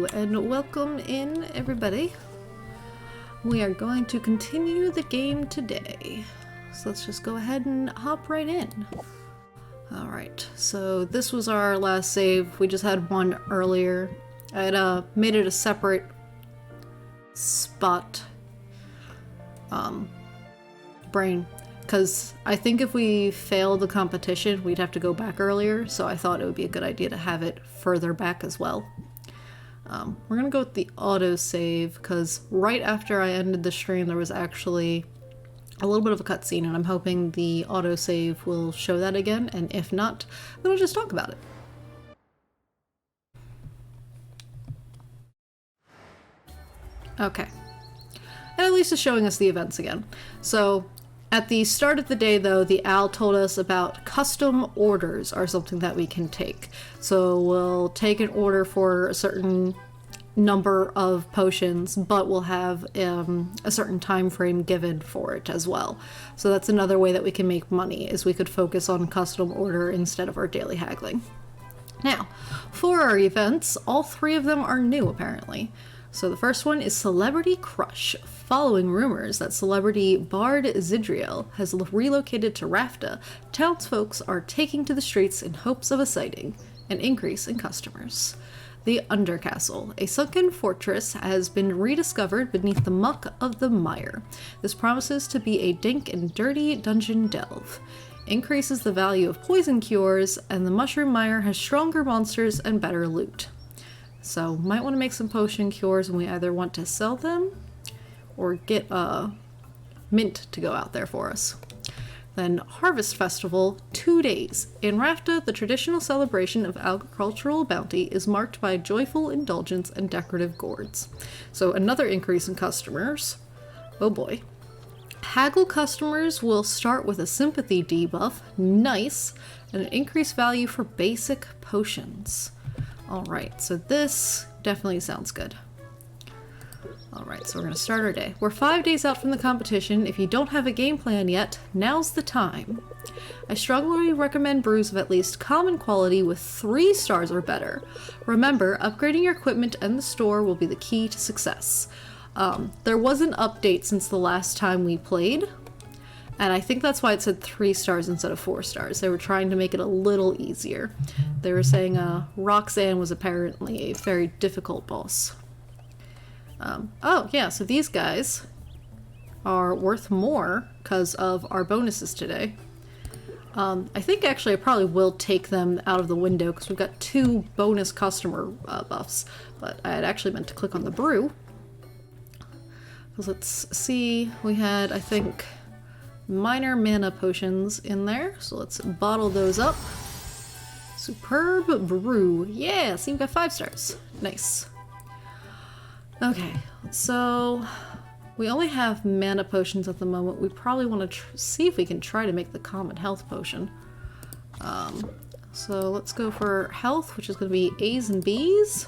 Hello and welcome in, everybody. We are going to continue the game today. So let's just go ahead and hop right in. Alright, so this was our last save. We just had one earlier. I had made it a separate spot brain, because I think if we failed the competition we'd have to go back earlier, so I thought it would be a good idea to have it further back as well. We're gonna go with the autosave because right after I ended the stream there was actually a little bit of a cutscene, and I'm hoping the autosave will show that again, and if not, then we'll just talk about it. Okay. And at least it's showing us the events again. So, at the start of the day though, the owl told us about custom orders are something that we can take. So we'll take an order for a certain number of potions, but we'll have a certain time frame given for it as well. So that's another way that we can make money, is we could focus on custom order instead of our daily haggling. Now, for our events, all three of them are new apparently. So the first one is Celebrity Crush. Following rumors that celebrity Bard Zidriel has relocated to Rafta, townsfolk are taking to the streets in hopes of a sighting, an increase in customers. The Undercastle. A sunken fortress has been rediscovered beneath the muck of the mire. This promises to be a dank and dirty dungeon delve. Increases the value of poison cures, and the mushroom mire has stronger monsters and better loot. So, might want to make some potion cures, and we either want to sell them or get Mint to go out there for us. Then Harvest Festival, 2 days. In Rafta, the traditional celebration of agricultural bounty is marked by joyful indulgence and decorative gourds. So another increase in customers. Oh boy. Haggle customers will start with a sympathy debuff, nice, and an increased value for basic potions. Alright, so this definitely sounds good. Alright, so we're going to start our day. We're 5 days out from the competition. If you don't have a game plan yet, now's the time. I strongly recommend brews of at least common quality with 3 stars or better. Remember, upgrading your equipment and the store will be the key to success. There was an update since the last time we played, and I think that's why it said 3 stars instead of 4 stars. They were trying to make it a little easier. They were saying Roxanne was apparently a very difficult boss. Oh yeah, so these guys are worth more because of our bonuses today. I think actually I probably will take them out of the window because we've got 2 bonus customer buffs, but I had actually meant to click on the brew. Because let's see, we had, I think, minor mana potions in there, so let's bottle those up. Superb brew. Yeah, so you've got 5 stars. Nice. Okay, so we only have mana potions at the moment. We probably want to see if we can try to make the common health potion. So let's go for health, which is going to be A's and B's.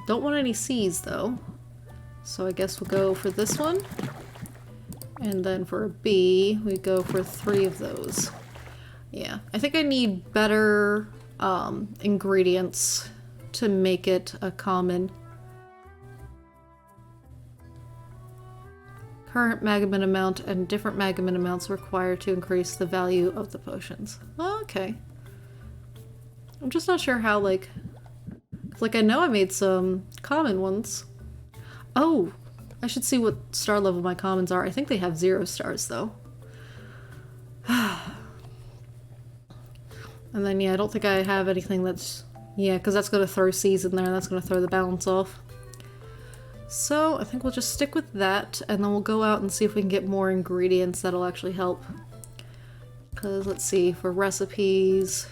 Don't want any C's though. So I guess we'll go for this one. And then for a B, we go for 3 of those. Yeah, I think I need better ingredients to make it a common. Current Magamin amount and different Magamin amounts required to increase the value of the potions. Okay. I'm just not sure how, like I know I made some common ones. Oh, I should see what star level my commons are. I think they have 0 stars though. And then, yeah, I don't think I have anything that's... Yeah, because that's going to throw C's in there, and that's going to throw the balance off. So, I think we'll just stick with that, and then we'll go out and see if we can get more ingredients that'll actually help. Because, let's see, for recipes...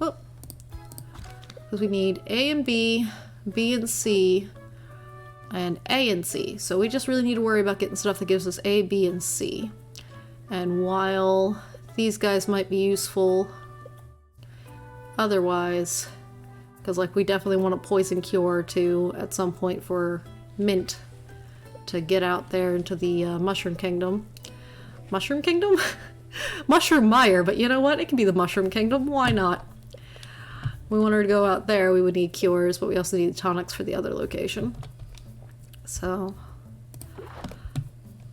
Oh! Because we need A and B, B and C, and A and C. So we just really need to worry about getting stuff that gives us A, B, and C. And while these guys might be useful... Otherwise, because like we definitely want a poison cure too at some point for Mint to get out there into the Mushroom Kingdom. Mushroom Kingdom? Mushroom Mire, but you know what? It can be the Mushroom Kingdom. Why not? we want her to go out there, we would need cures, but we also need tonics for the other location. So,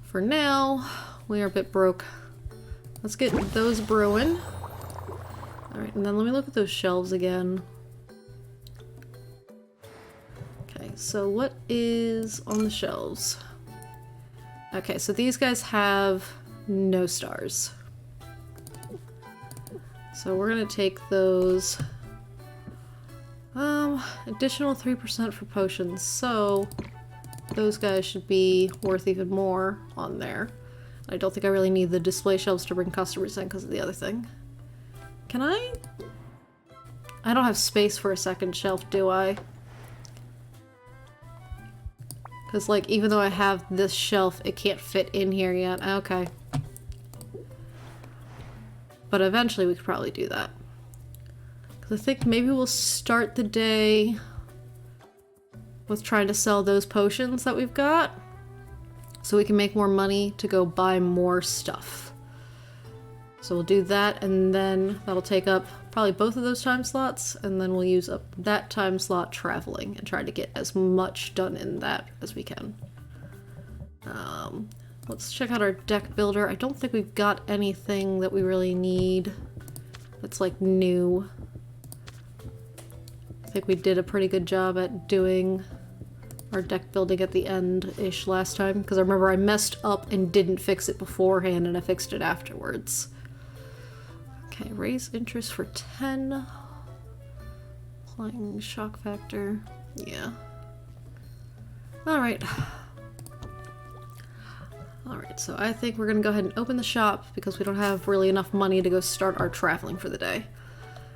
for now, we are a bit broke. Let's get those brewing. Alright, and then let me look at those shelves again. Okay, so what is on the shelves? Okay, so these guys have no stars. So we're gonna take those. Additional 3% for potions, so those guys should be worth even more on there. I don't think I really need the display shelves to bring customers in because of the other thing. Can I? I don't have space for a second shelf, do I? Because, like, even though I have this shelf, it can't fit in here yet. Okay. But eventually we could probably do that. Because I think maybe we'll start the day with trying to sell those potions that we've got. So we can make more money to go buy more stuff. So we'll do that, and then that'll take up probably both of those time slots, and then we'll use up that time slot traveling and try to get as much done in that as we can. Let's check out our deck builder. I don't think we've got anything that we really need that's like new. I think we did a pretty good job at doing our deck building at the end-ish last time, because I remember I messed up and didn't fix it beforehand and I fixed it afterwards. Okay, raise interest for 10. Applying shock factor. Yeah. Alright. Alright, so I think we're gonna go ahead and open the shop because we don't have really enough money to go start our traveling for the day.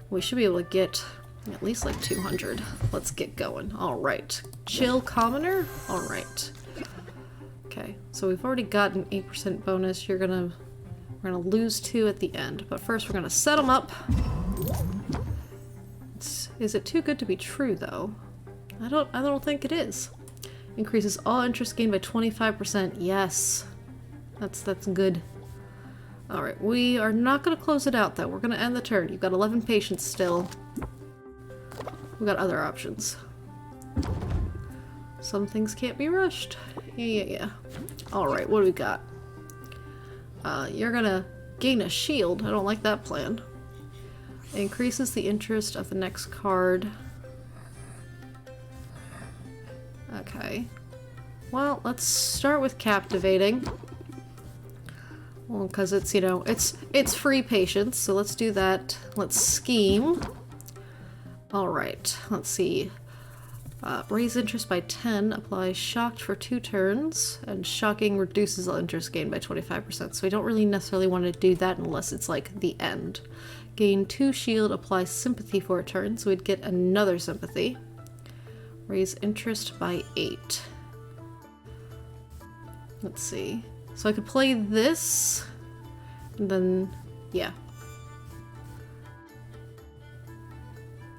We should be able to get at least like 200. Let's get going. Alright. Chill commoner? Alright. Okay, so we've already got an 8% bonus. We're gonna lose 2 at the end, but first we're gonna set them up. Is it too good to be true though? I don't think it is. Increases all interest gained by 25%. Yes. That's good. Alright, we are not gonna close it out though. We're gonna end the turn. You've got 11 patients still. We've got other options. Some things can't be rushed. Yeah. Alright, what do we got? You're gonna gain a shield. I don't like that plan. Increases the interest of the next card. Okay. Well, let's start with captivating. Well, because it's, you know, it's free patience, so let's do that. Let's scheme. Alright, let's see. Raise interest by 10, apply shocked for 2 turns, and shocking reduces the interest gain by 25%, so we don't really necessarily want to do that unless it's like the end. Gain 2 shield, apply sympathy for a turn, so we'd get another sympathy. Raise interest by 8. Let's see. So I could play this, and then, yeah.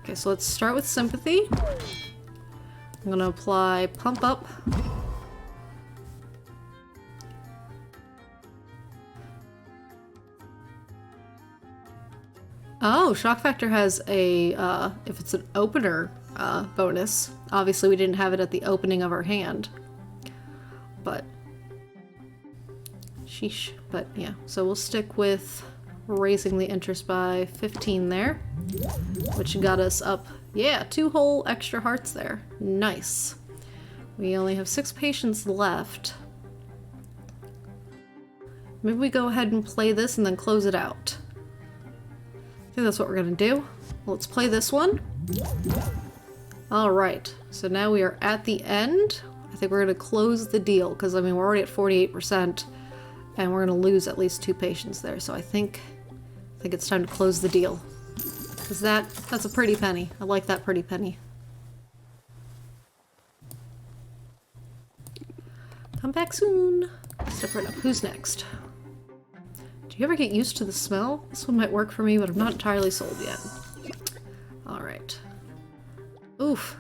Okay, so let's start with sympathy. I'm gonna apply pump up. Oh, shock factor has a, if it's an opener bonus. Obviously we didn't have it at the opening of our hand. But, sheesh. But yeah, so we'll stick with raising the interest by 15 there. Which got us up, yeah, 2 whole extra hearts there. Nice. We only have 6 patients left. Maybe we go ahead and play this and then close it out. I think that's what we're gonna do. Let's play this one. Alright, so now we are at the end. I think we're gonna close the deal, because I mean we're already at 48%, and we're gonna lose at least 2 patients there, so I think it's time to close the deal. Because that's a pretty penny. I like that pretty penny. Come back soon. Step right up. Who's next? Do you ever get used to the smell? This one might work for me, but I'm not entirely sold yet. Alright. Oof.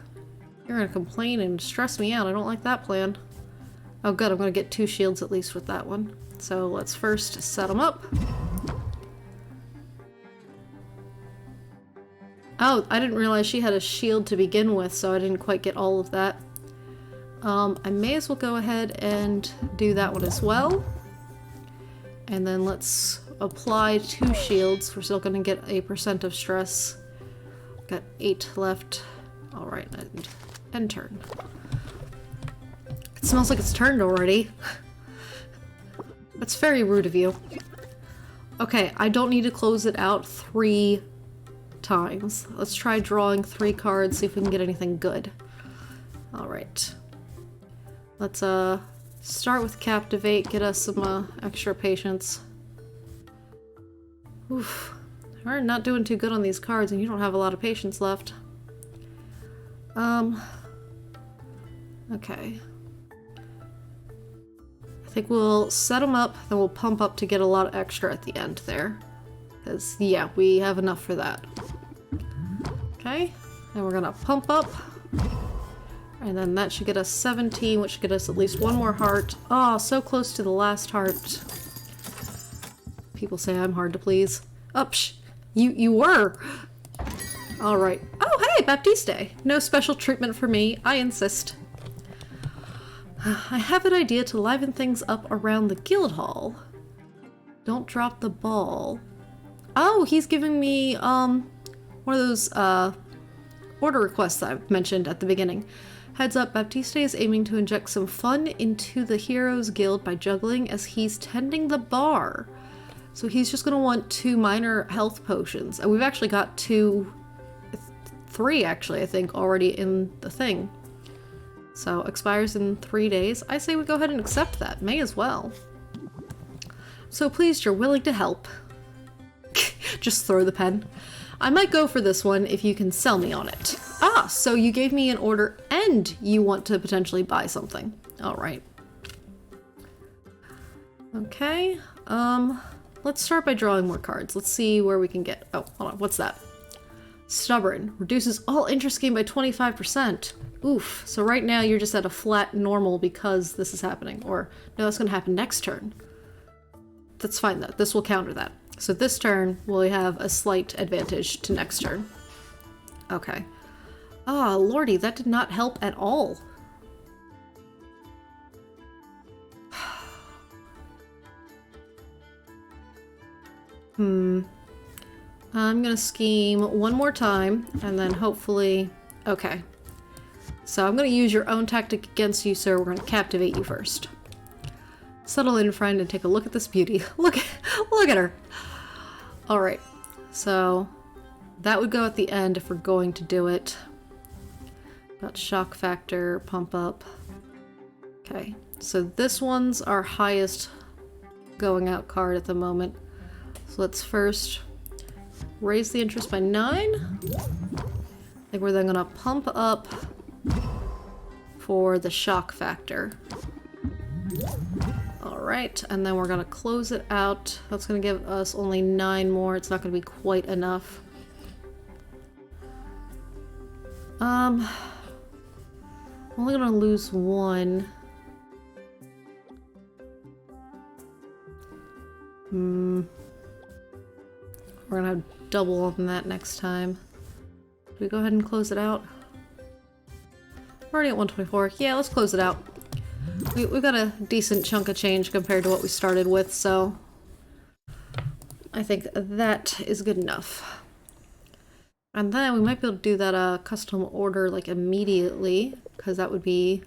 You're gonna complain and stress me out. I don't like that plan. Oh good, I'm gonna get 2 shields at least with that one. So let's first set them up. Oh, I didn't realize she had a shield to begin with, so I didn't quite get all of that. I may as well go ahead and do that one as well. And then let's apply 2 shields. We're still going to get a % of stress. Got 8 left. Alright, and turn. It smells like it's turned already. That's very rude of you. Okay, I don't need to close it out 3 times. Let's try drawing 3 cards, see if we can get anything good. Alright. Let's start with Captivate, get us some extra patience. Oof. We're not doing too good on these cards and you don't have a lot of patience left. Okay. I think we'll set them up, then we'll pump up to get a lot extra at the end there. Because, yeah, we have enough for that. Okay, and we're gonna pump up. And then that should get us 17, which should get us at least 1 more heart. Oh, so close to the last heart. People say I'm hard to please. Oh, psh, you were! Alright. Oh, hey, Baptiste! No special treatment for me, I insist. I have an idea to liven things up around the guild hall. Don't drop the ball. Oh, he's giving me, one of those, order requests that I mentioned at the beginning. Heads up, Baptiste is aiming to inject some fun into the Heroes Guild by juggling as he's tending the bar. So he's just gonna want 2 minor health potions. And we've actually got 3 actually, I think, already in the thing. So, expires in 3 days. I say we go ahead and accept that. May as well. So pleased you're willing to help. Just throw the pen. I might go for this one if you can sell me on it. Ah, so you gave me an order and you want to potentially buy something. Alright. Okay, let's start by drawing more cards. Let's see where we can get... Oh, hold on, what's that? Stubborn. Reduces all interest gain by 25%. Oof. So right now you're just at a flat normal because this is happening. Or, no, that's going to happen next turn. That's fine though. This will counter that. So this turn, we'll have a slight advantage to next turn. Okay. Ah, lordy, that did not help at all. I'm gonna scheme one more time, and then hopefully... Okay. So I'm gonna use your own tactic against you, sir. We're gonna captivate you first. Settle in, friend, and take a look at this beauty. Look at her! Alright, so that would go at the end if we're going to do it. Got shock factor, pump up. Okay, so this one's our highest going out card at the moment. So let's first raise the interest by 9. I think we're then gonna pump up for the shock factor. Alright, and then we're gonna close it out. That's gonna give us only 9 more. It's not gonna be quite enough. I'm only gonna lose 1. We're gonna have double on that next time. Do we go ahead and close it out? We're already at 124. Yeah, let's close it out. We've got a decent chunk of change compared to what we started with, so I think that is good enough. And then we might be able to do that custom order like immediately, because that would be...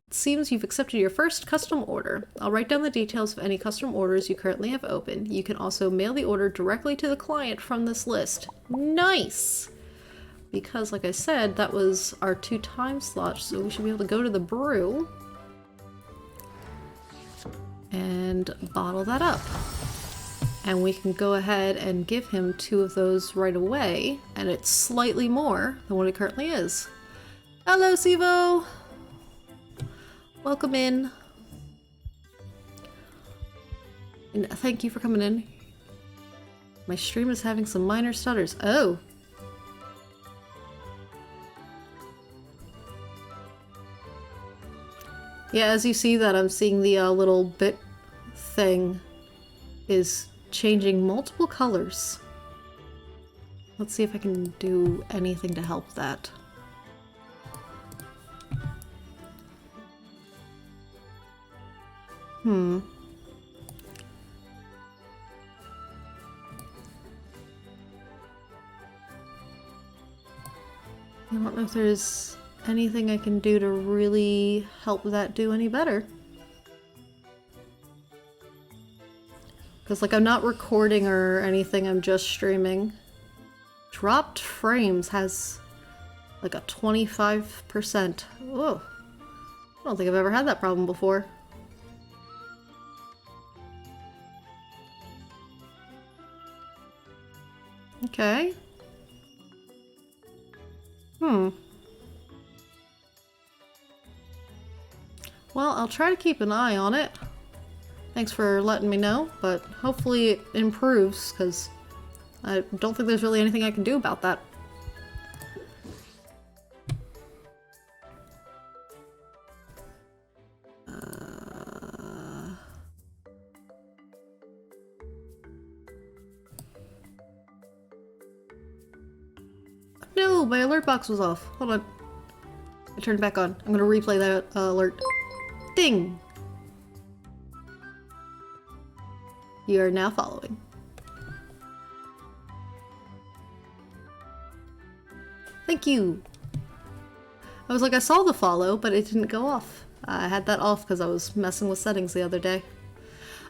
It seems you've accepted your first custom order. I'll write down the details of any custom orders you currently have open. You can also mail the order directly to the client from this list. Nice! Because, like I said, that was our 2 time slots, so we should be able to go to the brew and bottle that up. And we can go ahead and give him 2 of those right away, and it's slightly more than what it currently is. Hello, Sivo! Welcome in. And thank you for coming in. My stream is having some minor stutters. Oh! Yeah, as you see that, I'm seeing the little bit thing is changing multiple colors. Let's see if I can do anything to help that. I don't know if there's anything I can do to really help that do any better. Because, like, I'm not recording or anything, I'm just streaming. Dropped frames has, like, a 25%. Whoa. I don't think I've ever had that problem before. Okay. Well, I'll try to keep an eye on it. Thanks for letting me know, but hopefully it improves, because I don't think there's really anything I can do about that. No, my alert box was off. Hold on. I turned it back on. I'm gonna replay that alert. Ding! You are now following. Thank you! I was like, I saw the follow, but it didn't go off. I had that off because I was messing with settings the other day.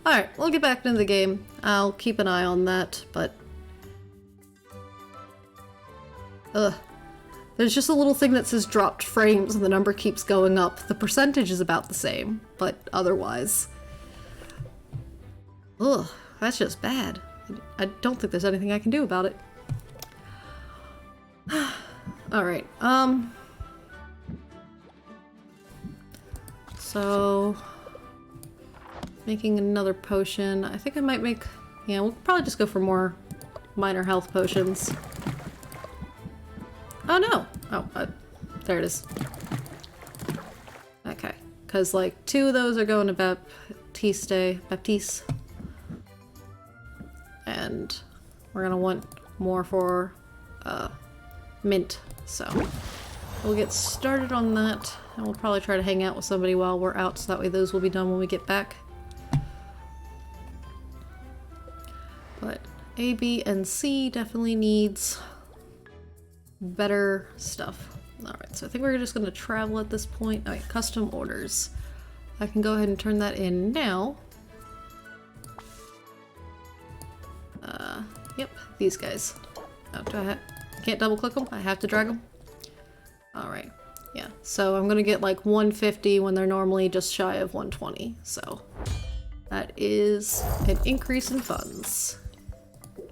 Alright, we'll get back into the game. I'll keep an eye on that, but... Ugh. There's just a little thing that says dropped frames and the number keeps going up. The percentage is about the same, but otherwise. Ugh, that's just bad. I don't think there's anything I can do about it. Alright, so... making another potion. I think I might make... yeah, we'll probably just go for more minor health potions. Oh no! Oh, there it is. Okay, because like 2 of those are going to Baptiste. And we're gonna want more for mint, so we'll get started on that, and we'll probably try to hang out with somebody while we're out, so that way those will be done when we get back. But A, B, and C definitely needs better stuff. Alright, so I think we're just going to travel at this point. Alright, custom orders. I can go ahead and turn that in now. Yep, these guys. Oh, do I can't double click them? I have to drag them? Alright, yeah. So I'm gonna get like 150 when they're normally just shy of 120, so that is an increase in funds.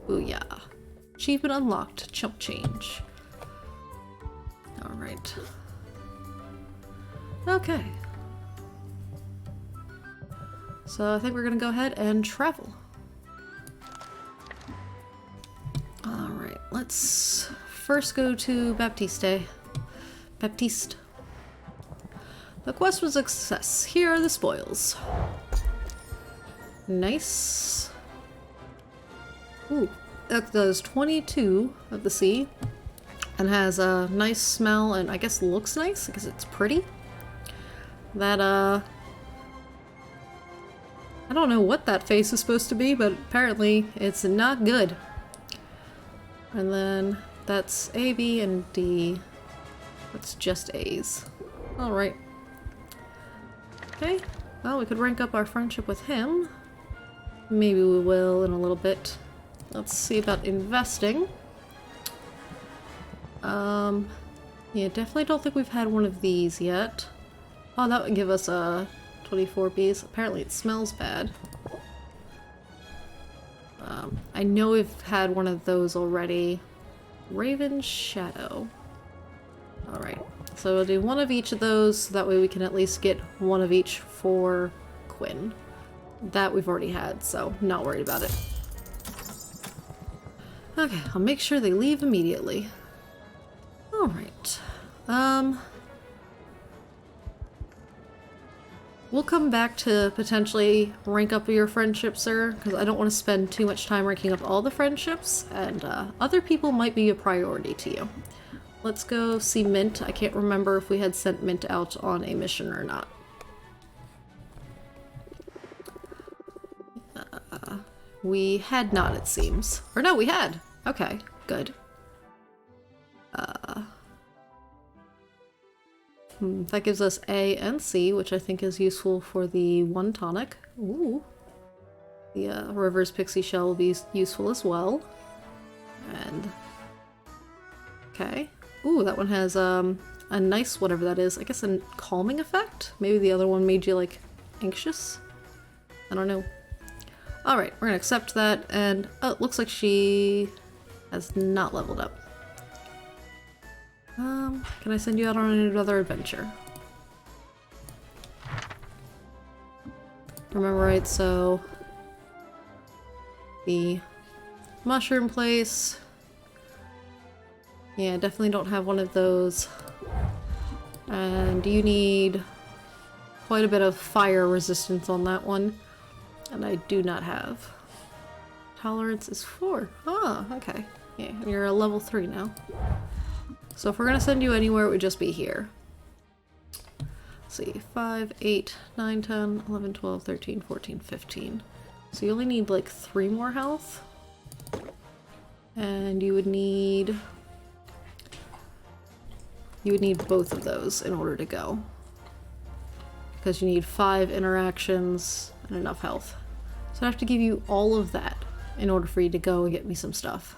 Ooh yeah. Achievement unlocked, chump change. Alright. Okay. So I think we're gonna go ahead and travel. Alright, let's first go to Baptiste. The quest was a success. Here are the spoils. Nice. Ooh, that does 22 of the sea. And has a nice smell and I guess looks nice because it's pretty. That, I don't know what that face is supposed to be, but apparently it's not good. And then that's A, B, and D. That's just A's. Alright. Okay, well we could rank up our friendship with him. Maybe we will in a little bit. Let's see about investing. Yeah, definitely don't think we've had one of these yet. Oh, that would give us a 24 Bs. Apparently it smells bad. I know we've had one of those already. Raven Shadow. Alright, so we'll do one of each of those, so that way we can at least get one of each for Quinn. That we've already had, so not worried about it. Okay, I'll make sure they leave immediately. Alright. We'll come back to potentially rank up your friendship, sir, because I don't want to spend too much time ranking up all the friendships, and other people might be a priority to you. Let's go see Mint. I can't remember if we had sent Mint out on a mission or not. We had not, it seems. Or no, we had. Okay, good. That gives us A and C, which I think is useful for the one tonic. Ooh. The Reverse Pixie Shell will be useful as well. And... okay. Ooh, that one has a nice whatever that is. I guess a calming effect? Maybe the other one made you, like, anxious? I don't know. Alright, we're gonna accept that, and oh, it looks like she has not leveled up. Can I send you out on another adventure? Remember right, so the mushroom place. Yeah, definitely don't have one of those. And you need quite a bit of fire resistance on that one. And I do not have. Tolerance is 4. Ah, okay. Yeah, you're a level 3 now. So if we're gonna send you anywhere, it would just be here. Let's see, 5, 8, 9, 10, 11, 12, 13, 14, 15. So you only need like 3 more health. And you would need both of those in order to go. Because you need 5 interactions and enough health. So I have to give you all of that in order for you to go and get me some stuff.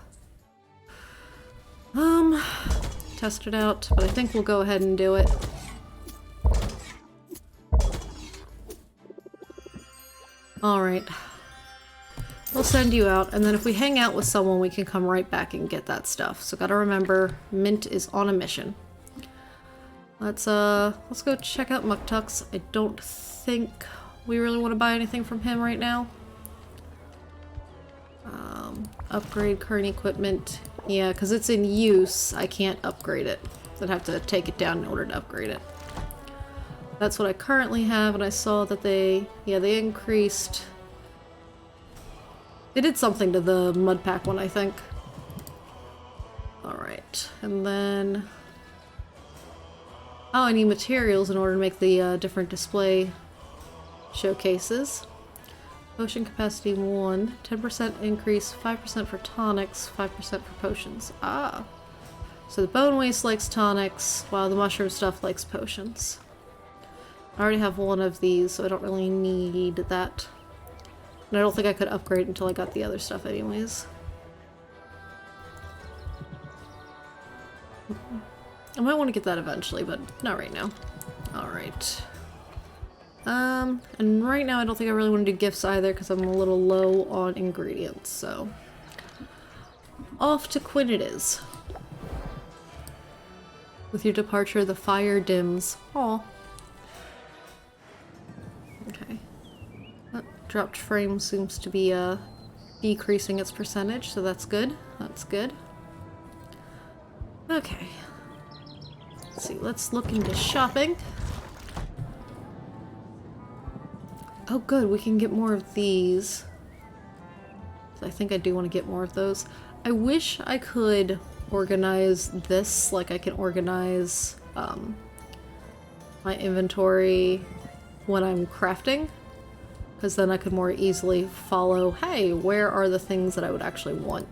Test it out, but I think we'll go ahead and do it. Alright. We'll send you out, and then if we hang out with someone, we can come right back and get that stuff. So gotta remember, Mint is on a mission. Let's go check out Muktuk's. I don't think we really want to buy anything from him right now. Upgrade current equipment. Yeah, because it's in use, I can't upgrade it. I'd have to take it down in order to upgrade it. That's what I currently have, and I saw that they increased... they did something to the mud pack one, I think. Alright, and then... oh, I need materials in order to make the different display showcases. Potion capacity 1, 10% increase, 5% for tonics, 5% for potions. Ah. So the bone waste likes tonics, while the mushroom stuff likes potions. I already have one of these, so I don't really need that. And I don't think I could upgrade until I got the other stuff anyways. I might want to get that eventually, but not right now. Alright. And right now I don't think I really want to do gifts either because I'm a little low on ingredients, so... off to Quinn it is. With your departure, the fire dims. Aw. Okay. Dropped frame seems to be, decreasing its percentage, so that's good. That's good. Okay. Let's see, let's look into shopping. Oh good, we can get more of these. I think I do want to get more of those. I wish I could organize this like I can organize my inventory when I'm crafting. Because then I could more easily follow, hey, where are the things that I would actually want?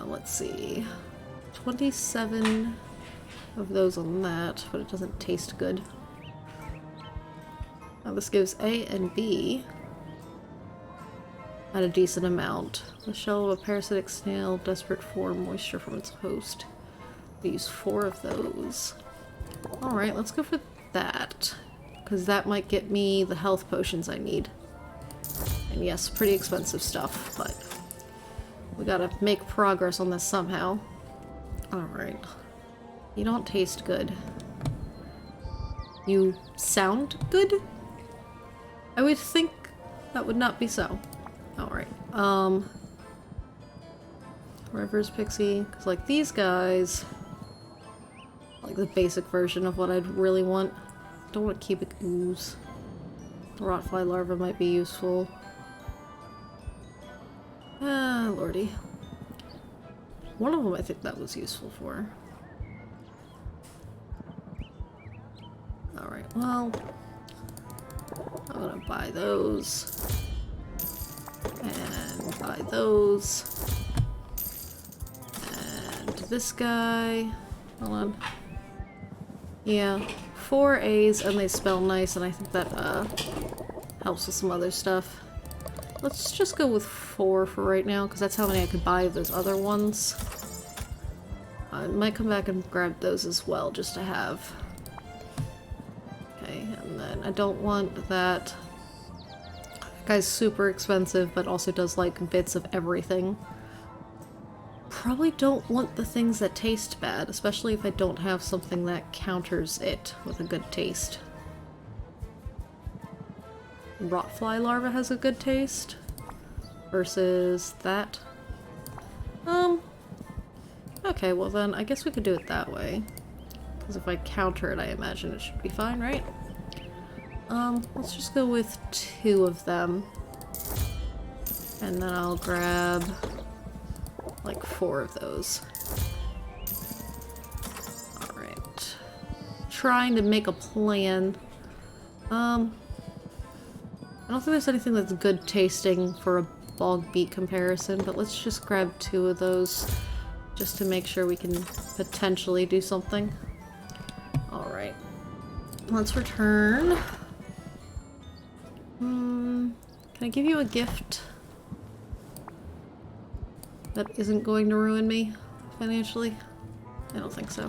Let's see. 27 of those on that, but it doesn't taste good. Now this gives A and B at a decent amount. The shell of a parasitic snail, desperate for moisture from its host. We use 4 of those. Alright, let's go for that. Because that might get me the health potions I need. And yes, pretty expensive stuff, but we gotta make progress on this somehow. Alright. You don't taste good. You sound good? I would think that would not be so. Alright. Reverse Pixie, because like these guys, like the basic version of what I'd really want. don't want to keep it ooze. The rotfly larva might be useful. Ah, lordy. One of them I think that was useful for. Alright, well, I'm gonna buy those. And buy those. And this guy. Hold on. Yeah, 4 A's and they smell nice, and I think that helps with some other stuff. Let's just go with 4 for right now, because that's how many I could buy of those other ones. I might come back and grab those as well, just to have. Okay, and then I don't want that. That guy's super expensive, but also does like bits of everything. Probably don't want the things that taste bad, especially if I don't have something that counters it with a good taste. Rotfly larva has a good taste versus that. Okay, well then I guess we could do it that way. Because if I counter it, I imagine it should be fine, right? Let's just go with 2 of them. And then I'll grab like 4 of those. Alright. Trying to make a plan. I don't think there's anything that's good tasting for a bog beet comparison, but let's just grab 2 of those just to make sure we can potentially do something. Alright. Let's return. Can I give you a gift that isn't going to ruin me financially? I don't think so.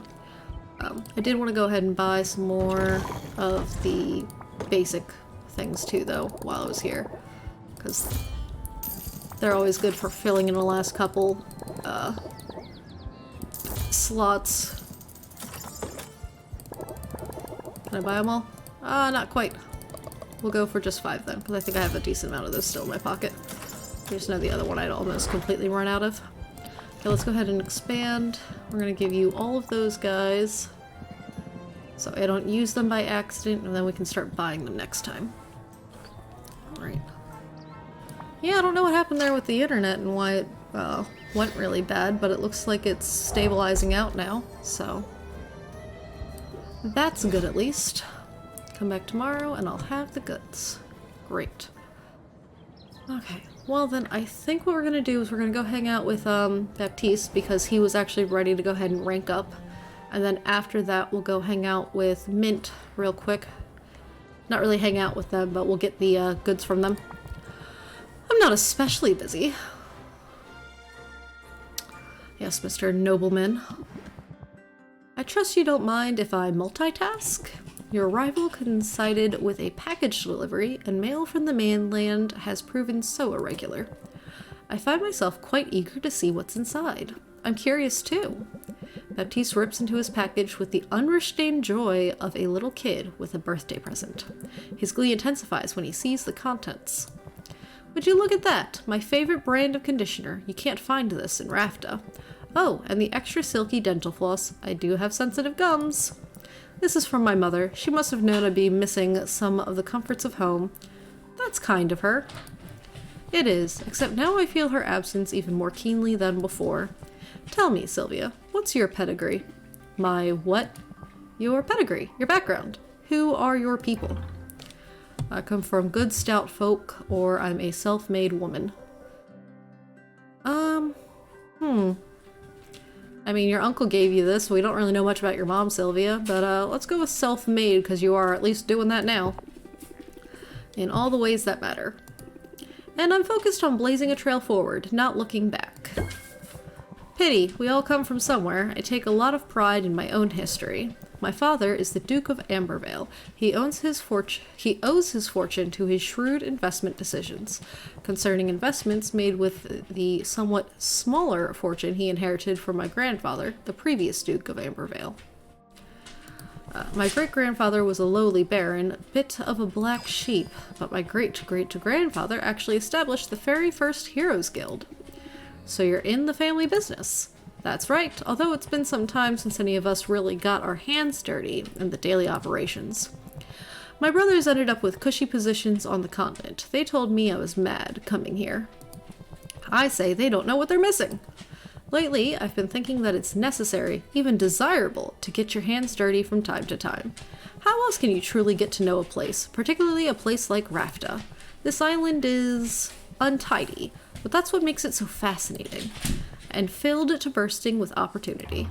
I did want to go ahead and buy some more of the basic things too, though, while I was here, because they're always good for filling in the last couple slots. Can I buy them all? Not quite. We'll go for just 5 then, because I think I have a decent amount of those still in my pocket. I just know the other one I'd almost completely run out of. Okay, let's go ahead and expand. We're gonna give you all of those guys, so I don't use them by accident, and then we can start buying them next time. Alright. Yeah, I don't know what happened there with the internet and why it went really bad, but it looks like it's stabilizing out now, so that's good at least. Come back tomorrow and I'll have the goods. Great. Okay, well then I think what we're gonna do is we're gonna go hang out with Baptiste, because he was actually ready to go ahead and rank up, and then after that we'll go hang out with Mint real quick. Not really hang out with them, but we'll get the goods from them. I'm not especially busy. Yes, Mr. Nobleman. I trust you don't mind if I multitask? Your arrival coincided with a package delivery, and mail from the mainland has proven so irregular. I find myself quite eager to see what's inside. I'm curious too. Baptiste rips into his package with the unrestrained joy of a little kid with a birthday present. His glee intensifies when he sees the contents. Would you look at that? My favorite brand of conditioner. You can't find this in Rafta. Oh, and the extra silky dental floss. I do have sensitive gums. This is from my mother. She must have known I'd be missing some of the comforts of home. That's kind of her. It is, except now I feel her absence even more keenly than before. Tell me, Sylvia, what's your pedigree? My what? Your pedigree, your background. Who are your people? I come from good stout folk, or I'm a self-made woman. I mean, your uncle gave you this, so we don't really know much about your mom, Sylvia, but let's go with self-made, because you are at least doing that now. In all the ways that matter. And I'm focused on blazing a trail forward, not looking back. Pity, we all come from somewhere. I take a lot of pride in my own history. My father is the Duke of Ambervale. He owes his fortune to his shrewd investment decisions. Concerning investments made with the somewhat smaller fortune he inherited from my grandfather, the previous Duke of Ambervale. My great-grandfather was a lowly baron, bit of a black sheep, but my great-great-grandfather actually established the very first Heroes Guild. So you're in the family business. That's right, although it's been some time since any of us really got our hands dirty in the daily operations. My brothers ended up with cushy positions on the continent. They told me I was mad coming here. I say they don't know what they're missing. Lately, I've been thinking that it's necessary, even desirable, to get your hands dirty from time to time. How else can you truly get to know a place, particularly a place like Rafta? This island is untidy, but that's what makes it so fascinating, and filled to bursting with opportunity.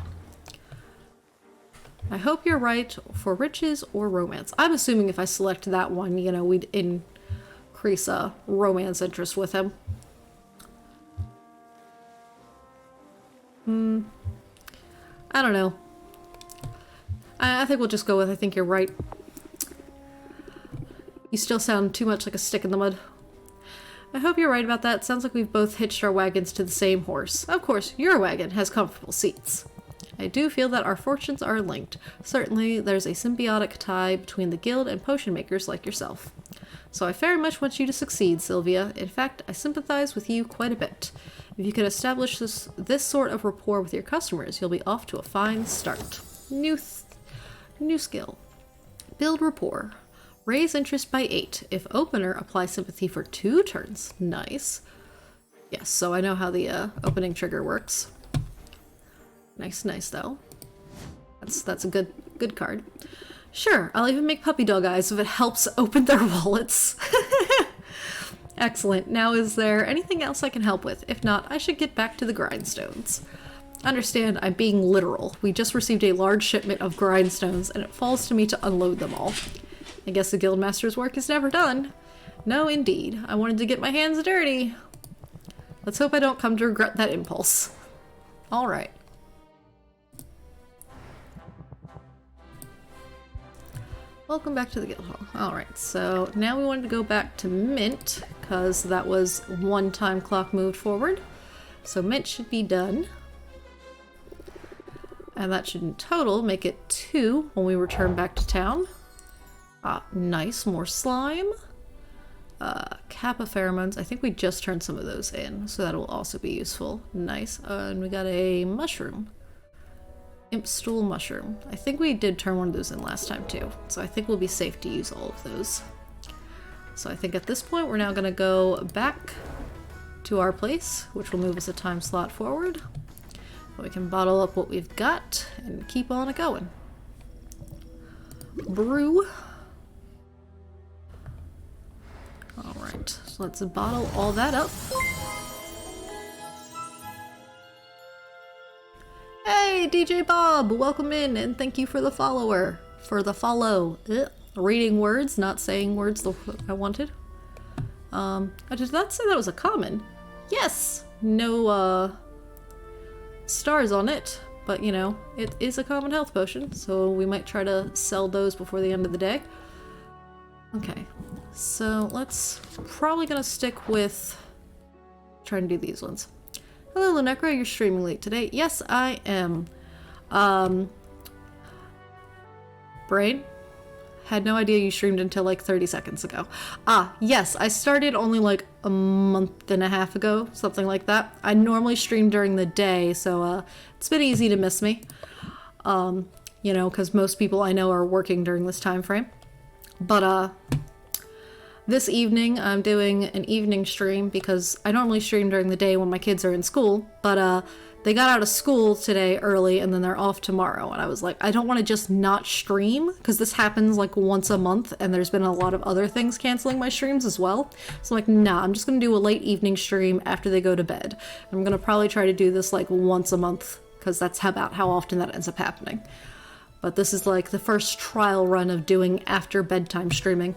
I hope you're right for riches or romance. I'm assuming if I select that one, you know, we'd increase a romance interest with him. I don't know. I think we'll just go with I think you're right. You still sound too much like a stick in the mud. I hope you're right about that. Sounds like we've both hitched our wagons to the same horse. Of course, your wagon has comfortable seats. I do feel that our fortunes are linked. Certainly, there's a symbiotic tie between the guild and potion makers like yourself. So I very much want you to succeed, Sylvia. In fact, I sympathize with you quite a bit. If you can establish this sort of rapport with your customers, you'll be off to a fine start. New skill. Build rapport. Raise interest by 8. If opener, apply sympathy for 2 turns. Nice. Yes, so I know how the opening trigger works. Nice though. That's a good card. Sure, I'll even make puppy dog eyes if it helps open their wallets. Excellent. Now is there anything else I can help with? If not, I should get back to the grindstones. Understand, I'm being literal. We just received a large shipment of grindstones, and it falls to me to unload them all. I guess the guildmaster's work is never done. No, indeed. I wanted to get my hands dirty. Let's hope I don't come to regret that impulse. Alright. Welcome back to the guild hall. Alright, so now we wanted to go back to Mint, because that was one time clock moved forward. So Mint should be done. And that should in total make it 2 when we return back to town. Ah, nice. More slime. Kappa pheromones. I think we just turned some of those in, so that will also be useful. Nice. And we got a mushroom. Imp stool mushroom. I think we did turn one of those in last time too, so I think we'll be safe to use all of those. So I think at this point we're now going to go back to our place, which will move us a time slot forward. We can bottle up what we've got and keep on it going. Brew. Alright, so let's bottle all that up. Hey, DJ Bob! Welcome in, and thank you for the follow. Reading words, not saying words I wanted. Did that say that was a common? Yes! No, stars on it, but you know, it is a common health potion, so we might try to sell those before the end of the day. Okay, so let's probably gonna stick with trying to do these ones. Hello, Lunecra, you're streaming late today. Yes, I am. Brain? Had no idea you streamed until like 30 seconds ago. Ah, yes, I started only like a month and a half ago, something like that. I normally stream during the day, so it's been easy to miss me. You know, because most people I know are working during this time frame. But this evening I'm doing an evening stream because I normally stream during the day when my kids are in school, but they got out of school today early and then they're off tomorrow, and I was like, I don't want to just not stream because this happens like once a month and there's been a lot of other things canceling my streams as well. So I'm like, nah, I'm just gonna do a late evening stream after they go to bed. I'm gonna probably try to do this like once a month because that's about how often that ends up happening. But this is like the first trial run of doing after bedtime streaming.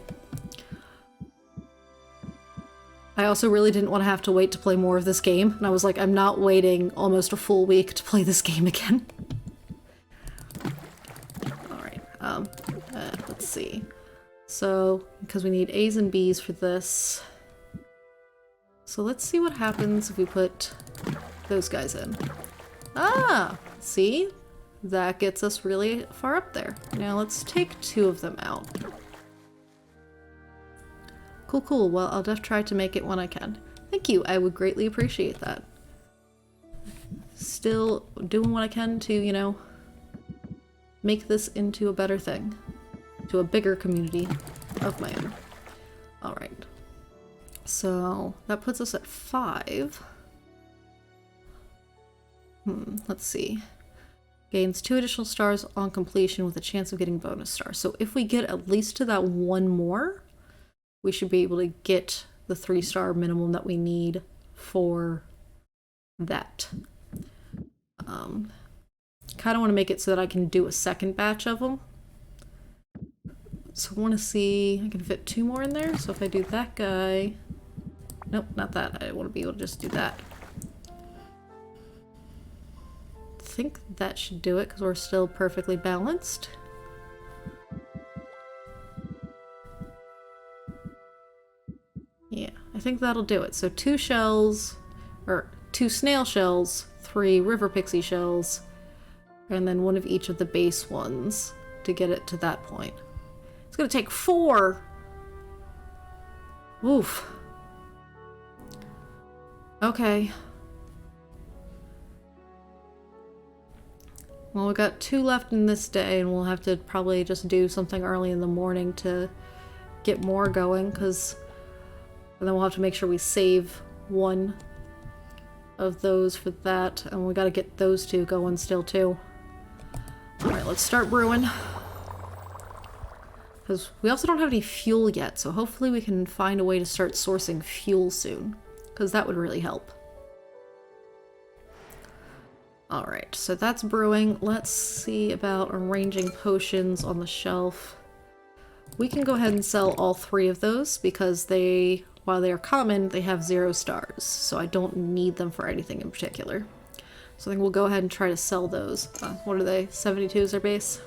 I also really didn't want to have to wait to play more of this game, and I was like, I'm not waiting almost a full week to play this game again. Alright, let's see. So, because we need A's and B's for this. So let's see what happens if we put those guys in. Ah! See? That gets us really far up there. Now let's take 2 of them out. Cool. Well, I'll just try to make it when I can. Thank you. I would greatly appreciate that. Still doing what I can to, you know, make this into a better thing. To a bigger community. of my own. Alright. So that puts us at 5. Let's see. Gains 2 additional stars on completion with a chance of getting bonus stars. So if we get at least to that 1 more, we should be able to get the 3-star minimum that we need for that. Kind of want to make it so that I can do a second batch of them. So I want to see, I can fit 2 more in there. So if I do that guy, nope, not that. I want to be able to just do that. I think that should do it because we're still perfectly balanced. Yeah, I think that'll do it. So 2 shells, or 2 snail shells, 3 river pixie shells, and then 1 of each of the base ones to get it to that point. It's gonna take 4! Oof. Okay. Well, we got 2 left in this day, and we'll have to probably just do something early in the morning to get more going, because then we'll have to make sure we save 1 of those for that, and we gotta get those 2 going still too. Alright, let's start brewing. Because we also don't have any fuel yet, so hopefully we can find a way to start sourcing fuel soon, because that would really help. Alright, so that's brewing. Let's see about arranging potions on the shelf. We can go ahead and sell all 3 of those, because they, while they are common, they have 0 stars, so I don't need them for anything in particular. So I think we'll go ahead and try to sell those. What are they? 72 is their base?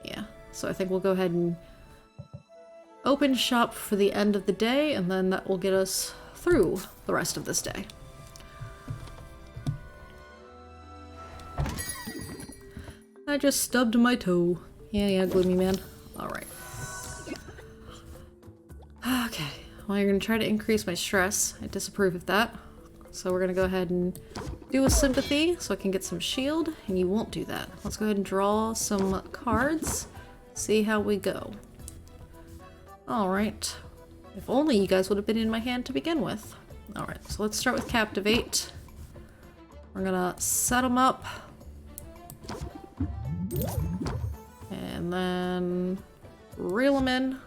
Yeah. So I think we'll go ahead and open shop for the end of the day, and then that will get us through the rest of this day. I just stubbed my toe. Yeah, gloomy man. Alright. Okay. Well, you're gonna try to increase my stress. I disapprove of that. So we're gonna go ahead and do a sympathy so I can get some shield, and you won't do that. Let's go ahead and draw some cards. See how we go. Alright. If only you guys would have been in my hand to begin with. Alright, so let's start with Captivate. We're gonna set them up. And then reel them in.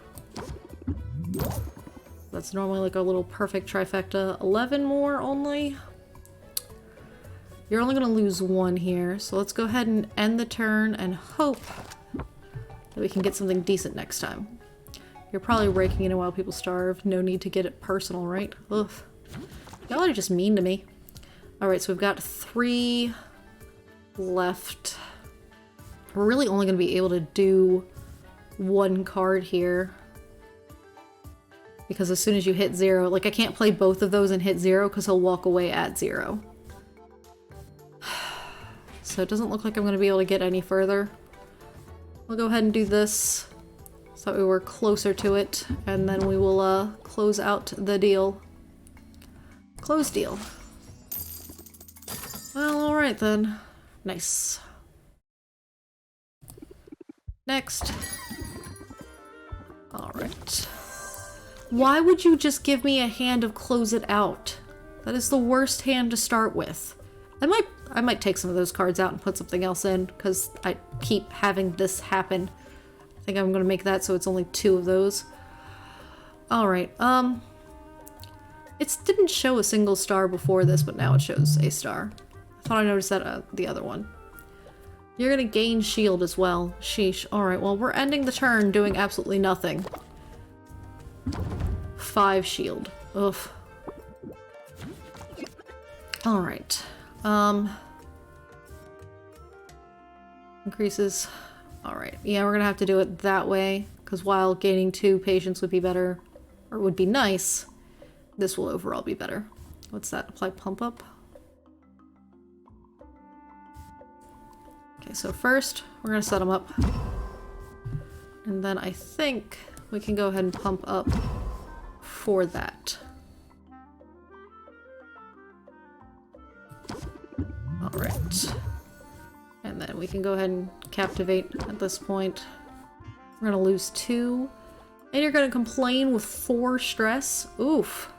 That's normally like a little perfect trifecta. 11 more only. You're only gonna lose 1 here, so let's go ahead and end the turn and hope that we can get something decent next time. You're probably raking in while people starve. No need to get it personal, right? Ugh. Y'all are just mean to me. Alright, so we've got 3 left. We're really only going to be able to do 1 card here. Because as soon as you hit 0, like I can't play both of those and hit 0 because he'll walk away at 0. So it doesn't look like I'm going to be able to get any further. We'll go ahead and do this so that we were closer to it, and then we will close out the deal. Close deal. Well, alright then. Nice. Next. Alright. Why would you just give me a hand of close it out? That is the worst hand to start with. I might take some of those cards out and put something else in, because I keep having this happen. I think I'm gonna make that so it's only 2 of those. Alright, it didn't show a single star before this, but now it shows a star. I thought I noticed that the other one. You're gonna gain shield as well. Sheesh. Alright, well, we're ending the turn doing absolutely nothing. 5 shield. Ugh. Alright. Increases. Alright. Yeah, we're gonna have to do it that way, because while gaining 2 patience would be better, or would be nice, this will overall be better. What's that? Apply pump up? Okay, so first, we're gonna set them up. And then I think we can go ahead and pump up for that. Alright. And then we can go ahead and captivate at this point. We're gonna lose 2. And you're gonna complain with 4 stress? Oof.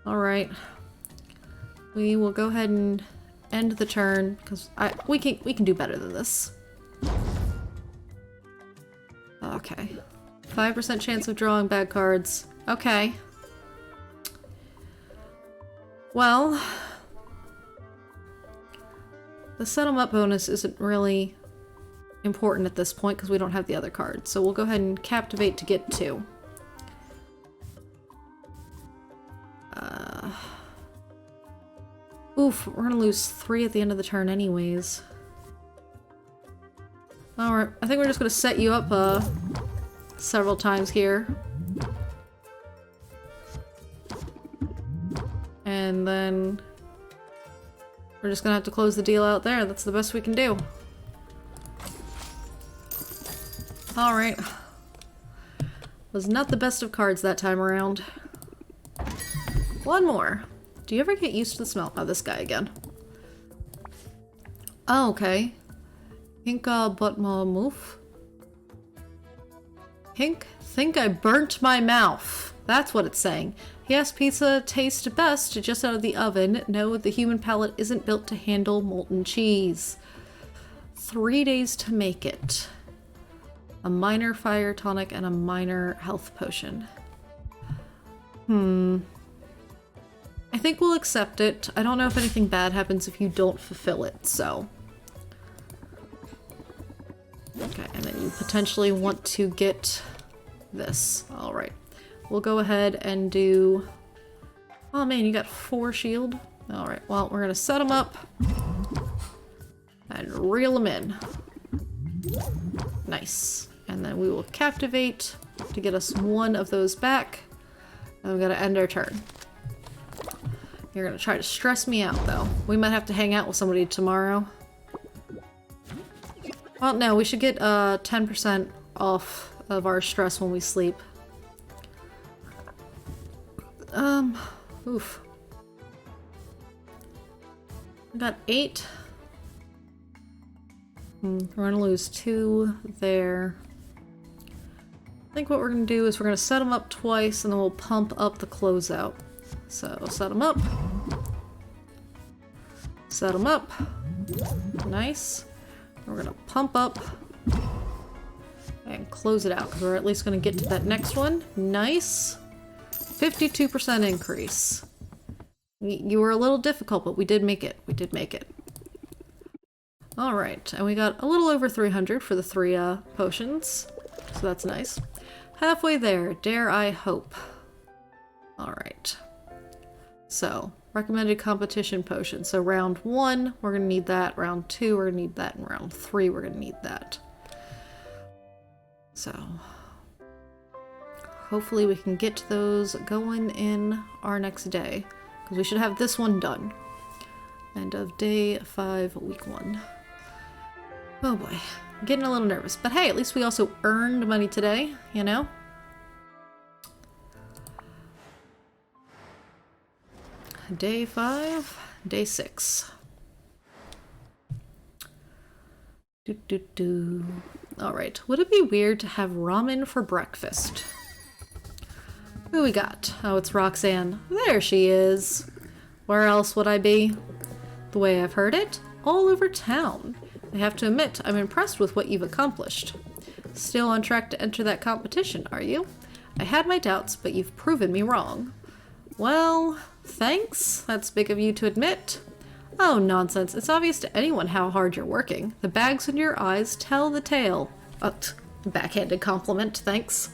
Alright. We will go ahead and end the turn, because we can do better than this. Okay. 5% chance of drawing bad cards. Okay. Well, the settlement bonus isn't really important at this point because we don't have the other card. So we'll go ahead and captivate to get 2. Oof, we're gonna lose 3 at the end of the turn anyways. Alright, I think we're just gonna set you up several times here. And then we're just gonna have to close the deal out there. That's the best we can do. Alright. Was not the best of cards that time around. One more. Do you ever get used to the smell? Oh, this guy again. Oh, okay. Hinka Butma Moof. Hink, think I burnt my mouth. That's what it's saying. Yes, pizza tastes best just out of the oven. No, the human palate isn't built to handle molten cheese. 3 days to make it. A minor fire tonic and a minor health potion. I think we'll accept it. I don't know if anything bad happens if you don't fulfill it, so. Okay, and then you potentially want to get this. Alright. We'll go ahead and do... Oh man, you got 4 shield? Alright, well, we're gonna set them up and reel them in. Nice. And then we will captivate to get us 1 of those back. And we're gonna end our turn. You're gonna try to stress me out, though. We might have to hang out with somebody tomorrow. Well, no, we should get 10% off of our stress when we sleep. Oof. I got 8. We're gonna lose 2 there. I think what we're gonna do is we're gonna set them up twice and then we'll pump up the closeout. So, set them up. Set them up. Nice. We're gonna pump up and close it out because we're at least gonna get to that next one. Nice. 52% increase. You were a little difficult, but we did make it. We did make it. Alright, and we got a little over 300 for the 3 potions. So that's nice. Halfway there, dare I hope. Alright. So, recommended competition potion. So round 1, we're gonna need that. Round 2, we're gonna need that. And round 3, we're gonna need that. So, hopefully we can get those going in our next day. Because we should have this one done. End of day 5, week 1. Oh boy. I'm getting a little nervous. But hey, at least we also earned money today, you know? Day 5, day 6. Alright, would it be weird to have ramen for breakfast? Who we got? Oh, it's Roxanne. There she is. Where else would I be? The way I've heard it, all over town. I have to admit, I'm impressed with what you've accomplished. Still on track to enter that competition, are you? I had my doubts, but you've proven me wrong. Well, thanks. That's big of you to admit. Oh, nonsense. It's obvious to anyone how hard you're working. The bags in your eyes tell the tale. Backhanded compliment, thanks.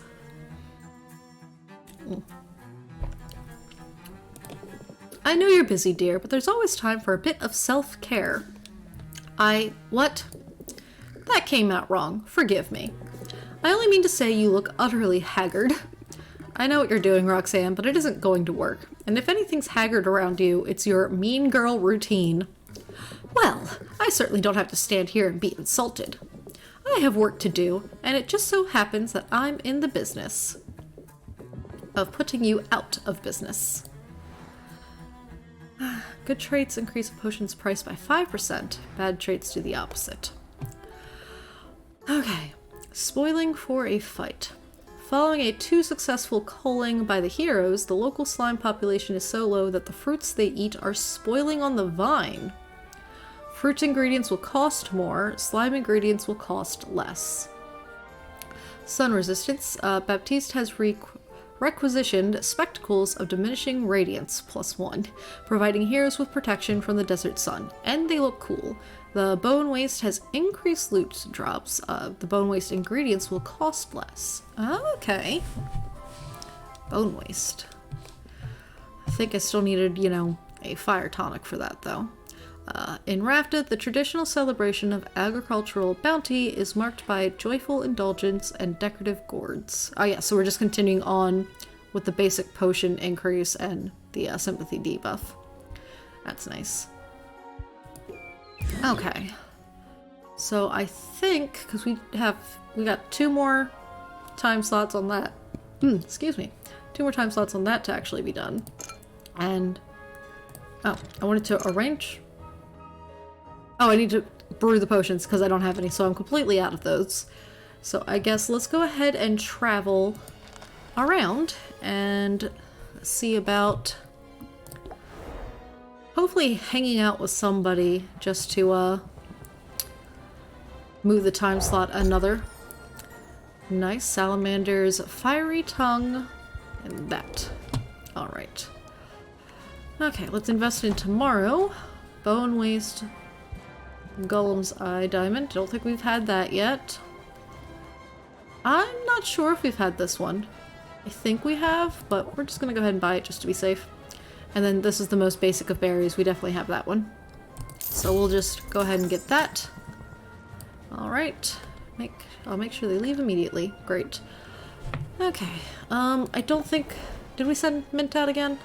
I know you're busy, dear, but there's always time for a bit of self-care. What? That came out wrong. Forgive me. I only mean to say you look utterly haggard. I know what you're doing, Roxanne, but it isn't going to work. And if anything's haggard around you, it's your mean girl routine. Well, I certainly don't have to stand here and be insulted. I have work to do, and it just so happens that I'm in the business of putting you out of business. Good traits increase a potion's price by 5%. Bad traits do the opposite. Okay. Spoiling for a fight. Following a too successful culling by the heroes, the local slime population is so low that the fruits they eat are spoiling on the vine. Fruit ingredients will cost more, slime ingredients will cost less. Sun resistance. Baptiste has requisitioned spectacles of diminishing radiance, +1, providing heroes with protection from the desert sun, and they look cool. The bone waste has increased loot drops. The bone waste ingredients will cost less. Okay. Bone waste. I think I still needed, you know, a fire tonic for that, though. In Rafted, the traditional celebration of agricultural bounty is marked by joyful indulgence and decorative gourds. Oh yeah, so we're just continuing on with the basic potion increase and the sympathy debuff. That's nice. Okay. So I think, because we got 2 more time slots on that. Excuse me. 2 more time slots on that to actually be done. And, oh, I wanted to arrange... Oh, I need to brew the potions because I don't have any, so I'm completely out of those. So I guess let's go ahead and travel around and see about hopefully hanging out with somebody just to move the time slot another. Nice. Salamander's fiery tongue and that. Alright. Okay, let's invest in tomorrow. Bone waste... Golem's Eye Diamond. Don't think we've had that yet. I'm not sure if we've had this one. I think we have, but we're just gonna go ahead and buy it just to be safe. And then this is the most basic of berries. We definitely have that one. So we'll just go ahead and get that. Alright. I'll make sure they leave immediately. Great. Okay. I don't think... Did we send Mint out again?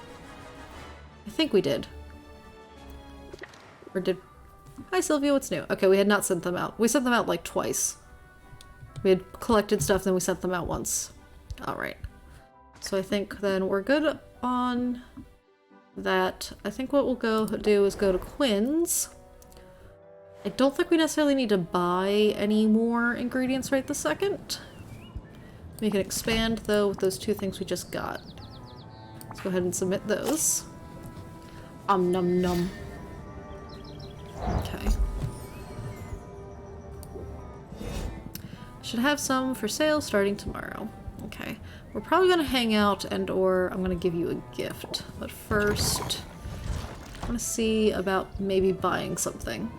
I think we did. Or did... Hi Sylvia, what's new? Okay, we had not sent them out. We sent them out like twice. We had collected stuff, then we sent them out once. Alright. So I think then we're good on that. I think what we'll go do is go to Quinn's. I don't think we necessarily need to buy any more ingredients right this second. We can expand though with those 2 things we just got. Let's go ahead and submit those. Num num. Okay. Should have some for sale starting tomorrow. Okay. We're probably gonna hang out and or I'm gonna give you a gift. But first, I wanna see about maybe buying something.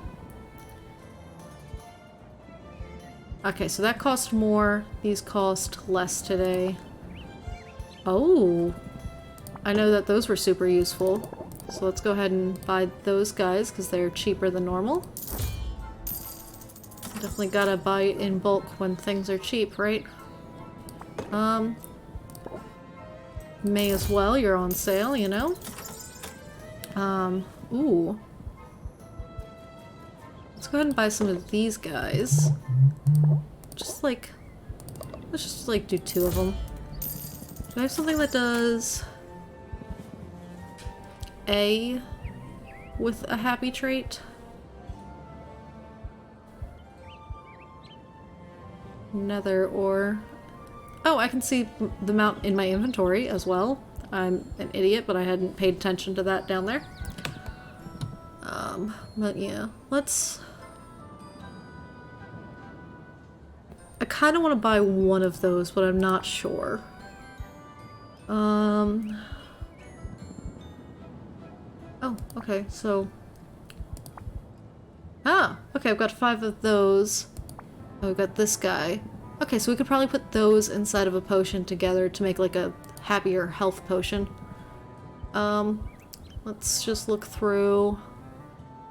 Okay, so that cost more. These cost less today. Oh! I know that those were super useful. So let's go ahead and buy those guys because they're cheaper than normal. Definitely gotta buy in bulk when things are cheap, right? May as well, you're on sale, you know? Ooh. Let's go ahead and buy some of these guys. Just like... Let's just like do 2 of them. Do I have something that does... A with a happy trait? Nether or... Oh, I can see the amount in my inventory as well. I'm an idiot, but I hadn't paid attention to that down there. But yeah, let's... I kind of want to buy one of those, but I'm not sure. Oh, okay, so... Ah! Okay, I've got 5 of those. Oh, we've got this guy. Okay, so we could probably put those inside of a potion together to make like a happier health potion. Let's just look through...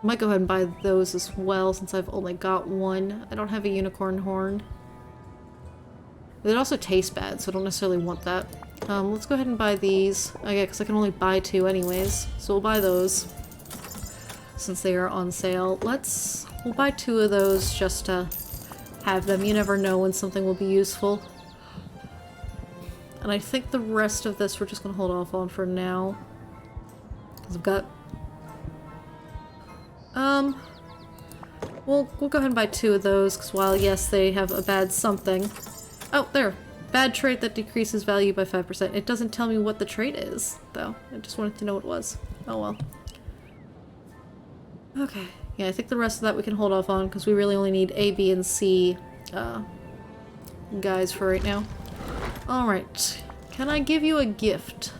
I might go ahead and buy those as well since I've only got 1. I don't have a unicorn horn. They also taste bad, so I don't necessarily want that. Let's go ahead and buy these. Okay, because I can only buy 2 anyways. So we'll buy those. Since they are on sale. We'll buy 2 of those just to have them. You never know when something will be useful. And I think the rest of this we're just gonna hold off on for now. Because I've got... We'll go ahead and buy 2 of those, because while yes, they have a bad something... Oh, there! Bad trait that decreases value by 5%. It doesn't tell me what the trait is, though. I just wanted to know what it was. Oh well. Okay. Yeah, I think the rest of that we can hold off on, because we really only need A, B, and C guys for right now. Alright. Can I give you a gift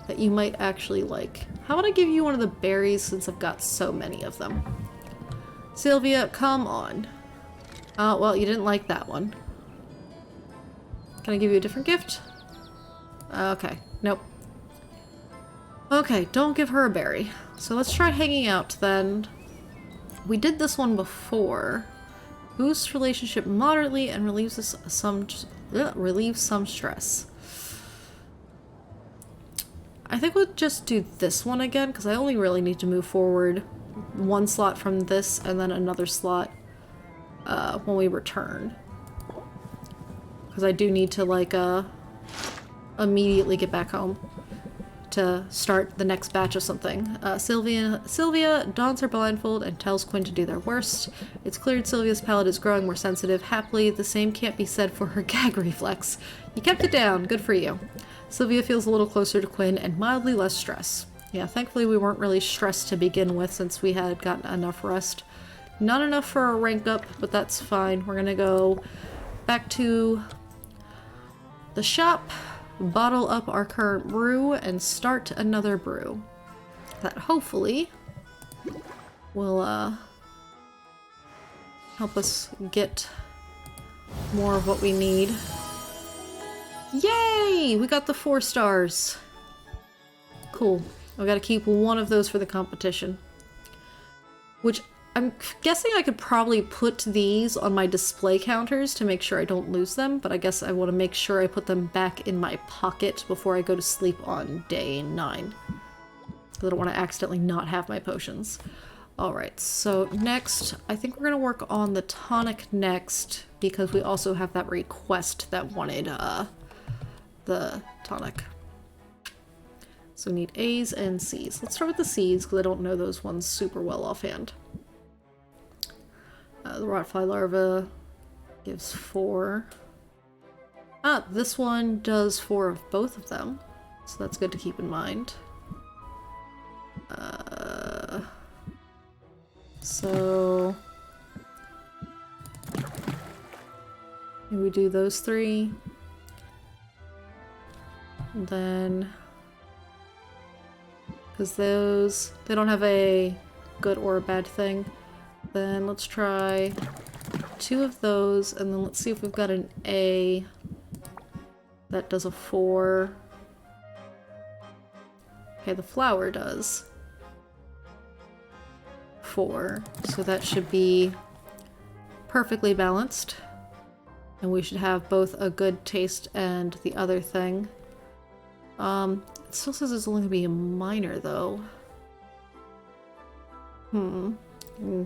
that you might actually like? How about I give you one of the berries, since I've got so many of them? Sylvia, come on. Well, you didn't like that one. Can I give you a different gift? Okay. Nope. Okay, don't give her a berry. So let's try hanging out then. We did this one before. Boosts relationship moderately and relieves some stress. I think we'll just do this one again, because I only really need to move forward one slot from this and then another slot when we return. Because I do need to, like, immediately get back home to start the next batch of something. Sylvia dons her blindfold and tells Quinn to do their worst. It's clear Sylvia's palate is growing more sensitive. Happily, the same can't be said for her gag reflex. You kept it down. Good for you. Sylvia feels a little closer to Quinn and mildly less stress. Yeah, thankfully we weren't really stressed to begin with since we had gotten enough rest. Not enough for a rank up, but that's fine. We're gonna go back to the shop, bottle up our current brew, and start another brew. That hopefully will help us get more of what we need. Yay! We got the 4 stars. Cool. I gotta keep one of those for the competition. Which I'm guessing I could probably put these on my display counters to make sure I don't lose them, but I guess I want to make sure I put them back in my pocket before I go to sleep on day 9. Because I don't want to accidentally not have my potions. Alright, so next, I think we're going to work on the tonic next, because we also have that request that wanted the tonic. So we need A's and C's. Let's start with the C's, because I don't know those ones super well offhand. The rotfly larva gives 4. Ah, this one does 4 of both of them, so that's good to keep in mind. So maybe we do those 3. And then, because those, they don't have a good or a bad thing, then let's try 2 of those, and then let's see if we've got an A that does a 4. Okay, the flower does 4, so that should be perfectly balanced. And we should have both a good taste and the other thing. It still says it's only going to be a minor, though.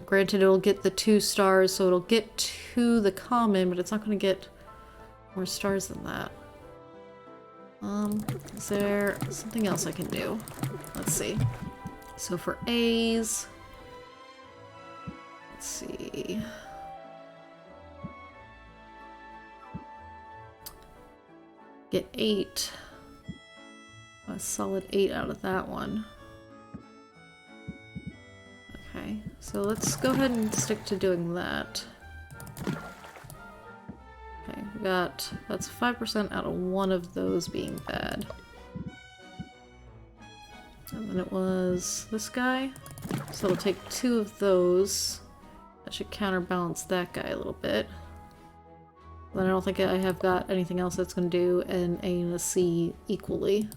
Granted, it'll get the 2 stars, so it'll get to the common, but it's not going to get more stars than that. Is there something else I can do? Let's see. So for A's, let's see. Get 8. A solid 8 out of that one. Okay, so let's go ahead and stick to doing that. Okay, we got, that's 5% out of one of those being bad. And then it was this guy. So it'll take 2 of those. That should counterbalance that guy a little bit. Then I don't think I have got anything else that's going to do an A and a C equally.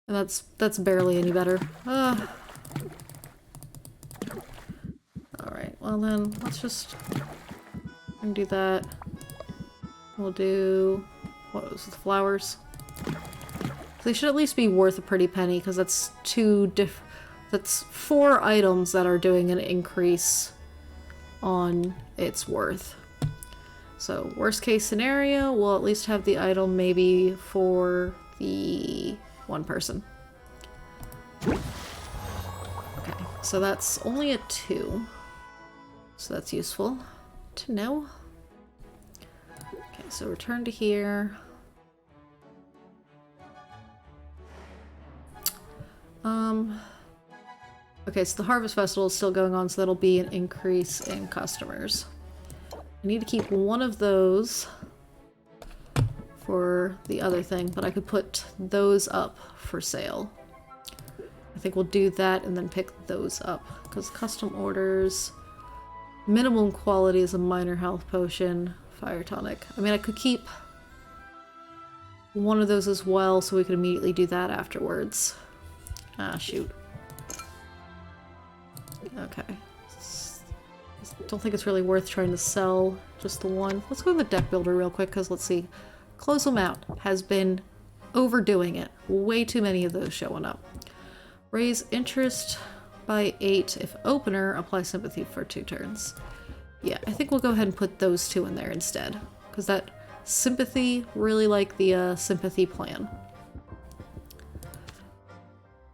And that's barely any better. Alright, well then, let's just do that. We'll do... what was the flowers? They should at least be worth a pretty penny, because that's that's 4 items that are doing an increase on its worth. So, worst case scenario, we'll at least have the item maybe for the 1 person. Okay, so that's only a 2. So that's useful to know. Okay, so return to here. Okay, so the Harvest Festival is still going on, so that'll be an increase in customers. I need to keep one of those for the other thing, but I could put those up for sale. I think we'll do that and then pick those up, because custom orders, minimum quality is a minor health potion, fire tonic. I mean, I could keep one of those as well, so we could immediately do that afterwards. Ah, shoot. Okay. Don't think it's really worth trying to sell just the one. Let's go to the deck builder real quick, because let's see. Close them out has been overdoing it. Way too many of those showing up. Raise interest by 8 if opener, apply sympathy for 2 turns. Yeah, I think we'll go ahead and put those 2 in there instead, because that sympathy, really like the sympathy plan.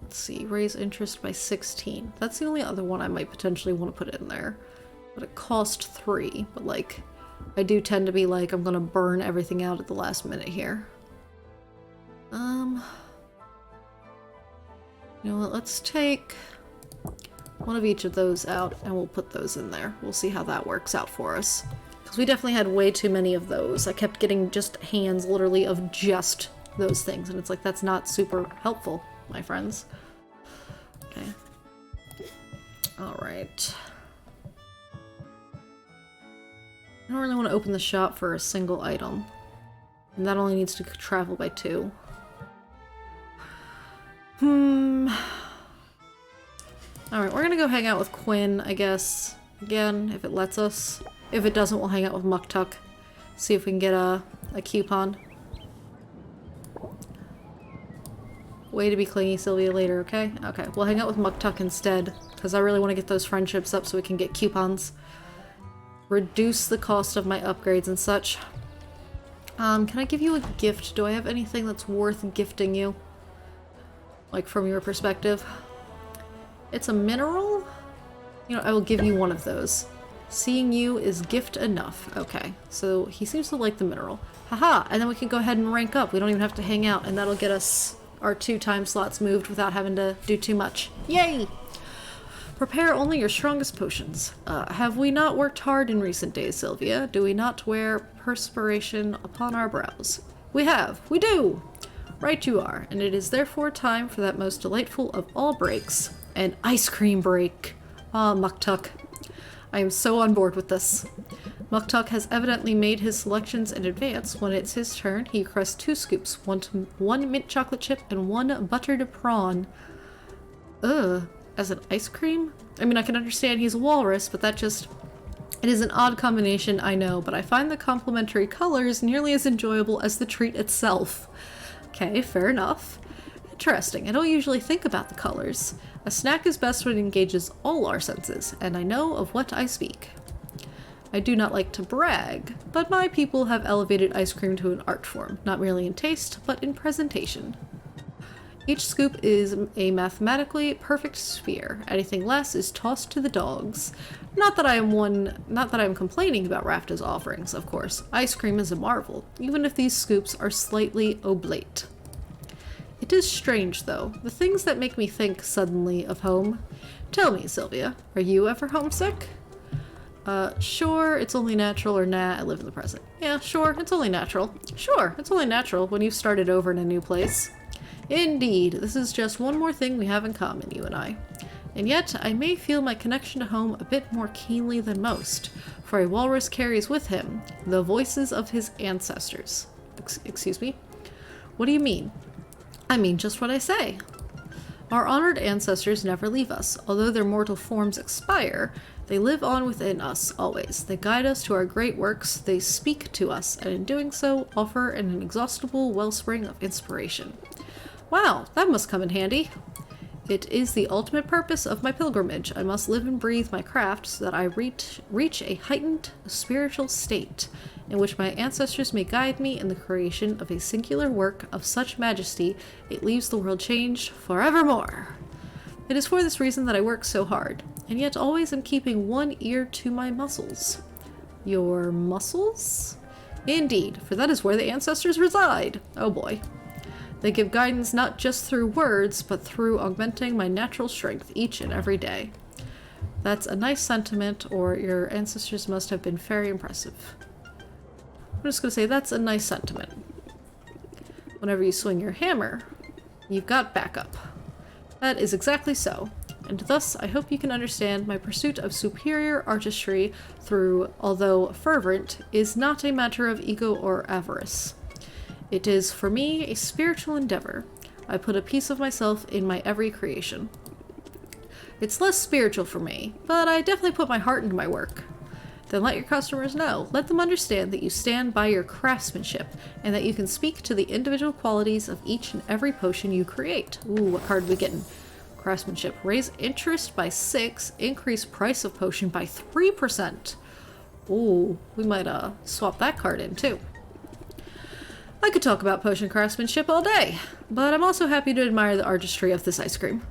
Let's see, raise interest by 16. That's the only other one I might potentially want to put in there. But it cost 3, but like, I do tend to be like, I'm gonna burn everything out at the last minute here. You know what, let's take one of each of those out and we'll put those in there. We'll see how that works out for us. Because we definitely had way too many of those. I kept getting just hands literally of just those things, and it's like, that's not super helpful, my friends. Okay. Alright. I don't really want to open the shop for a single item. And that only needs to travel by 2. Alright, we're gonna go hang out with Quinn, I guess. Again, if it lets us. If it doesn't, we'll hang out with Muktuk. See if we can get a coupon. Way to be clingy, Sylvia, later, okay? Okay, we'll hang out with Muktuk instead, because I really want to get those friendships up so we can get coupons. Reduce the cost of my upgrades and such. Can I give you a gift? Do I have anything that's worth gifting you? Like, from your perspective? It's a mineral? You know, I will give you one of those. Seeing you is gift enough. Okay, so he seems to like the mineral. Haha, and then we can go ahead and rank up. We don't even have to hang out, and that'll get us our 2 time slots moved without having to do too much. Yay! Prepare only your strongest potions. Have we not worked hard in recent days, Sylvia? Do we not wear perspiration upon our brows? We have. We do! Right you are, and it is therefore time for that most delightful of all breaks, an ice cream break. Ah, Muktuk. I am so on board with this. Muktuk has evidently made his selections in advance. When it's his turn, he requests 2 scoops, one mint chocolate chip and 1 buttered prawn. Ugh, as an ice cream? I mean, I can understand he's a walrus, but that just... It is an odd combination, I know, but I find the complementary colors nearly as enjoyable as the treat itself. Okay, fair enough. Interesting. I don't usually think about the colors. A snack is best when it engages all our senses, and I know of what I speak. I do not like to brag, but my people have elevated ice cream to an art form, not merely in taste, but in presentation. Each scoop is a mathematically perfect sphere. Anything less is tossed to the dogs. Not that I am complaining about Rafta's offerings, of course. Ice cream is a marvel, even if these scoops are slightly oblate. It is strange, though, the things that make me think suddenly of home. Tell me, Sylvia, are you ever homesick? Sure, it's only natural, or nah, I live in the present. Yeah, sure, it's only natural. Sure, it's only natural when you've started over in a new place. Indeed, this is just one more thing we have in common, you and I. And yet, I may feel my connection to home a bit more keenly than most, for a walrus carries with him the voices of his ancestors. Excuse me? What do you mean? I mean just what I say. Our honored ancestors never leave us. Although their mortal forms expire, they live on within us always. They guide us to our great works, they speak to us, and in doing so, offer an inexhaustible wellspring of inspiration. Wow, that must come in handy. It is the ultimate purpose of my pilgrimage. I must live and breathe my craft so that I reach a heightened spiritual state in which my ancestors may guide me in the creation of a singular work of such majesty it leaves the world changed forevermore. It is for this reason that I work so hard, and yet always am keeping one ear to my muscles. Your muscles? Indeed, for that is where the ancestors reside. Oh boy. They give guidance not just through words, but through augmenting my natural strength each and every day. That's a nice sentiment, or your ancestors must have been very impressive. I'm just gonna say that's a nice sentiment. Whenever you swing your hammer, you've got backup. That is exactly so. And thus, I hope you can understand my pursuit of superior artistry through, although fervent, is not a matter of ego or avarice. It is, for me, a spiritual endeavor. I put a piece of myself in my every creation. It's less spiritual for me, but I definitely put my heart into my work. Then let your customers know. Let them understand that you stand by your craftsmanship, and that you can speak to the individual qualities of each and every potion you create. Ooh, what card are we getting? Craftsmanship. Raise interest by 6, increase price of potion by 3%. Ooh, we might swap that card in too. I could talk about potion craftsmanship all day, but I'm also happy to admire the artistry of this ice cream.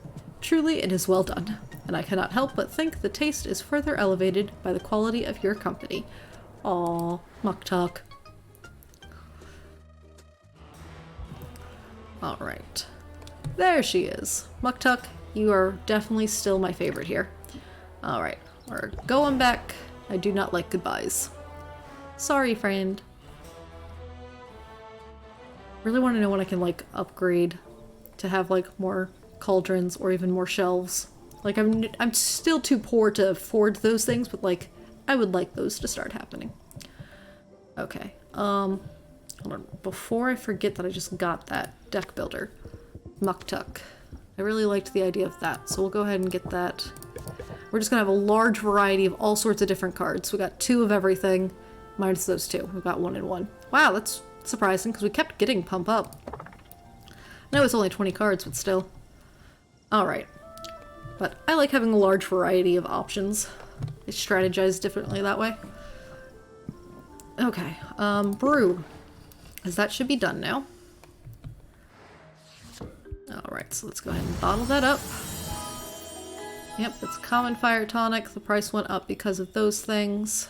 Truly, it is well done, and I cannot help but think the taste is further elevated by the quality of your company. Aww, Muktuk. Alright. There she is. Muktuk, you are definitely still my favorite here. Alright, we're going back. I do not like goodbyes. Sorry, friend. Really want to know when I can, like, upgrade to have, like, more cauldrons or even more shelves. Like, I'm still too poor to afford those things, but, like, I would like those to start happening. Okay, hold on. Before I forget that I just got that deck builder. Muktuk. I really liked the idea of that, so we'll go ahead and get that. We're just gonna have a large variety of all sorts of different cards. We got 2 of everything, minus those 2. We've got 1 and 1. Wow, that's surprising, because we kept getting pump up. I know it's only 20 cards, but still. Alright. But I like having a large variety of options. I strategize differently that way. Okay, brew. As that should be done now. Alright, so let's go ahead and bottle that up. Yep, it's common fire tonic. The price went up because of those things,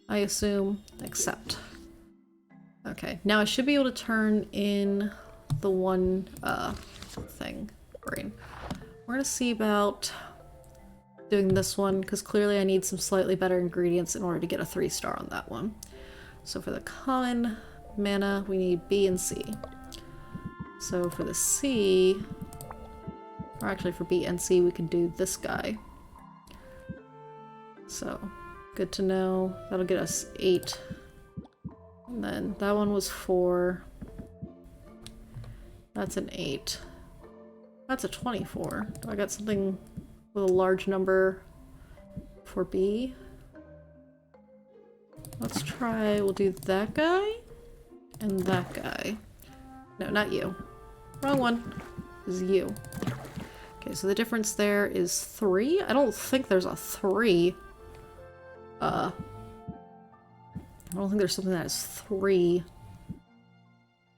I assume. Accept. Okay, now I should be able to turn in the one thing. Green. We're gonna see about doing this one, because clearly I need some slightly better ingredients in order to get a 3-star on that one. So for the common mana, we need B and C. So for the C, or actually for B and C, we can do this guy. So, good to know. That'll get us 8. And then that one was 4. That's an 8. That's a 24. Do I got something with a large number for B? Let's try, we'll do that guy and that guy. No, not you. Wrong one. This is you. Okay, so the difference there is 3. I don't think there's a 3. I don't think there's something that has 3.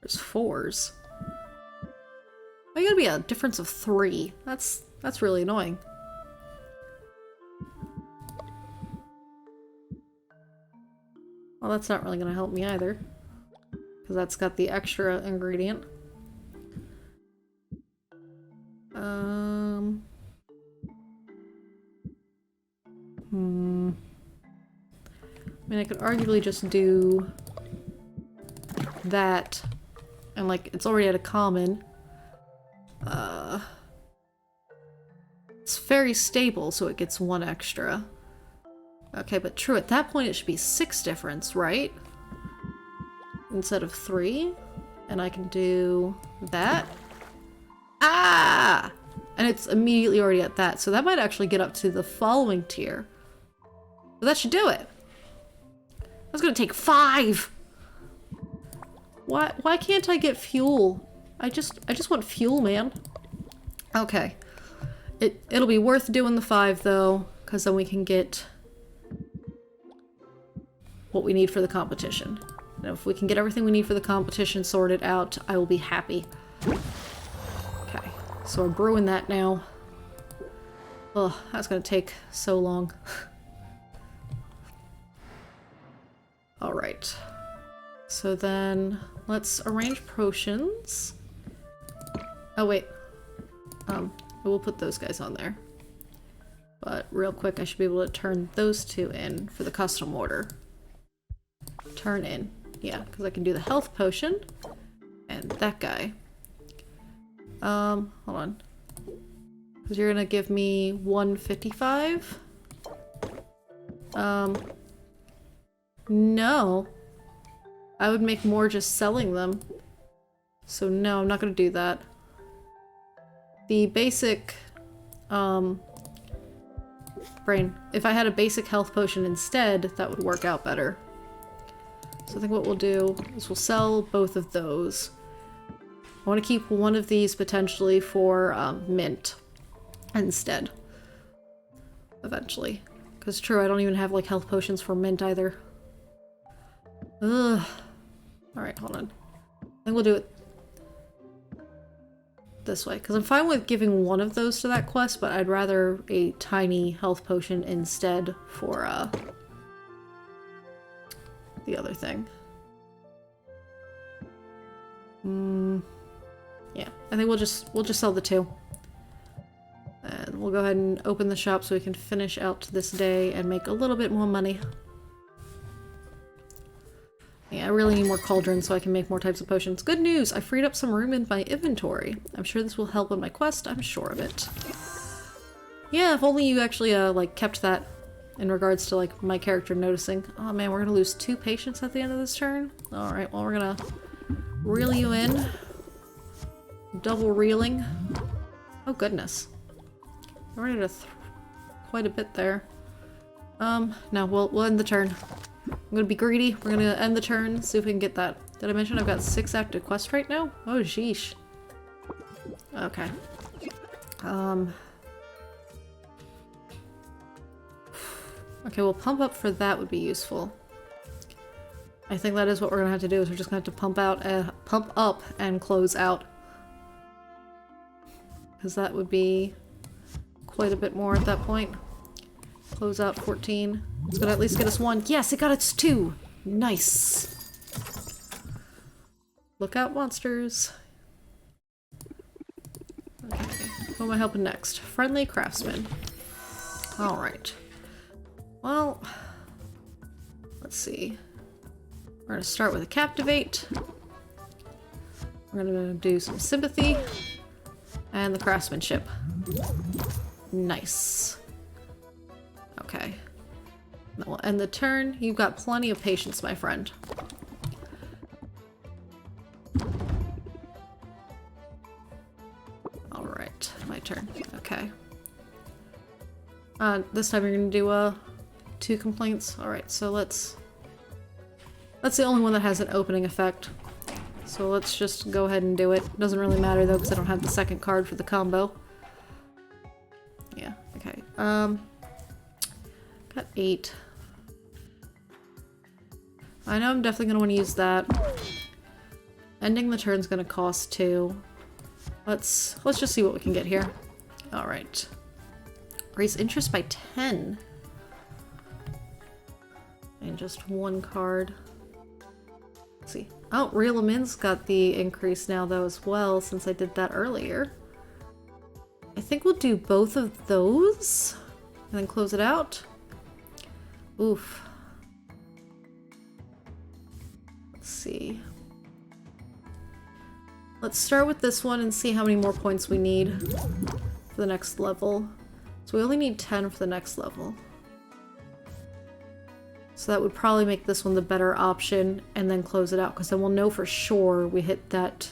There's 4s. Why gotta be a difference of 3? That's really annoying. Well, that's not really gonna help me either, because that's got the extra ingredient. I mean, I could arguably just do that, and like, it's already at a common. It's very stable, so it gets 1 extra. Okay, but true, at that point it should be 6 difference, right? Instead of 3. And I can do that. Ah! And it's immediately already at that, so that might actually get up to the following tier. But that should do it. That's gonna take 5! Why can't I get fuel? I just want fuel, man. Okay. It'll be worth doing the 5 though, because then we can get what we need for the competition. And if we can get everything we need for the competition sorted out, I will be happy. Okay, so we're brewing that now. Ugh, that's gonna take so long. Alright. So then let's arrange potions. Oh wait, we'll put those guys on there. But real quick, I should be able to turn those two in for the custom order. Turn in. Yeah, because I can do the health potion. And that guy. Hold on. Because you're gonna give me 155? No. I would make more just selling them. So no, I'm not gonna do that. The basic, brain. If I had a basic health potion instead, that would work out better. So I think what we'll do is we'll sell both of those. I want to keep one of these potentially for mint instead. Eventually. Because true, I don't even have like health potions for mint either. Ugh. Alright, hold on. I think we'll do it this way. Because I'm fine with giving one of those to that quest, but I'd rather a tiny health potion instead for the other thing. Yeah, I think we'll just sell the two. And we'll go ahead and open the shop so we can finish out this day and make a little bit more money. Yeah, I really need more cauldrons so I can make more types of potions. Good news! I freed up some room in my inventory. I'm sure this will help with my quest. I'm sure of it. Yeah, if only you actually, like, kept that in regards to, like, my character noticing. Oh man, we're gonna lose 2 patience at the end of this turn? Alright, well, we're gonna reel you in. Double reeling. Oh goodness. I ran into quite a bit there. No, we'll end the turn. I'm gonna be greedy. We're gonna end the turn, see if we can get that. Did I mention I've got 6 active quests right now? Oh, sheesh. Okay. Okay, well, pump up for that would be useful. I think that is what we're gonna have to do, is we're just gonna have to pump up and close out. Because that would be quite a bit more at that point. Close out 14. It's gonna at least get us 1. Yes, it got us 2! Nice! Look out, monsters. Okay, who am I helping next? Friendly craftsman. Alright. Well, let's see. We're gonna start with a captivate. We're gonna do some sympathy. And the craftsmanship. Nice. Okay. Then we'll end the turn. You've got plenty of patience, my friend. Alright, my turn. Okay. This time you're gonna do 2 complaints. Alright, so that's the only one that has an opening effect. So let's just go ahead and do it. Doesn't really matter though, because I don't have the second card for the combo. Yeah, okay. Got 8. I know I'm definitely gonna want to use that. Ending the turn's gonna cost 2. Let's just see what we can get here. Alright. Raise interest by 10. And just 1 card. Let's see. Oh, Reel 'em In's got the increase now though as well, since I did that earlier. I think we'll do both of those and then close it out. Oof. Let's see. Let's start with this one and see how many more points we need for the next level. So we only need 10 for the next level. So that would probably make this one the better option and then close it out, because then we'll know for sure we hit that,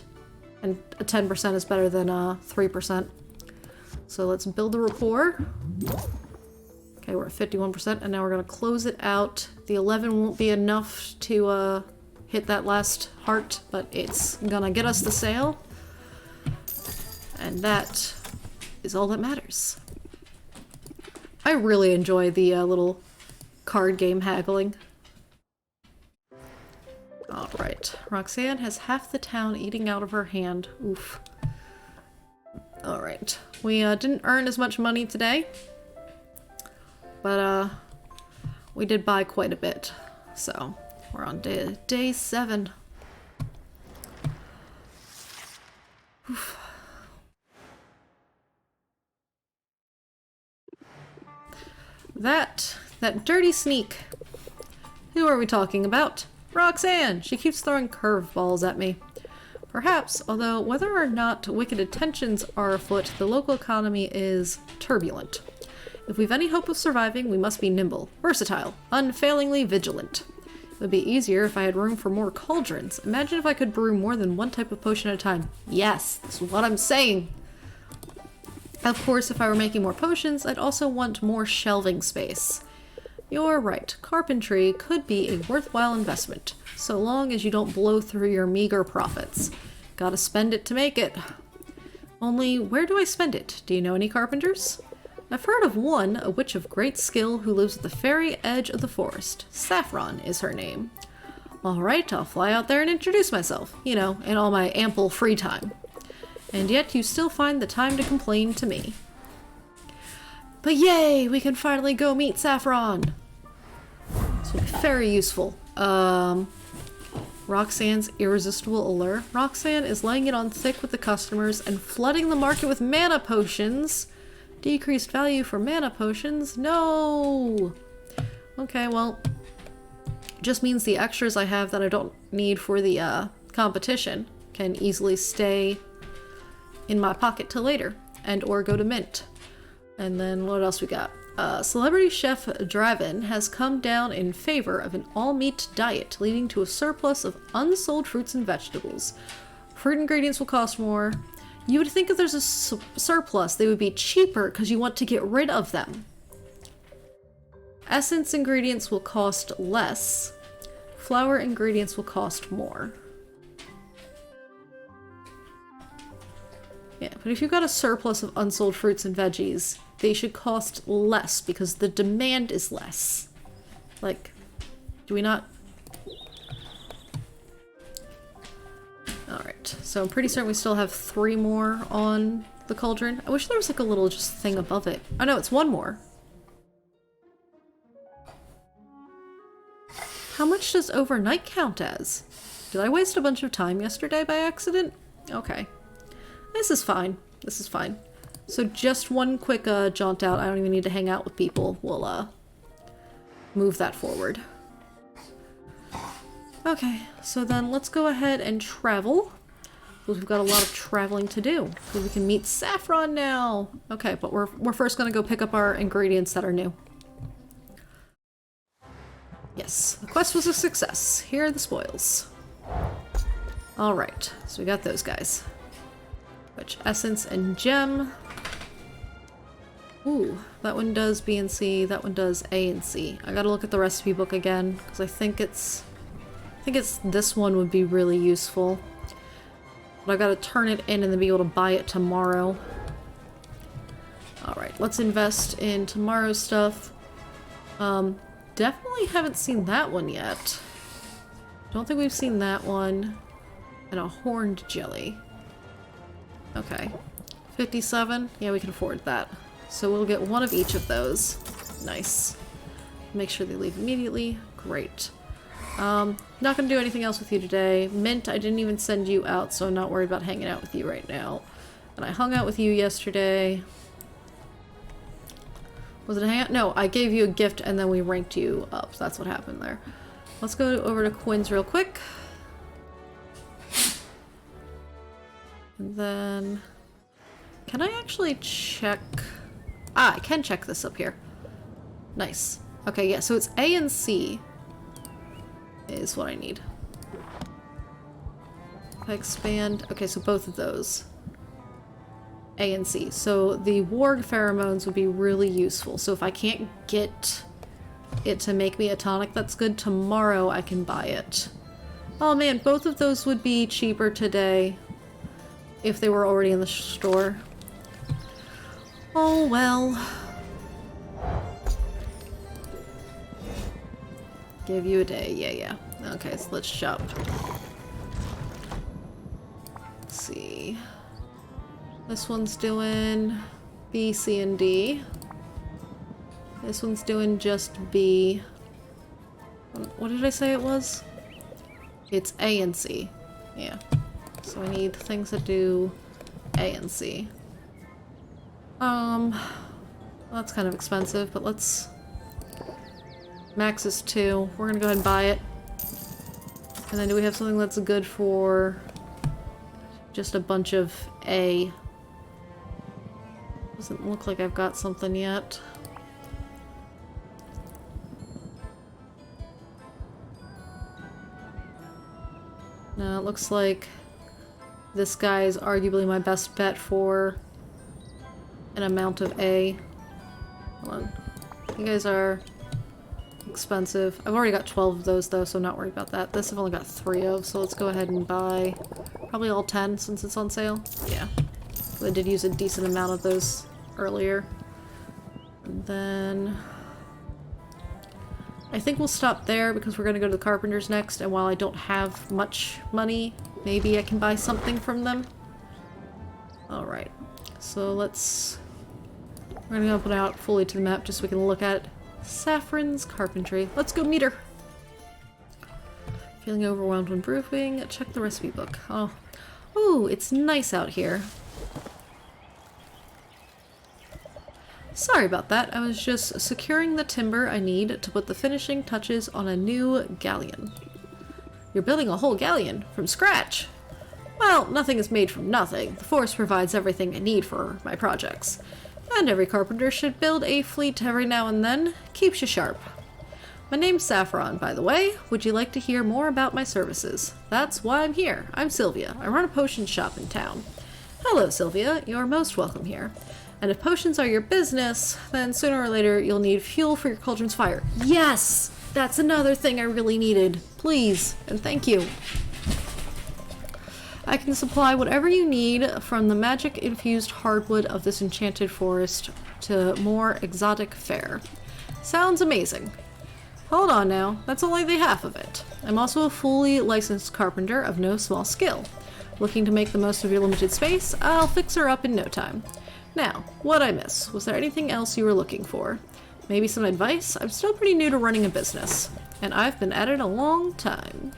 and a 10% is better than 3%. So let's build the rapport. Okay, we're at 51%, and now we're gonna close it out. The 11 won't be enough to hit that last heart, but it's gonna get us the sale. And that is all that matters. I really enjoy the little card game haggling. Alright. Roxanne has half the town eating out of her hand. Oof. Alright. We didn't earn as much money today, but we did buy quite a bit. So We're on day 7. Oof. That dirty sneak. Who are we talking about? Roxanne! She keeps throwing curveballs at me. Perhaps, although whether or not wicked intentions are afoot, the local economy is turbulent. If we've any hope of surviving, we must be nimble, versatile, unfailingly vigilant. It would be easier if I had room for more cauldrons. Imagine if I could brew more than one type of potion at a time. Yes, that's what I'm saying. Of course, if I were making more potions, I'd also want more shelving space. You're right, carpentry could be a worthwhile investment, so long as you don't blow through your meager profits. Gotta spend it to make it. Only, where do I spend it? Do you know any carpenters? I've heard of one, a witch of great skill who lives at the very edge of the forest. Saffron is her name. Alright, I'll fly out there and introduce myself, you know, in all my ample free time. And yet you still find the time to complain to me. But yay, we can finally go meet Saffron! This will be very useful. Roxanne's irresistible allure. Roxanne is laying it on thick with the customers and flooding the market with mana potions. Decreased value for mana potions? No! Okay, well, just means the extras I have that I don't need for the competition can easily stay in my pocket till later, and or go to mint. And then what else we got? Celebrity chef Draven has come down in favor of an all-meat diet, leading to a surplus of unsold fruits and vegetables. Fruit ingredients will cost more. You would think if there's a surplus, they would be cheaper because you want to get rid of them. Essence ingredients will cost less. Flour ingredients will cost more. Yeah, but if you've got a surplus of unsold fruits and veggies, they should cost less because the demand is less. Like, do we not? Alright, so I'm pretty certain we still have 3 more on the cauldron. I wish there was like a little just thing above it. Oh no, it's 1 more. How much does overnight count as? Did I waste a bunch of time yesterday by accident? Okay. This is fine. This is fine. So just one quick jaunt out. I don't even need to hang out with people. We'll move that forward. Okay, so then let's go ahead and travel. Because we've got a lot of traveling to do. So we can meet Saffron now. Okay, but we're first gonna go pick up our ingredients that are new. Yes, the quest was a success. Here are the spoils. Alright, so we got those guys. Which, essence and gem. Ooh, that one does B and C, that one does A and C. I gotta look at the recipe book again, because I think it's this one would be really useful. But I've gotta turn it in and then be able to buy it tomorrow. Alright, let's invest in tomorrow's stuff. Definitely haven't seen that one yet. Don't think we've seen that one. And a horned jelly. Okay. 57? Yeah, we can afford that. So we'll get one of each of those. Nice. Make sure they leave immediately. Great. Not gonna do anything else with you today. Mint, I didn't even send you out, so I'm not worried about hanging out with you right now. And I hung out with you yesterday. Was it a hangout? No, I gave you a gift and then we ranked you up. That's what happened there. Let's go over to Quinn's real quick. And then... Can I actually check... Ah, I can check this up here. Nice. Okay, yeah, so it's A and C is what I need. If I expand... Okay, so both of those. A and C. So the warg pheromones would be really useful. So if I can't get it to make me a tonic that's good tomorrow, I can buy it. Oh man, both of those would be cheaper today if they were already in the store. Oh well. Give you a day. Yeah. Okay, so let's shop. Let's see. This one's doing B, C, and D. This one's doing just B. What did I say it was? It's A and C. Yeah. So I need things that do A and C. Well, that's kind of expensive, but let's... Max is 2. We're gonna go ahead and buy it. And then do we have something that's good for just a bunch of A? Doesn't look like I've got something yet. No, it looks like this guy is arguably my best bet for an amount of A. Hold on. You guys are expensive. I've already got 12 of those though, so I'm not worried about that. This I've only got 3 of, so let's go ahead and buy probably all 10 since it's on sale. Yeah. I did use a decent amount of those earlier. And then I think we'll stop there because we're going to go to the carpenters next, and while I don't have much money, maybe I can buy something from them. Alright, so we're going to open out fully to the map just so we can look at Saffron's carpentry. Let's go meet her! Feeling overwhelmed when brewing? Check the recipe book. Oh, ooh, it's nice out here. Sorry about that, I was just securing the timber I need to put the finishing touches on a new galleon. You're building a whole galleon from scratch? Well, nothing is made from nothing. The forest provides everything I need for my projects. And every carpenter should build a fleet every now and then. Keeps you sharp. My name's Saffron, by the way. Would you like to hear more about my services? That's why I'm here. I'm Sylvia. I run a potion shop in town. Hello, Sylvia. You're most welcome here. And if potions are your business, then sooner or later you'll need fuel for your cauldron's fire. Yes! That's another thing I really needed. Please, and thank you. I can supply whatever you need, from the magic-infused hardwood of this enchanted forest to more exotic fare. Sounds amazing. Hold on now, that's only the half of it. I'm also a fully licensed carpenter of no small skill. Looking to make the most of your limited space? I'll fix her up in no time. Now, what'd I miss? Was there anything else you were looking for? Maybe some advice? I'm still pretty new to running a business, and I've been at it a long time.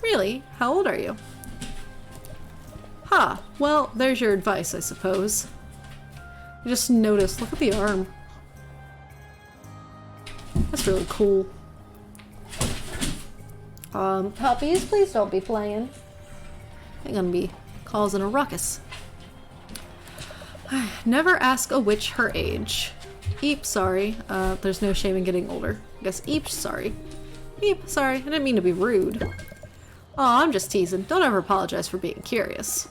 Really? How old are you? Ha! Well, there's your advice, I suppose. I just noticed, look at the arm. That's really cool. Puppies, please don't be playing. I'm gonna be causing a ruckus. Never ask a witch her age. Eep, sorry. There's no shame in getting older. I guess eep, sorry. Eep, sorry. I didn't mean to be rude. Aw, I'm just teasing. Don't ever apologize for being curious.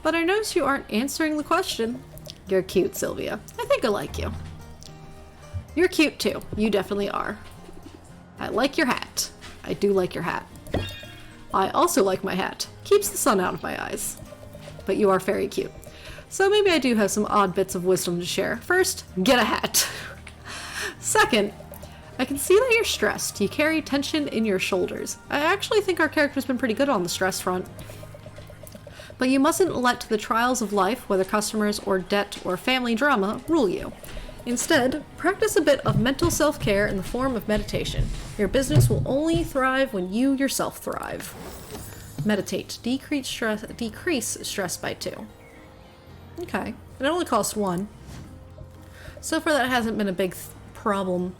But I notice you aren't answering the question. You're cute, Sylvia. I think I like you. You're cute too. You definitely are. I like your hat. I do like your hat. I also like my hat. Keeps the sun out of my eyes. But you are very cute. So maybe I do have some odd bits of wisdom to share. First, get a hat. Second, I can see that you're stressed. You carry tension in your shoulders. I actually think our character's been pretty good on the stress front. But you mustn't let the trials of life, whether customers or debt or family drama, rule you. Instead, practice a bit of mental self-care in the form of meditation. Your business will only thrive when you yourself thrive. Meditate. Decrease stress by 2. Okay. It only costs 1. So far that hasn't been a big problem,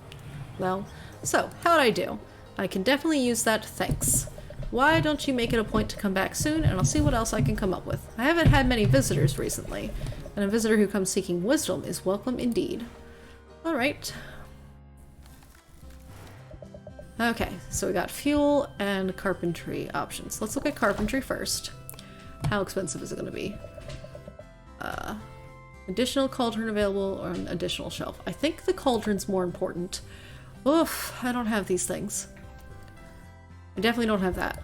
though. So, how'd I do? I can definitely use that, thanks. Why don't you make it a point to come back soon, and I'll see what else I can come up with. I haven't had many visitors recently, and a visitor who comes seeking wisdom is welcome indeed. Alright. Okay, so we got fuel and carpentry options. Let's look at carpentry first. How expensive is it going to be? Additional cauldron available or an additional shelf. I think the cauldron's more important. Oof, I don't have these things. I definitely don't have that.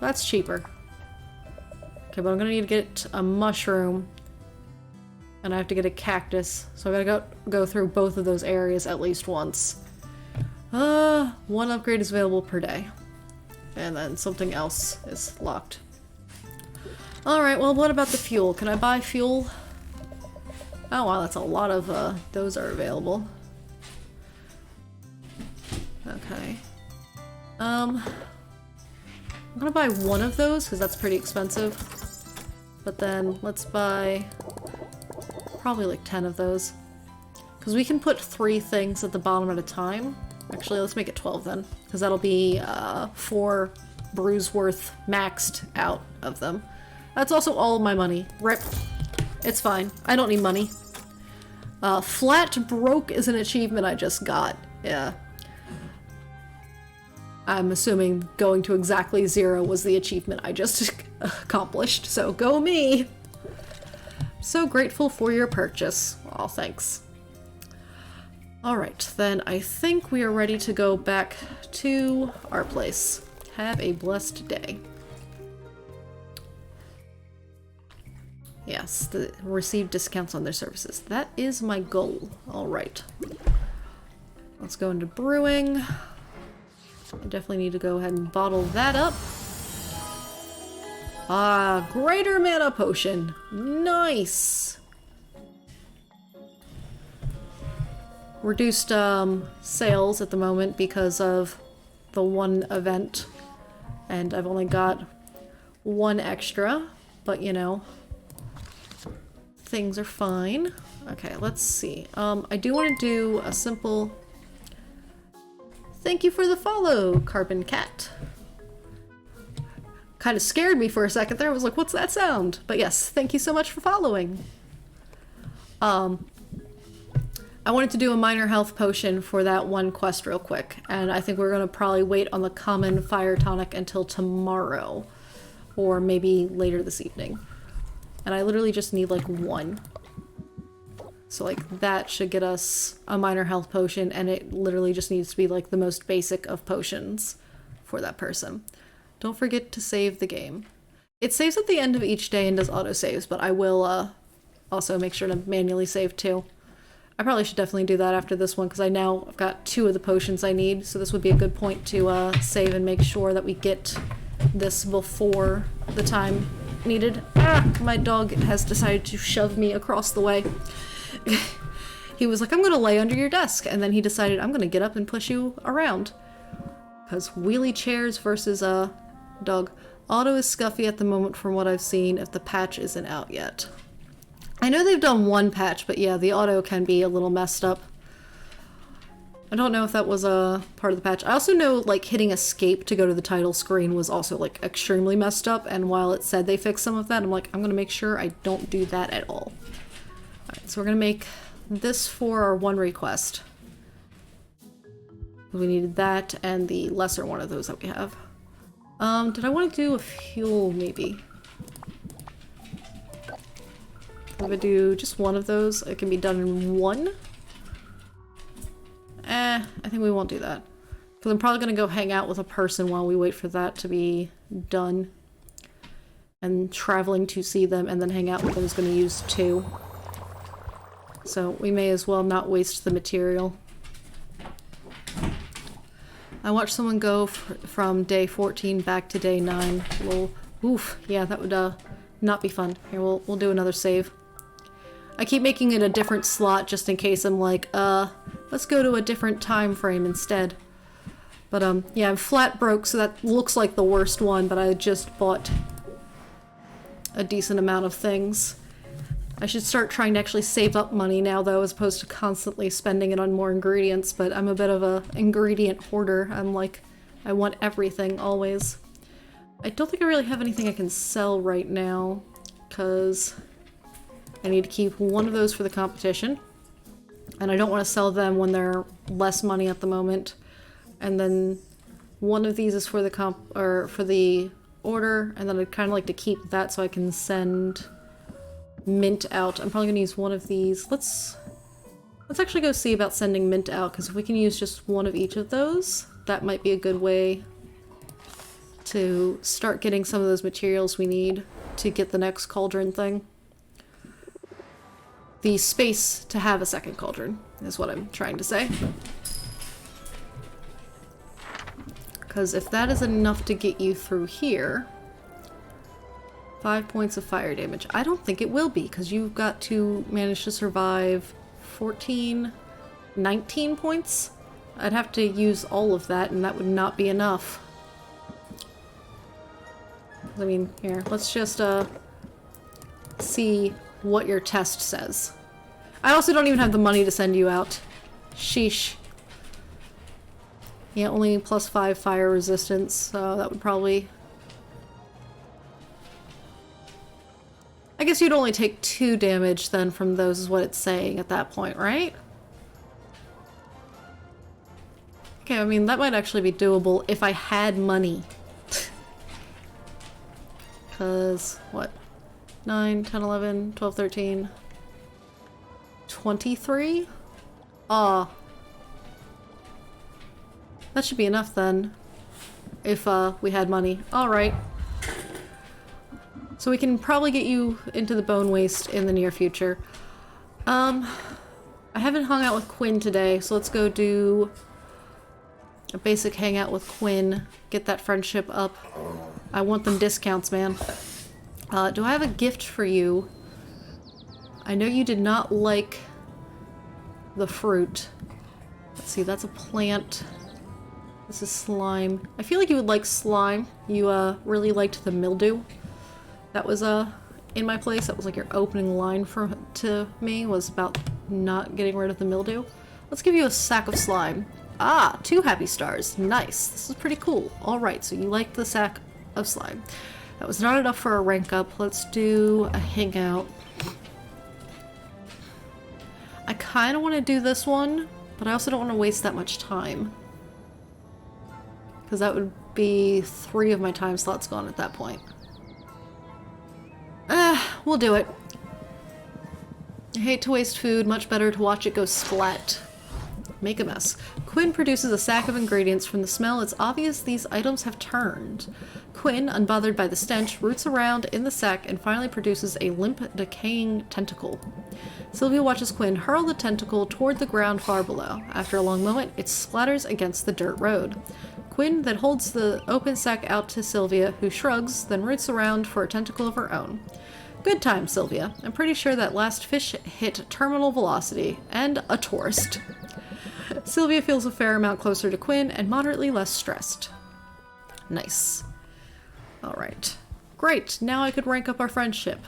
That's cheaper. Okay, but I'm gonna need to get a mushroom. And I have to get a cactus. So I gotta go through both of those areas at least once. 1 upgrade is available per day. And then something else is locked. Alright, well what about the fuel? Can I buy fuel? Oh wow, that's a lot of those are available. Okay. I'm gonna buy one of those because that's pretty expensive. But then let's buy probably like 10 of those. Because we can put 3 things at the bottom at a time. Actually, let's make it 12 then. Because that'll be 4 brews worth maxed out of them. That's also all of my money. Rip. It's fine. I don't need money. Flat broke is an achievement I just got. Yeah. I'm assuming going to exactly 0 was the achievement I just accomplished. So go me! So grateful for your purchase. Aw, thanks. Alright, then I think we are ready to go back to our place. Have a blessed day. Yes, receive discounts on their services. That is my goal. Alright. Let's go into brewing. I definitely need to go ahead and bottle that up. Ah, greater mana potion. Nice! Reduced sales at the moment because of the one event. And I've only got 1 extra, but you know, things are fine. Okay, let's see. I do want to do a simple thank you for the follow, Carbon Cat. Kind of scared me for a second there. I was like, what's that sound? But yes, thank you so much for following. I wanted to do a minor health potion for that one quest real quick, and I think we're going to probably wait on the common fire tonic until tomorrow, or maybe later this evening. And I literally just need like 1. So like that should get us a minor health potion, and it literally just needs to be like the most basic of potions for that person. Don't forget to save the game. It saves at the end of each day and does autosaves, but I will also make sure to manually save too. I probably should definitely do that after this one, because I've got 2 of the potions I need, so this would be a good point to save and make sure that we get this before the time needed. Ah! My dog has decided to shove me across the way. He was like, I'm gonna lay under your desk, and then he decided, I'm gonna get up and push you around. Because wheelie chairs versus dog. Auto is scuffy at the moment from what I've seen if the patch isn't out yet. I know they've done 1 patch, but yeah, the auto can be a little messed up. I don't know if that was a part of the patch. I also know, like, hitting escape to go to the title screen was also, like, extremely messed up, and while it said they fixed some of that, I'm like, I'm gonna make sure I don't do that at all. Alright, so we're gonna make this for our 1 request. We needed that and the lesser one of those that we have. Did I want to do a fuel, maybe? If I do just 1 of those, it can be done in 1. I think we won't do that. Because I'm probably going to go hang out with a person while we wait for that to be done. And traveling to see them and then hang out with them is going to use 2. So we may as well not waste the material. I watched someone go from day 14 back to day 9. Well, oof, yeah, that would not be fun. Here, we'll do another save. I keep making it a different slot just in case I'm like, let's go to a different time frame instead. But yeah, I'm flat broke, so that looks like the worst one, but I just bought a decent amount of things. I should start trying to actually save up money now, though, as opposed to constantly spending it on more ingredients, but I'm a bit of a ingredient hoarder. I'm like, I want everything, always. I don't think I really have anything I can sell right now, because I need to keep 1 of those for the competition, and I don't want to sell them when they're less money at the moment. And then 1 of these is for the order, and then I'd kind of like to keep that so I can send mint out. I'm probably gonna use 1 of these. Let's actually go see about sending mint out, because if we can use just 1 of each of those, that might be a good way to start getting some of those materials we need to get the next cauldron thing. The space to have a second cauldron is what I'm trying to say. Because if that is enough to get you through here, 5 points of fire damage. I don't think it will be, because you've got to manage to survive 19 points I'd have to use all of that, and that would not be enough. I mean, here, let's just, see what your test says. I also don't even have the money to send you out. Sheesh. Yeah, only +5 fire resistance, so that would probably... I guess you'd only take 2 damage then from those is what it's saying at that point, right? Okay, I mean, that might actually be doable if I had money. Because, what? 9, 10, 11, 12, 13... 23? Aw. That should be enough then. If, we had money. Alright. So we can probably get you into the bone waste in the near future. I haven't hung out with Quinn today, so let's go do a basic hangout with Quinn. Get that friendship up. I want them discounts, man. Do I have a gift for you? I know you did not like the fruit. Let's see, that's a plant. This is slime. I feel like you would like slime. You, really liked the mildew. That was, in my place. That was like your opening line to me, was about not getting rid of the mildew. Let's give you a sack of slime. Ah, 2 happy stars. Nice. This is pretty cool. Alright, so you like the sack of slime. That was not enough for a rank up. Let's do a hangout. I kind of want to do this one, but I also don't want to waste that much time. Because that would be 3 of my time slots gone at that point. We'll do it. I hate to waste food, much better to watch it go splat. Make a mess. Quinn produces a sack of ingredients. From the smell, it's obvious these items have turned. Quinn, unbothered by the stench, roots around in the sack and finally produces a limp, decaying tentacle. Sylvia watches Quinn hurl the tentacle toward the ground far below. After a long moment, it splatters against the dirt road. Quinn then holds the open sack out to Sylvia, who shrugs, then roots around for a tentacle of her own. Good time, Sylvia. I'm pretty sure that last fish hit terminal velocity. And a tourist. Sylvia feels a fair amount closer to Quinn and moderately less stressed. Nice. Alright. Great, now I could rank up our friendship.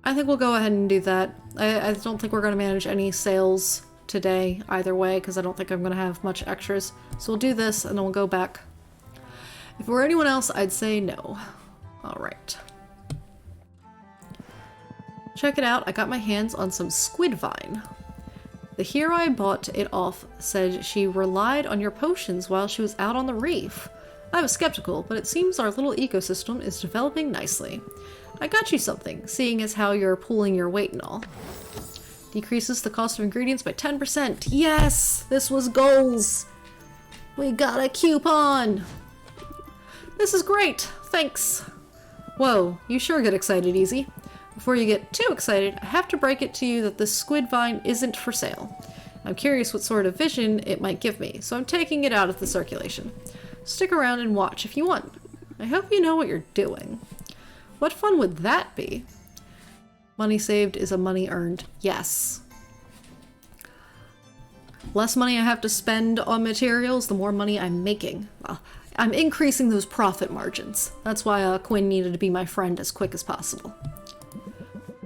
I think we'll go ahead and do that. I don't think we're going to manage any sales today either way, because I don't think I'm going to have much extras. So we'll do this, and then we'll go back. If it were anyone else, I'd say no. Alright. Check it out, I got my hands on some squid vine. The hero I bought it off said she relied on your potions while she was out on the reef. I was skeptical, but it seems our little ecosystem is developing nicely. I got you something, seeing as how you're pulling your weight and all. Decreases the cost of ingredients by 10%. Yes! This was goals! We got a coupon! This is great! Thanks! Whoa, you sure get excited easy. Before you get too excited, I have to break it to you that this squid vine isn't for sale. I'm curious what sort of vision it might give me, so I'm taking it out of the circulation. Stick around and watch if you want. I hope you know what you're doing. What fun would that be? Money saved is a money earned. Yes. Less money I have to spend on materials, the more money I'm making. I'm increasing those profit margins. That's why Quinn needed to be my friend as quick as possible.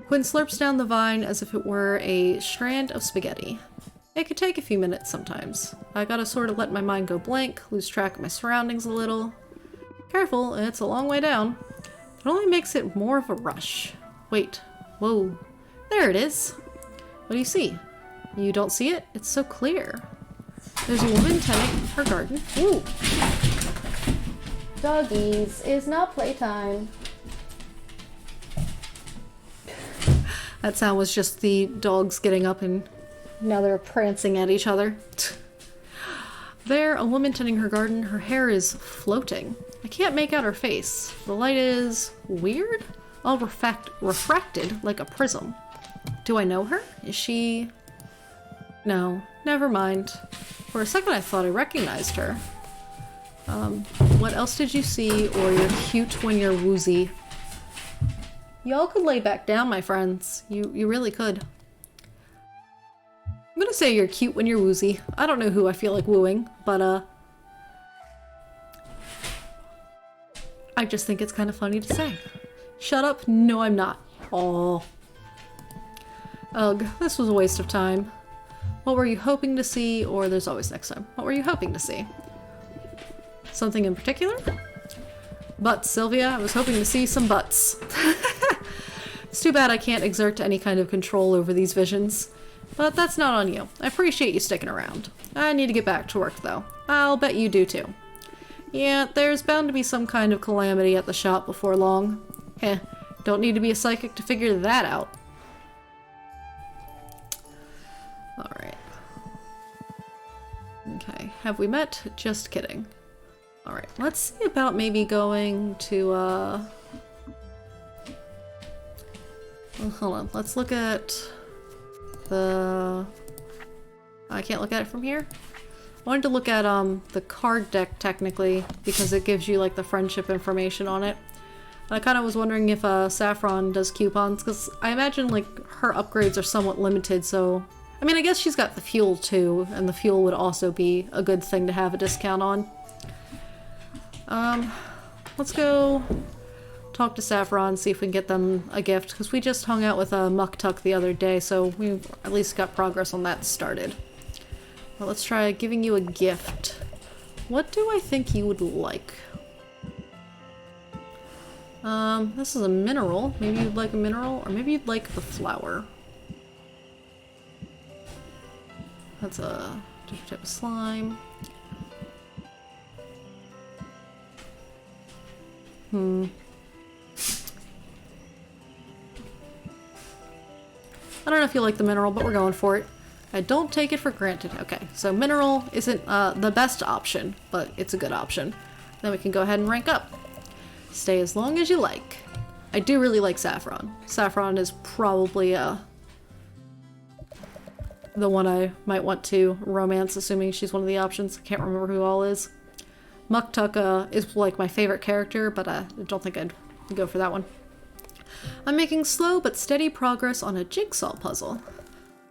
Quinn slurps down the vine as if it were a strand of spaghetti. It could take a few minutes sometimes. I gotta sort of let my mind go blank, lose track of my surroundings a little. Careful, it's a long way down. It only makes it more of a rush. Wait, whoa, there it is. What do you see? You don't see it? It's so clear. There's a woman tending her garden. Ooh. Doggies, it's now playtime. That sound was just the dogs getting up and now they're prancing at each other. There, a woman tending her garden. Her hair is floating. I can't make out her face. The light is weird? All refracted like a prism. Do I know her? Is she... No, never mind. For a second I thought I recognized her. What else did you see? Or you're cute when you're woozy. Y'all could lay back down, my friends. You really could. gonna say you're cute when you're woozy. I don't know who I feel like wooing, but I just think it's kind of funny to say. Shut up? No, I'm not. Oh. Ugh, this was a waste of time. What were you hoping to see? Or there's always next time. What were you hoping to see? Something in particular? Butts, Sylvia. I was hoping to see some butts. It's too bad I can't exert any kind of control over these visions. But that's not on you. I appreciate you sticking around. I need to get back to work, though. I'll bet you do, too. Yeah, there's bound to be some kind of calamity at the shop before long. Heh, don't need to be a psychic to figure that out. Alright. Okay, have we met? Just kidding. Alright, let's see about maybe going to, well, hold on, let's look at the... I can't look at it from here? I wanted to look at, the card deck, technically, because it gives you, like, the friendship information on it. And I kind of was wondering if, Saffron does coupons, because I imagine, like, her upgrades are somewhat limited, so... I mean, I guess she's got the fuel, too, and the fuel would also be a good thing to have a discount on. Let's go talk to Saffron, see if we can get them a gift, because we just hung out with Muck Tuck the other day, so we've at least got progress on that started. Well, let's try giving you a gift. What do I think you would like? This is a mineral. Maybe you'd like a mineral, or maybe you'd like the flower. That's a different type of slime. I don't know if you like the mineral, but we're going for it. I don't take it for granted. Okay, so mineral isn't the best option, but it's a good option. Then we can go ahead and rank up. Stay as long as you like. I do really like Saffron. Saffron is probably the one I might want to romance, assuming she's one of the options. I can't remember who all is. Muck Tuck is like my favorite character, but I don't think I'd go for that one. I'm making slow but steady progress on a jigsaw puzzle.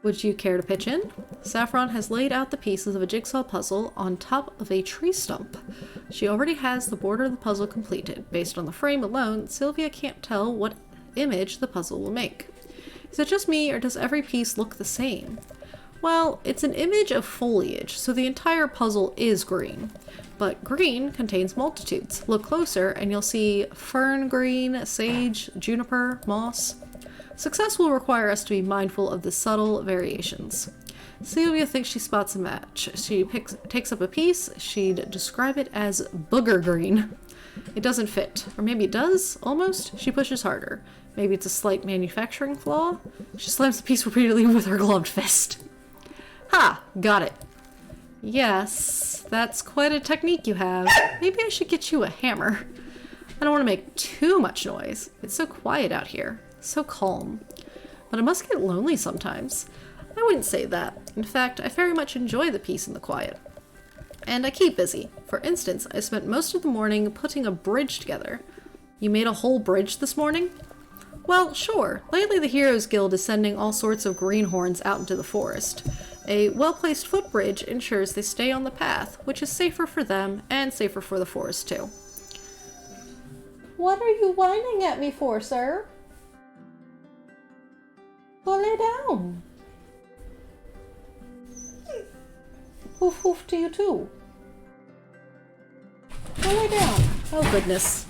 Would you care to pitch in? Saffron has laid out the pieces of a jigsaw puzzle on top of a tree stump. She already has the border of the puzzle completed. Based on the frame alone, Sylvia can't tell what image the puzzle will make. Is it just me, or does every piece look the same? Well, it's an image of foliage, so the entire puzzle is green. But green contains multitudes. Look closer and you'll see fern green, sage, juniper, moss. Success will require us to be mindful of the subtle variations. Sylvia thinks she spots a match. She takes up a piece. She'd describe it as booger green. It doesn't fit. Or maybe it does, almost. She pushes harder. Maybe it's a slight manufacturing flaw. She slams the piece repeatedly with her gloved fist. Ha! Got it. Yes, that's quite a technique you have. Maybe I should get you a hammer. I don't want to make too much noise. It's so quiet out here. So calm. But I must get lonely sometimes. I wouldn't say that. In fact, I very much enjoy the peace and the quiet. And I keep busy. For instance, I spent most of the morning putting a bridge together. You made a whole bridge this morning? Well, sure. Lately the Heroes Guild is sending all sorts of greenhorns out into the forest. A well-placed footbridge ensures they stay on the path, which is safer for them and safer for the forest too. What are you whining at me for, sir? Go lay down. Hoof hoof to you too. Go lay down. Oh goodness.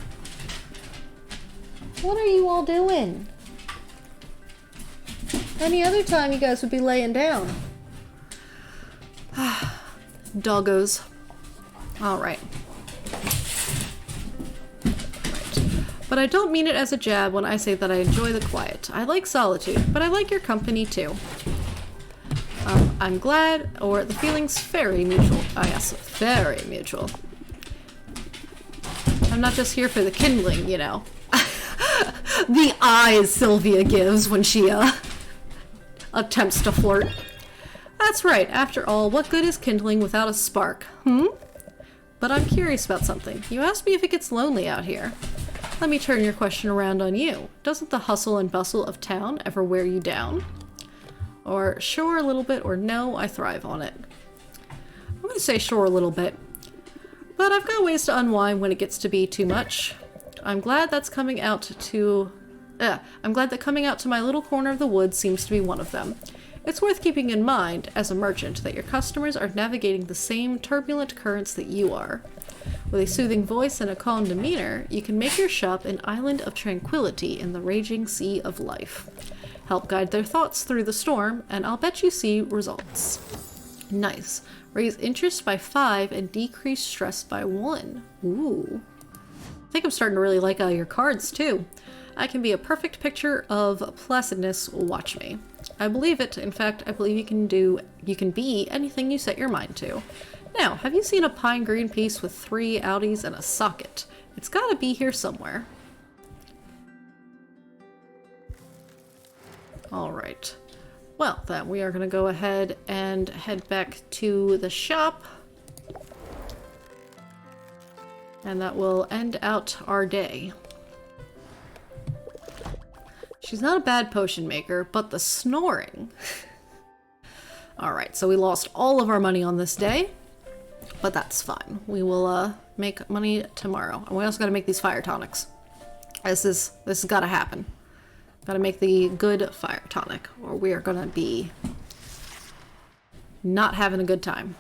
What are you all doing? Any other time you guys would be laying down. Doggos. Alright. But I don't mean it as a jab when I say that I enjoy the quiet. I like solitude, but I like your company too. I'm glad, or the feeling's very mutual. Ah yes, very mutual. I'm not just here for the kindling, you know. The eyes Sylvia gives when she, attempts to flirt. That's right, after all, what good is kindling without a spark, But I'm curious about something. You asked me if it gets lonely out here. Let me turn your question around on you. Doesn't the hustle and bustle of town ever wear you down? Or sure a little bit, or no, I thrive on it. I'm gonna say sure a little bit. But I've got ways to unwind when it gets to be too much. I'm glad that's coming out to... I'm glad that coming out to my little corner of the woods seems to be one of them. It's worth keeping in mind, as a merchant, that your customers are navigating the same turbulent currents that you are. With a soothing voice and a calm demeanor, you can make your shop an island of tranquility in the raging sea of life. Help guide their thoughts through the storm, and I'll bet you see results. Nice. Raise interest by 5 and decrease stress by 1. Ooh. I think I'm starting to really like your cards, too. I can be a perfect picture of placidness. Watch me. I believe it. In fact, I believe you can be anything you set your mind to. Now, have you seen a pine green piece with 3 outies and a socket? It's gotta be here somewhere. Alright. Well, then we are gonna go ahead and head back to the shop. And that will end out our day. She's not a bad potion maker, but the snoring. Alright, so we lost all of our money on this day, but that's fine. We will make money tomorrow. And we also gotta make these fire tonics. This has gotta happen. Gotta make the good fire tonic, or we are gonna be not having a good time.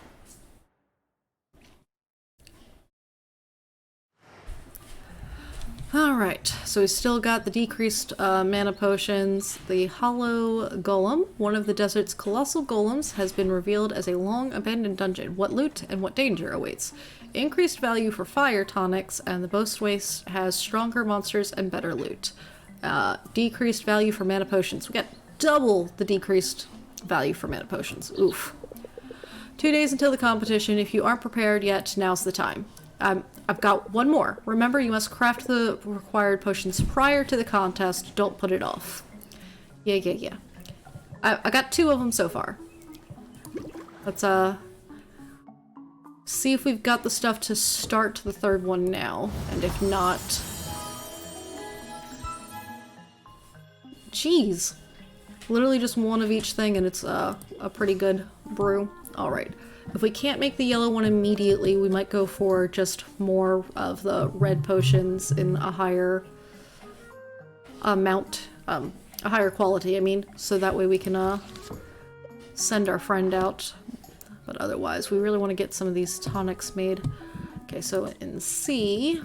Alright, so we still got the decreased mana potions. The Hollow Golem, one of the desert's colossal golems, has been revealed as a long-abandoned dungeon. What loot and what danger awaits? Increased value for fire tonics, and the Boast Waste has stronger monsters and better loot. Decreased value for mana potions. We got double the decreased value for mana potions. Oof. 2 days until the competition. If you aren't prepared yet, now's the time. I've got one more. Remember, you must craft the required potions prior to the contest. Don't put it off. Yeah. I got 2 of them so far. Let's, see if we've got the stuff to start the 3rd one now. And if not... Jeez. Literally just one of each thing, and it's a pretty good brew. Alright. If we can't make the yellow one immediately, we might go for just more of the red potions in a higher amount, a higher quality, I mean, so that way we can send our friend out. But otherwise, we really want to get some of these tonics made. Okay, so in C...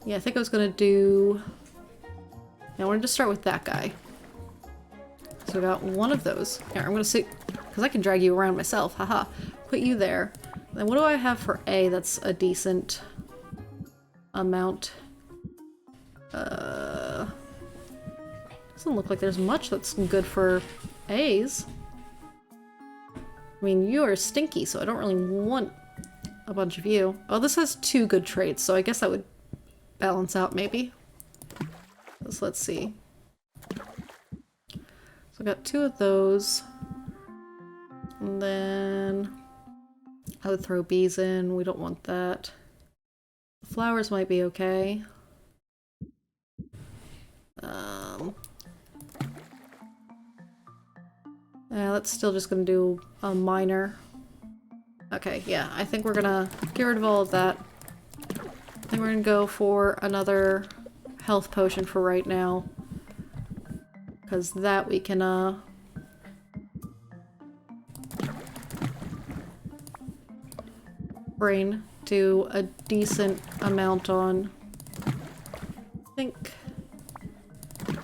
yeah, I think I was gonna do... I wanted to start with that guy. So I got one of those. Here, I'm gonna see, because I can drag you around myself, haha. Put you there. Then what do I have for A that's a decent amount? Doesn't look like there's much that's good for A's. I mean, you are stinky, so I don't really want a bunch of you. Oh, this has 2 good traits, so I guess that would balance out, maybe. So let's see. So I got 2 of those. And then I would throw bees in. We don't want that. Flowers might be okay. Yeah, that's still just gonna do a minor. Okay, yeah, I think we're gonna get rid of all of that. I think we're gonna go for another health potion for right now. Because that we can, brain do a decent amount on. I think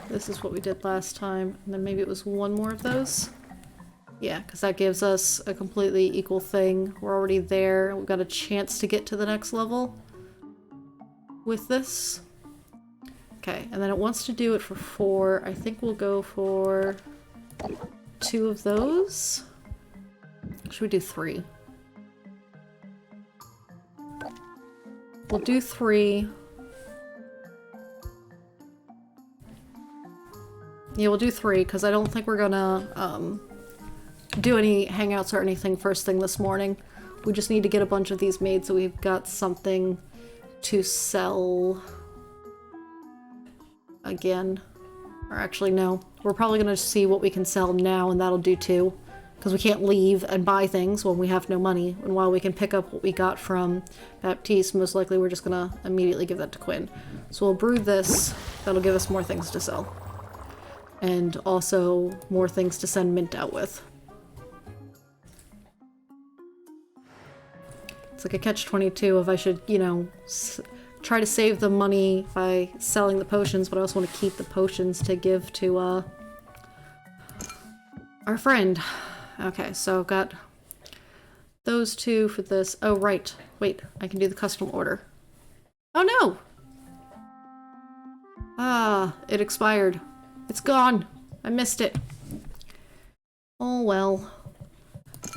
this is what we did last time, and then maybe it was 1 more of those. Yeah, because that gives us a completely equal thing. We're already there. We've got a chance to get to the next level with this. Okay, and then it wants to do it for 4. I think we'll go for 2 of those. Should we do 3? We'll do 3. Yeah, we'll do 3, because I don't think we're gonna, do any hangouts or anything first thing this morning. We just need to get a bunch of these made so we've got something to sell again. Or actually, no. We're probably going to see what we can sell now, and that'll do too. Because we can't leave and buy things when we have no money. And while we can pick up what we got from Baptiste, most likely we're just going to immediately give that to Quinn. So we'll brew this. That'll give us more things to sell. And also more things to send Mint out with. It's like a catch-22 if I should, you know, try to save the money by selling the potions, but I also want to keep the potions to give to our friend. Okay, so I've got those two for this. Oh, right. Wait, I can do the custom order. Oh, no! Ah, it expired. It's gone. I missed it. Oh, well.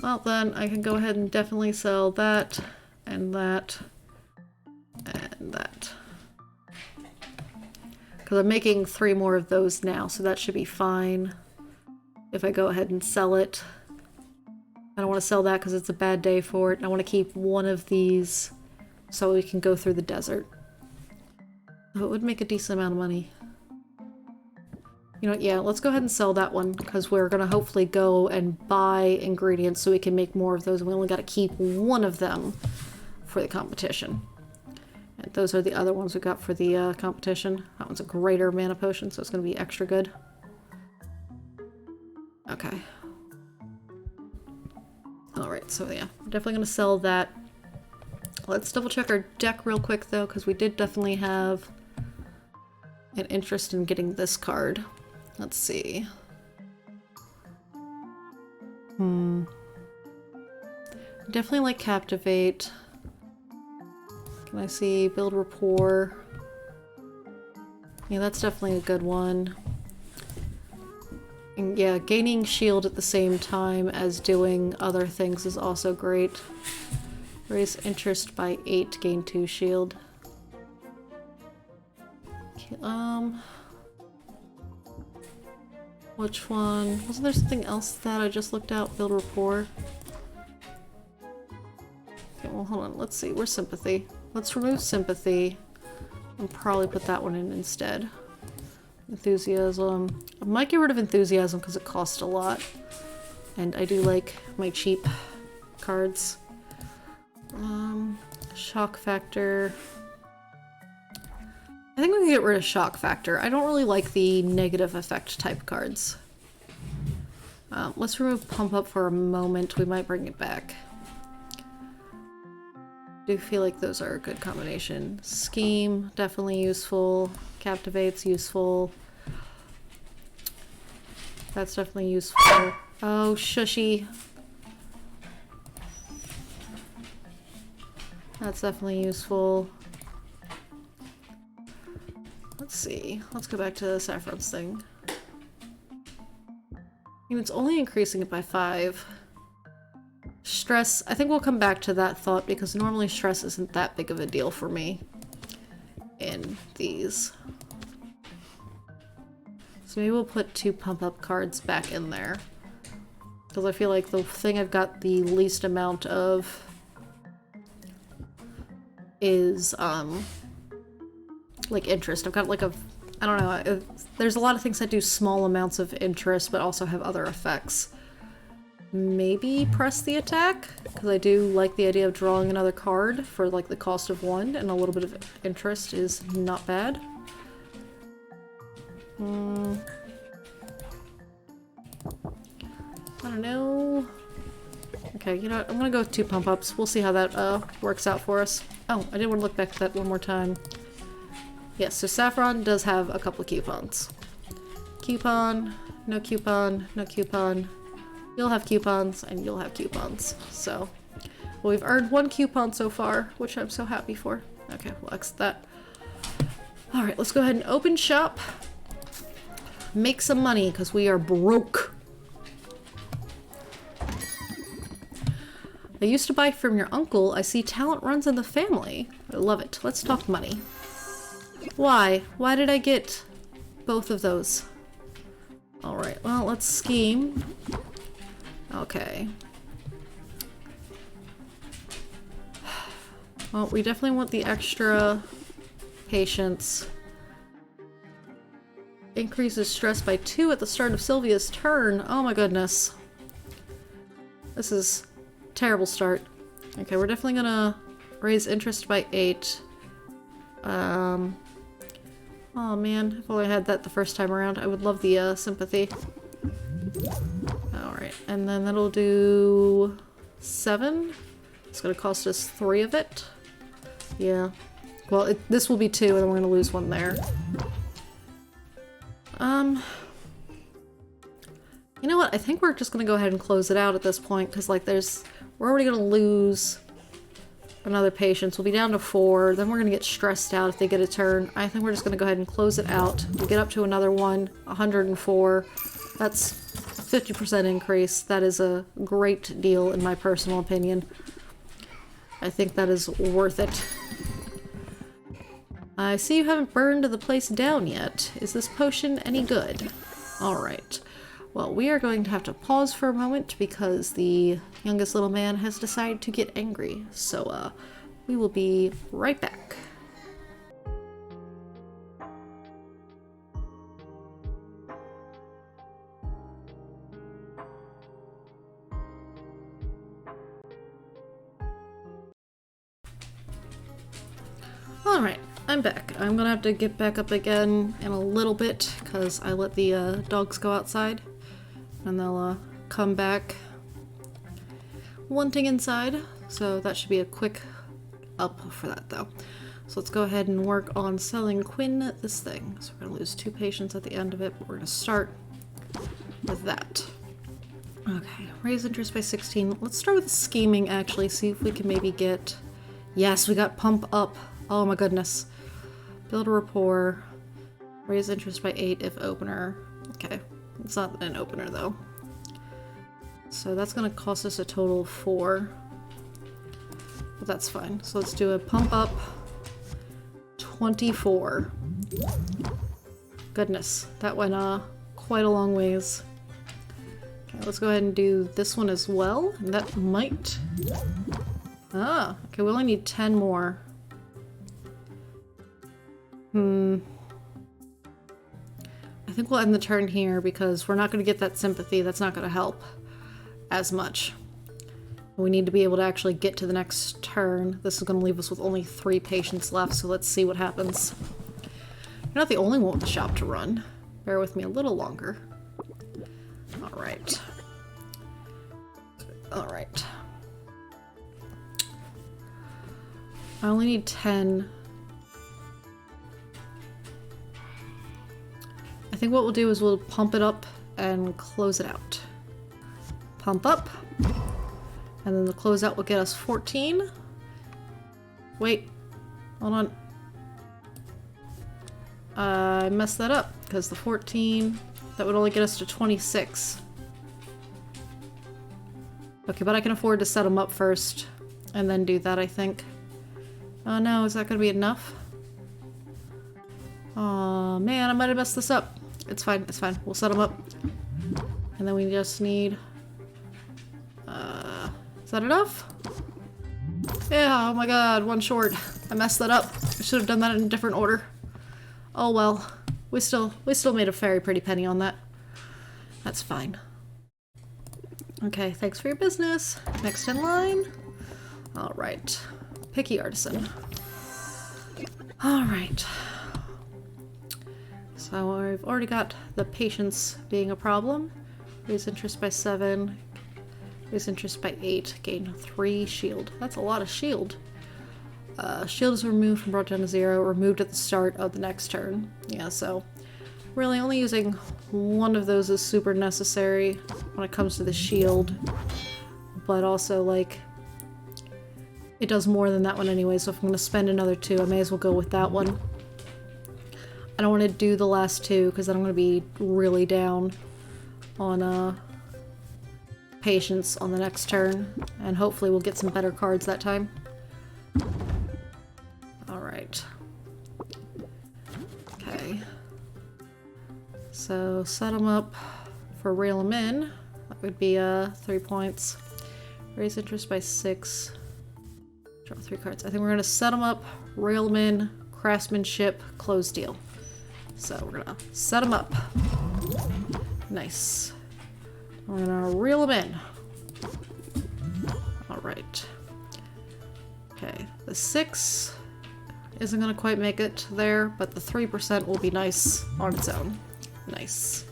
Well, then I can go ahead and definitely sell that, and that, and that. Because I'm making 3 more of those now, so that should be fine if I go ahead and sell it. I don't want to sell that because it's a bad day for it. I want to keep one of these so we can go through the desert. Oh, it would make a decent amount of money. You know what, yeah, let's go ahead and sell that one because we're going to hopefully go and buy ingredients so we can make more of those, and we only got to keep one of them for the competition. And those are the other ones we got for the competition. That one's a greater mana potion, so it's going to be extra good. Okay. Alright, so yeah, I'm definitely going to sell that. Let's double check our deck real quick though, because we did definitely have an interest in getting this card. Let's see. Definitely like Captivate. Can I see Build Rapport? Yeah, that's definitely a good one. And yeah, gaining shield at the same time as doing other things is also great. Raise interest by 8, gain 2 shield. Okay, which one? Wasn't there something else that I just looked out? Build Rapport? Okay, well hold on, let's see. Where's Sympathy? Let's remove Sympathy and probably put that one in instead. Enthusiasm. I might get rid of Enthusiasm because it costs a lot. And I do like my cheap cards. Shock Factor. I think we can get rid of Shock Factor. I don't really like the negative effect type cards. Let's remove Pump Up for a moment. We might bring it back. Do feel like those are a good combination. Scheme, definitely useful. Captivate's useful. That's definitely useful. Oh, shushy. That's definitely useful. Let's see. Let's go back to the Saffron's thing. I mean, it's only increasing it by 5. Stress, I think we'll come back to that thought because normally stress isn't that big of a deal for me in these. So maybe we'll put 2 pump up cards back in there. Because I feel like the thing I've got the least amount of is, like interest. I've got like a, I don't know, there's a lot of things that do small amounts of interest but also have other effects. Maybe press the attack, because I do like the idea of drawing another card for like the cost of 1, and a little bit of interest is not bad. I don't know. Okay, you know what? I'm gonna go with 2 pump ups. We'll see how that works out for us. Oh, I did want to look back at that one more time. Yes, so Saffron does have a couple of coupons. Coupon, no coupon, no coupon. You'll have coupons, and you'll have coupons. So, well, we've earned 1 coupon so far, which I'm so happy for. Okay, we'll exit that. Alright, let's go ahead and open shop. Make some money, because we are broke. I used to buy from your uncle. I see talent runs in the family. I love it. Let's talk money. Why? Why did I get both of those? Alright, well, let's scheme. Okay. Well, we definitely want the extra patience. Increases stress by 2 at the start of Sylvia's turn. Oh my goodness. This is a terrible start. Okay, we're definitely gonna raise interest by 8. Oh man, if only I had that the first time around. I would love the sympathy. Alright, and then that'll do 7. It's gonna cost us 3 of it. Yeah. Well, this will be 2, and then we're gonna lose 1 there. You know what? I think we're just gonna go ahead and close it out at this point, because, like, we're already gonna lose another patient. So we'll be down to 4, then we're gonna get stressed out if they get a turn. I think we're just gonna go ahead and close it out. We'll get up to another one, 104. That's 50% increase. That is a great deal in my personal opinion. I think that is worth it. I see you haven't burned the place down yet. Is this potion any good? Alright. Well, we are going to have to pause for a moment because the youngest little man has decided to get angry. So, we will be right back. Alright, I'm back. I'm gonna have to get back up again in a little bit because I let the dogs go outside. And they'll come back wanting inside. So that should be a quick up for that though. So let's go ahead and work on selling Quinn this thing. So we're gonna lose 2 patients at the end of it, but we're gonna start with that. Okay, raise interest by 16. Let's start with scheming actually, see if we can maybe get... Yes, we got pump up. Oh my goodness. Build a rapport. Raise interest by 8 if opener. Okay. It's not an opener though. So that's gonna cost us a total of 4. But that's fine. So let's do a pump up 24. Goodness, that went quite a long ways. Okay, let's go ahead and do this one as well. And that might... Ah, okay, we only need 10 more. I think we'll end the turn here because we're not going to get that sympathy. That's not going to help as much. We need to be able to actually get to the next turn. This is going to leave us with only 3 patients left, so let's see what happens. You're not the only one with the shop to run. Bear with me a little longer. Alright. Alright. I only need 10. I think what we'll do is we'll pump it up and close it out. Pump up. And then the closeout will get us 14. Wait. Hold on. I messed that up because the 14, that would only get us to 26. Okay, but I can afford to set them up first and then do that, I think. Oh no, is that going to be enough? Oh man, I might have messed this up. It's fine, it's fine. We'll set them up. And then we just need... is that enough? Yeah, oh my god, 1 short. I messed that up. I should have done that in a different order. Oh well. We still made a very pretty penny on that. That's fine. Okay, thanks for your business. Next in line. Alright. Picky artisan. Alright. So I've already got the patience being a problem. Raise interest by 7. Raise interest by 8. Gain 3 shield. That's a lot of shield. Shield is removed and brought down to 0. Removed at the start of the next turn. Yeah, so really only using 1 of those is super necessary when it comes to the shield. But also, like, it does more than that one anyway, so if I'm going to spend another 2, I may as well go with that one. I don't want to do the last 2 because then I'm going to be really down on patience on the next turn, and hopefully we'll get some better cards that time. Alright. Okay. So set them up for rail them in. That would be 3 points. Raise interest by 6. Draw 3 cards. I think we're going to set them up, rail them in, craftsmanship, close deal. So we're gonna set them up. Nice. We're gonna reel them in. Alright. Okay, the 6 isn't gonna quite make it there, but the 3% will be nice on its own. Nice.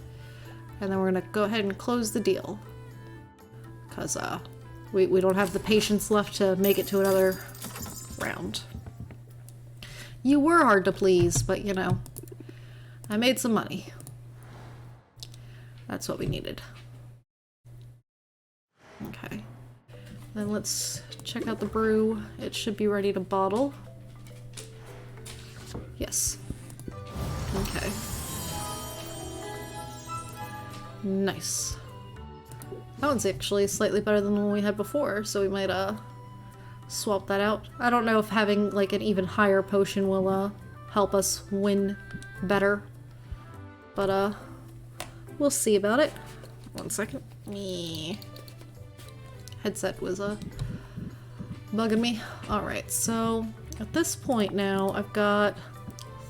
And then we're gonna go ahead and close the deal. Because, we don't have the patience left to make it to another round. You were hard to please, but you know, I made some money. That's what we needed. Okay. Then let's check out the brew. It should be ready to bottle. Yes. Okay. Nice. That one's actually slightly better than the one we had before, so we might swap that out. I don't know if having like an even higher potion will help us win better, but we'll see about it. 1 second. Headset was bugging me. Alright, so at this point now I've got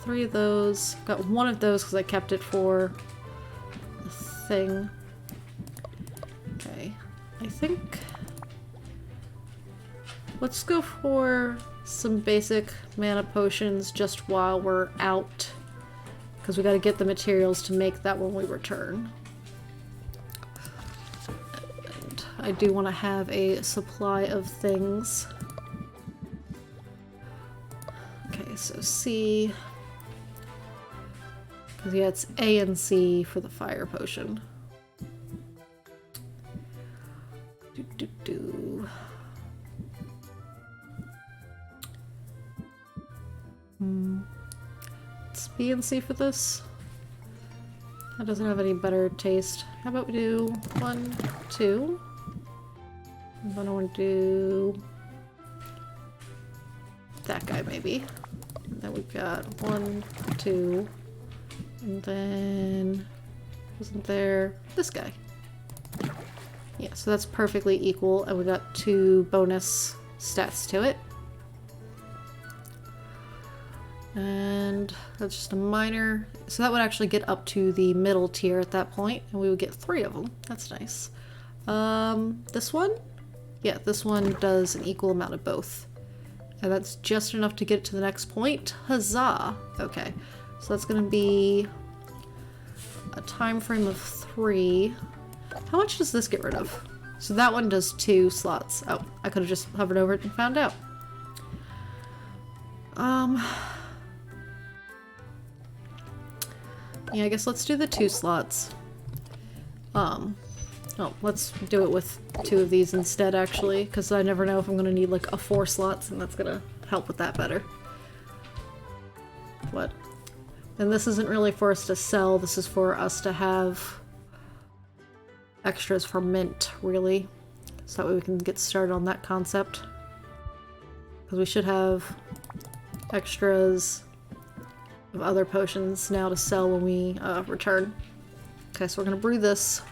3 of those. I've got 1 of those because I kept it for the thing. Okay, I think let's go for some basic mana potions just while we're out, because we got to get the materials to make that when we return. And I do want to have a supply of things. Okay, so C, because yeah, it's A and C for the fire potion. It's B and C for this. That doesn't have any better taste. How about we do 1, 2? And then I want to do that guy maybe. And then we've got 1, 2, and then wasn't there this guy? Yeah, so that's perfectly equal, and we got 2 bonus stats to it. And that's just a minor, so that would actually get up to the middle tier at that point, and we would get 3 of them. That's nice. This one? Yeah, this one does an equal amount of both. And that's just enough to get it to the next point. Huzzah! Okay, so that's gonna be a time frame of 3. How much does this get rid of? So that one does 2 slots. Oh, I could have just hovered over it and found out. Yeah, I guess let's do the 2 slots. Oh, let's do it with 2 of these instead, actually, because I never know if I'm gonna need like a 4 slots, and that's gonna help with that better. What? And this isn't really for us to sell, this is for us to have extras for mint, really. So that way we can get started on that concept. Because we should have extras of other potions now to sell when we return. Okay, so we're gonna brew this.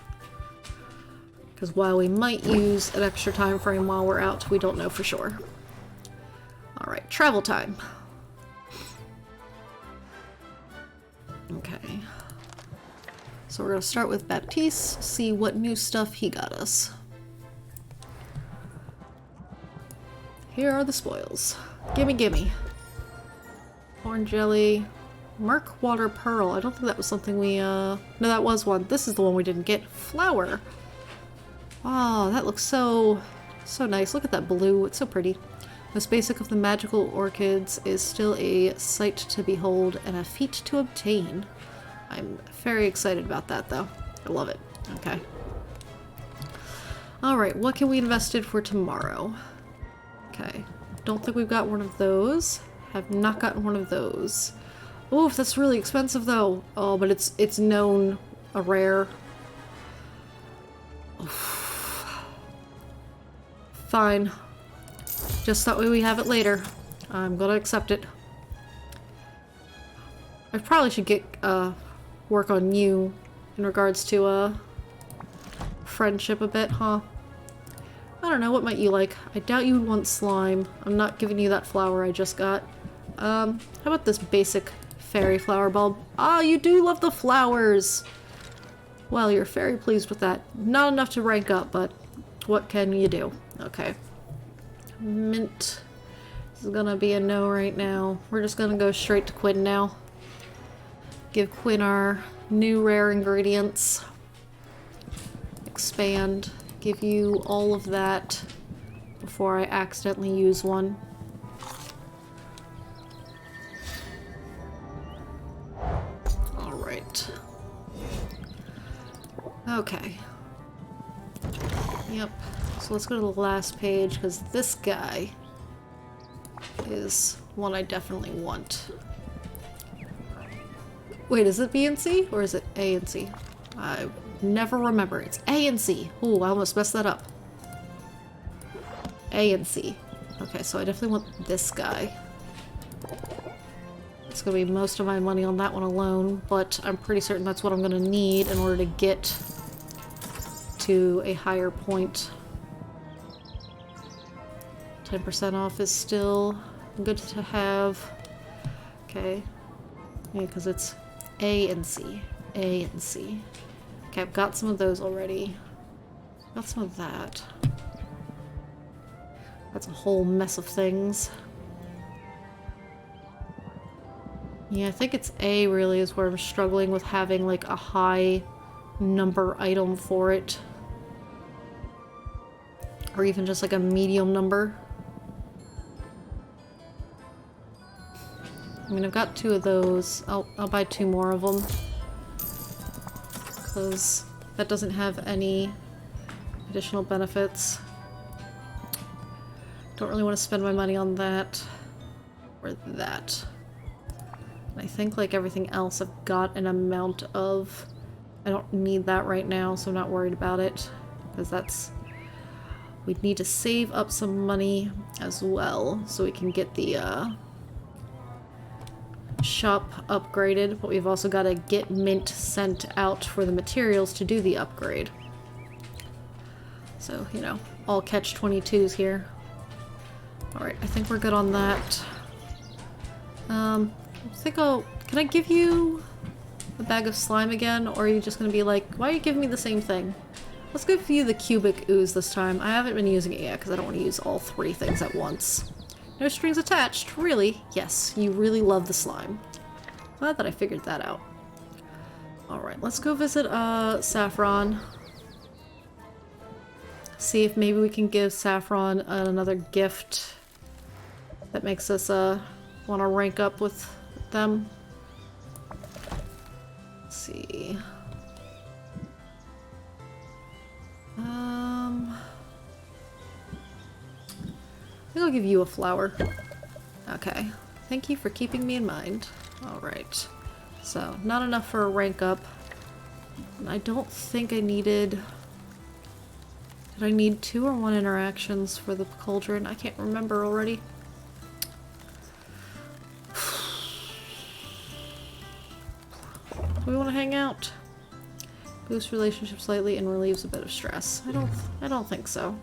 Because while we might use an extra time frame while we're out, we don't know for sure. Alright, travel time. Okay. So we're gonna start with Baptiste, see what new stuff he got us. Here are the spoils. Gimme gimme. Corn jelly. Murkwater pearl. I don't think that was something we, no, that was one. This is the one we didn't get. Flower. Oh, that looks so nice. Look at that blue. It's so pretty. Most basic of the magical orchids is still a sight to behold and a feat to obtain. I'm very excited about that, though. I love it. Okay. Alright, what can we invest in for tomorrow? Okay. Don't think we've got one of those. Have not gotten one of those. Oof, that's really expensive though. Oh, but it's known a rare. Oof. Fine. Just that way we have it later. I'm gonna accept it. I probably should get work on you in regards to friendship a bit, huh? I don't know, what might you like? I doubt you would want slime. I'm not giving you that flower I just got. How about this basic fairy flower bulb. Ah, you do love the flowers! Well, you're very pleased with that. Not enough to rank up, but what can you do? Okay. Mint. This is gonna be a no right now. We're just gonna go straight to Quinn now. Give Quinn our new rare ingredients. Expand. Give you all of that before I accidentally use one. Alright. Okay. Yep. So let's go to the last page, because this guy is one I definitely want. Wait, is it B and C? Or is it A and C? I never remember. It's A and C. Ooh, I almost messed that up. A and C. Okay, so I definitely want this guy. It's gonna be most of my money on that one alone, but I'm pretty certain that's what I'm gonna need in order to get to a higher point. 10% off is still good to have. Okay. Yeah, because it's A and C. A and C. Okay, I've got some of those already. Got some of that. That's a whole mess of things. Yeah, I think it's A really is where I'm struggling with having like a high number item for it. Or even just like a medium number. I mean, I've got 2 of those. I'll buy 2 more of them. Because that doesn't have any additional benefits. Don't really want to spend my money on that. Or that. And I think like everything else I've got an amount of. I don't need that right now, so I'm not worried about it. Because that's... we'd need to save up some money as well, so we can get the, shop upgraded, but we've also got to get mint sent out for the materials to do the upgrade. So, you know, all catch-22s here. Alright, I think we're good on that. I think I'll... can I give you a bag of slime again, or are you just gonna be like, why are you giving me the same thing? Let's give you the cubic ooze this time. I haven't been using it yet, because I don't want to use all 3 things at once. No strings attached, really? Yes, you really love the slime. Glad that I figured that out. Alright, let's go visit Saffron. See if maybe we can give Saffron another gift that makes us want to rank up with them. Let's see. I think I'll give you a flower. Okay. Thank you for keeping me in mind. Alright. So, not enough for a rank up. And I don't think I needed... did I need 2 or 1 interactions for the cauldron? I can't remember already. Do we want to hang out? Boosts relationships slightly and relieves a bit of stress. I don't think so.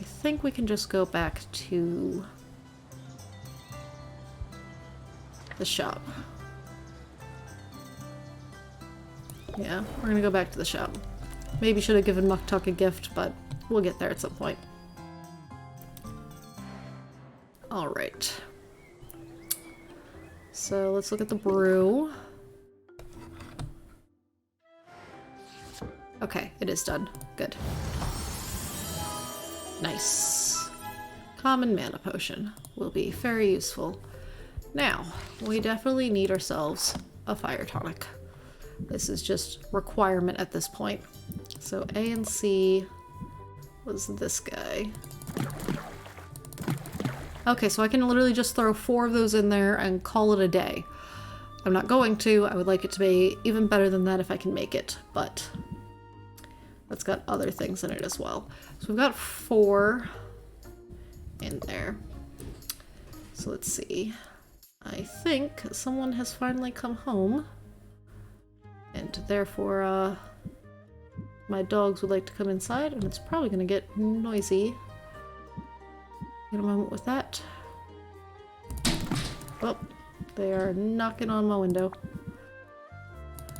I think we can just go back to the shop. Yeah, we're gonna go back to the shop. Maybe should have given Muktuk a gift, but we'll get there at some point. Alright. So let's look at the brew. Okay, it is done. Good. Nice. Common mana potion will be very useful. Now, we definitely need ourselves a fire tonic. This is just requirement at this point. So A and C was this guy. Okay, so I can literally just throw 4 of those in there and call it a day. I'm not going to. I would like it to be even better than that if I can make it, but that's got other things in it as well. So we've got 4 in there. So let's see. I think someone has finally come home, and therefore my dogs would like to come inside, and it's probably going to get noisy. Get a moment with that. Well, They are knocking on my window.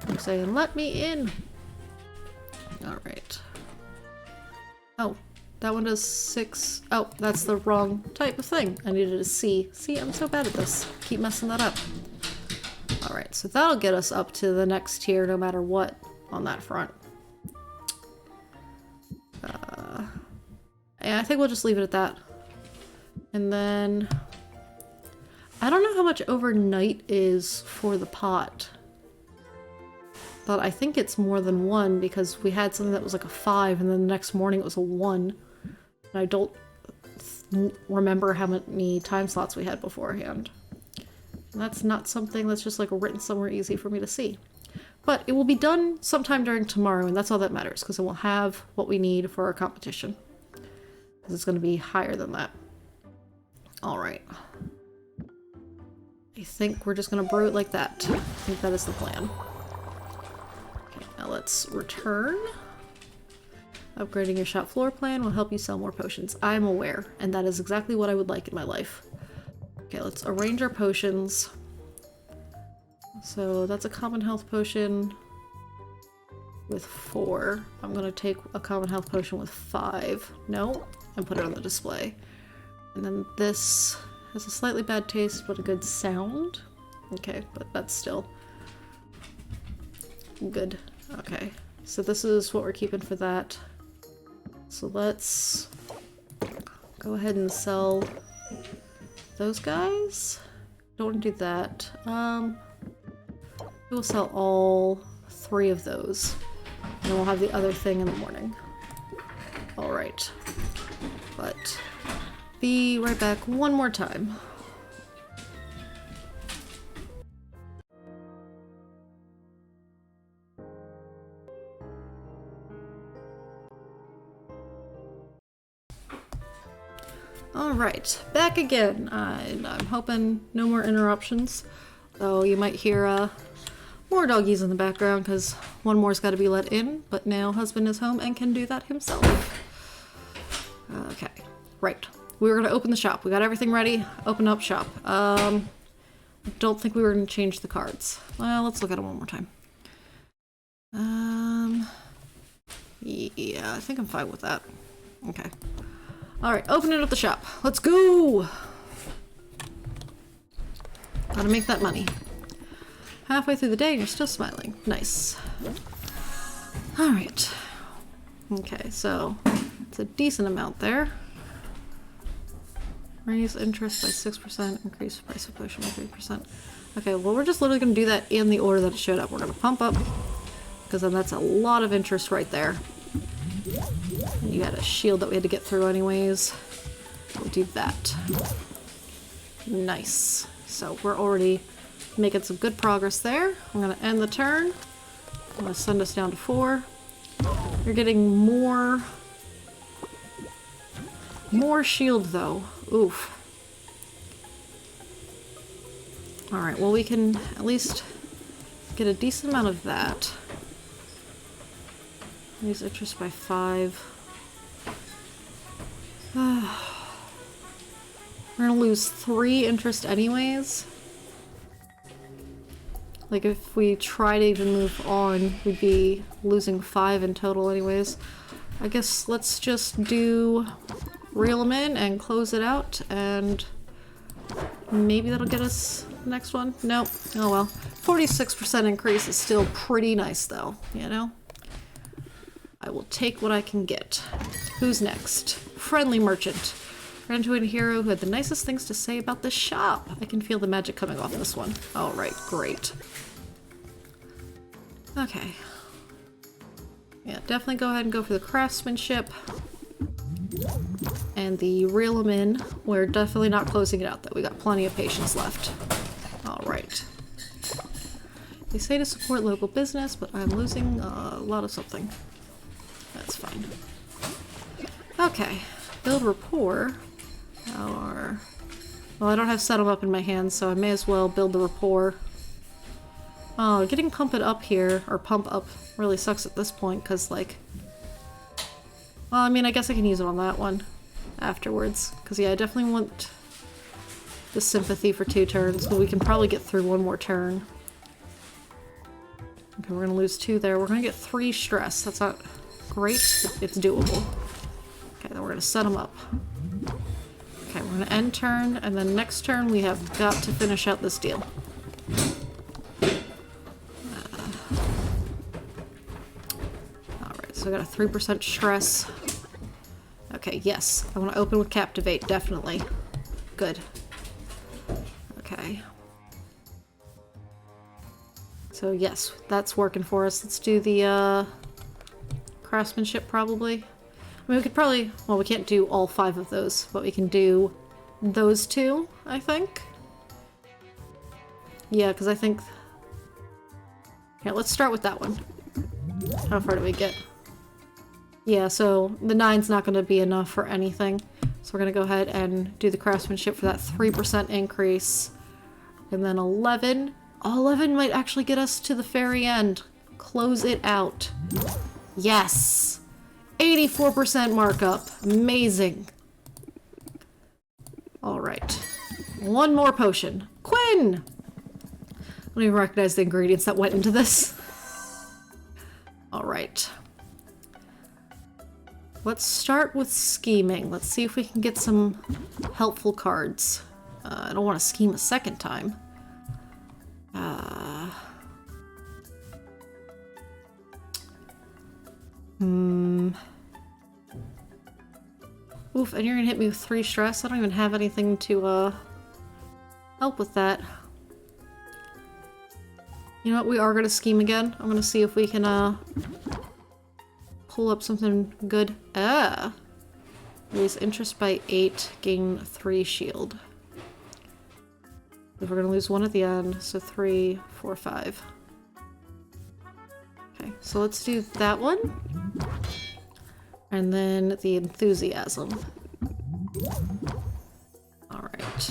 I'm saying, let me in! Alright. Oh, that one does 6. Oh, that's the wrong type of thing. I needed a C. See, I'm so bad at this. Keep messing that up. Alright, so that'll get us up to the next tier no matter what on that front. Yeah, I think we'll just leave it at that. And then... I don't know how much overnight is for the pot. But I think it's more than 1 because we had something that was like a 5 and then the next morning it was a 1. And I don't remember how many time slots we had beforehand. And that's not something that's just like written somewhere easy for me to see. But it will be done sometime during tomorrow, and that's all that matters, because it will have what we need for our competition. Because it's going to be higher than that. Alright. I think we're just going to brew it like that. I think that is the plan. Okay, now let's return. Upgrading your shop floor plan will help you sell more potions. I'm aware, and that is exactly what I would like in my life. Okay, let's arrange our potions. So that's a common health potion with 4. I'm gonna take a common health potion with 5. No, and put it on the display. And then this has a slightly bad taste, but a good sound. Okay, but that's still good. Okay, so this is what we're keeping for that. So let's go ahead and sell those guys. Don't want to do that. We'll sell all 3 of those. And then we'll have the other thing in the morning. Alright. But be right back one more time. Alright, back again. I'm hoping no more interruptions. Though you might hear more doggies in the background because one more's got to be let in, but now husband is home and can do that himself. Okay, right. We were going to open the shop. We got everything ready. Open up shop. I don't think we were going to change the cards. Well, let's look at them one more time. Yeah, I think I'm fine with that. Okay. Alright, opening up the shop. Let's go! Gotta make that money. Halfway through the day and you're still smiling. Nice. Alright. Okay, so it's a decent amount there. Raise interest by 6%, increase price of potion by 3%. Okay, well we're just literally going to do that in the order that it showed up. We're going to pump up, because then that's a lot of interest right there. And you had a shield that we had to get through anyways. We'll do that. Nice. So we're already making some good progress there. I'm going to end the turn. I'm going to send us down to 4. You're getting more shield though. Oof. Alright, well we can at least get a decent amount of that. Raise interest by 5. We're gonna lose 3 interest anyways. Like if we try to even move on, we'd be losing 5 in total anyways. I guess let's just do reel them in and close it out, and maybe that'll get us the next one. Nope. Oh well. 46% increase is still pretty nice though, you know? I will take what I can get. Who's next? Friendly merchant. Ran into a hero who had the nicest things to say about this shop. I can feel the magic coming off this one. Alright, great. Okay. Yeah, definitely go ahead and go for the craftsmanship. And the reel them in. We're definitely not closing it out though. We got plenty of patience left. Alright. They say to support local business, but I'm losing a lot of something. That's fine. Okay. Build rapport. Well, I don't have set them up in my hands, so I may as well build the rapport. Oh, getting pump it up here, or pump up, really sucks at this point, because, like... Well, I mean, I guess I can use it on that one afterwards. Because, yeah, I definitely want the sympathy for 2 turns, but we can probably get through 1 more turn. Okay, we're gonna lose 2 there. We're gonna get 3 stress. That's not great. It's doable. Okay, then we're gonna set them up. Okay, we're gonna end turn, and then next turn we have got to finish out this deal. Alright, so I got a 3% stress. Okay, yes. I want to open with Captivate, definitely. Good. Okay. So yes, that's working for us. Let's do the craftsmanship probably. I mean, we could probably, well, we can't do all 5 of those, but we can do those 2, I think. Yeah, because I think... Yeah, let's start with that one. How far do we get? Yeah, so the 9's not going to be enough for anything. So we're going to go ahead and do the craftsmanship for that 3% increase. And then 11. Oh, 11 might actually get us to the very end. Close it out. Yes! 84% markup. Amazing. Alright. 1 more potion. Quinn! I don't even recognize the ingredients that went into this. Alright. Let's start with scheming. Let's see if we can get some helpful cards. I don't want to scheme a second time. Oof, and you're gonna hit me with 3 stress? I don't even have anything to, help with that. You know what? We are gonna scheme again. I'm gonna see if we can, pull up something good. Raise interest by 8, gain 3 shield. We're gonna lose 1 at the end, so 3, 4, 5. Okay, so let's do that one. And then the enthusiasm. Alright.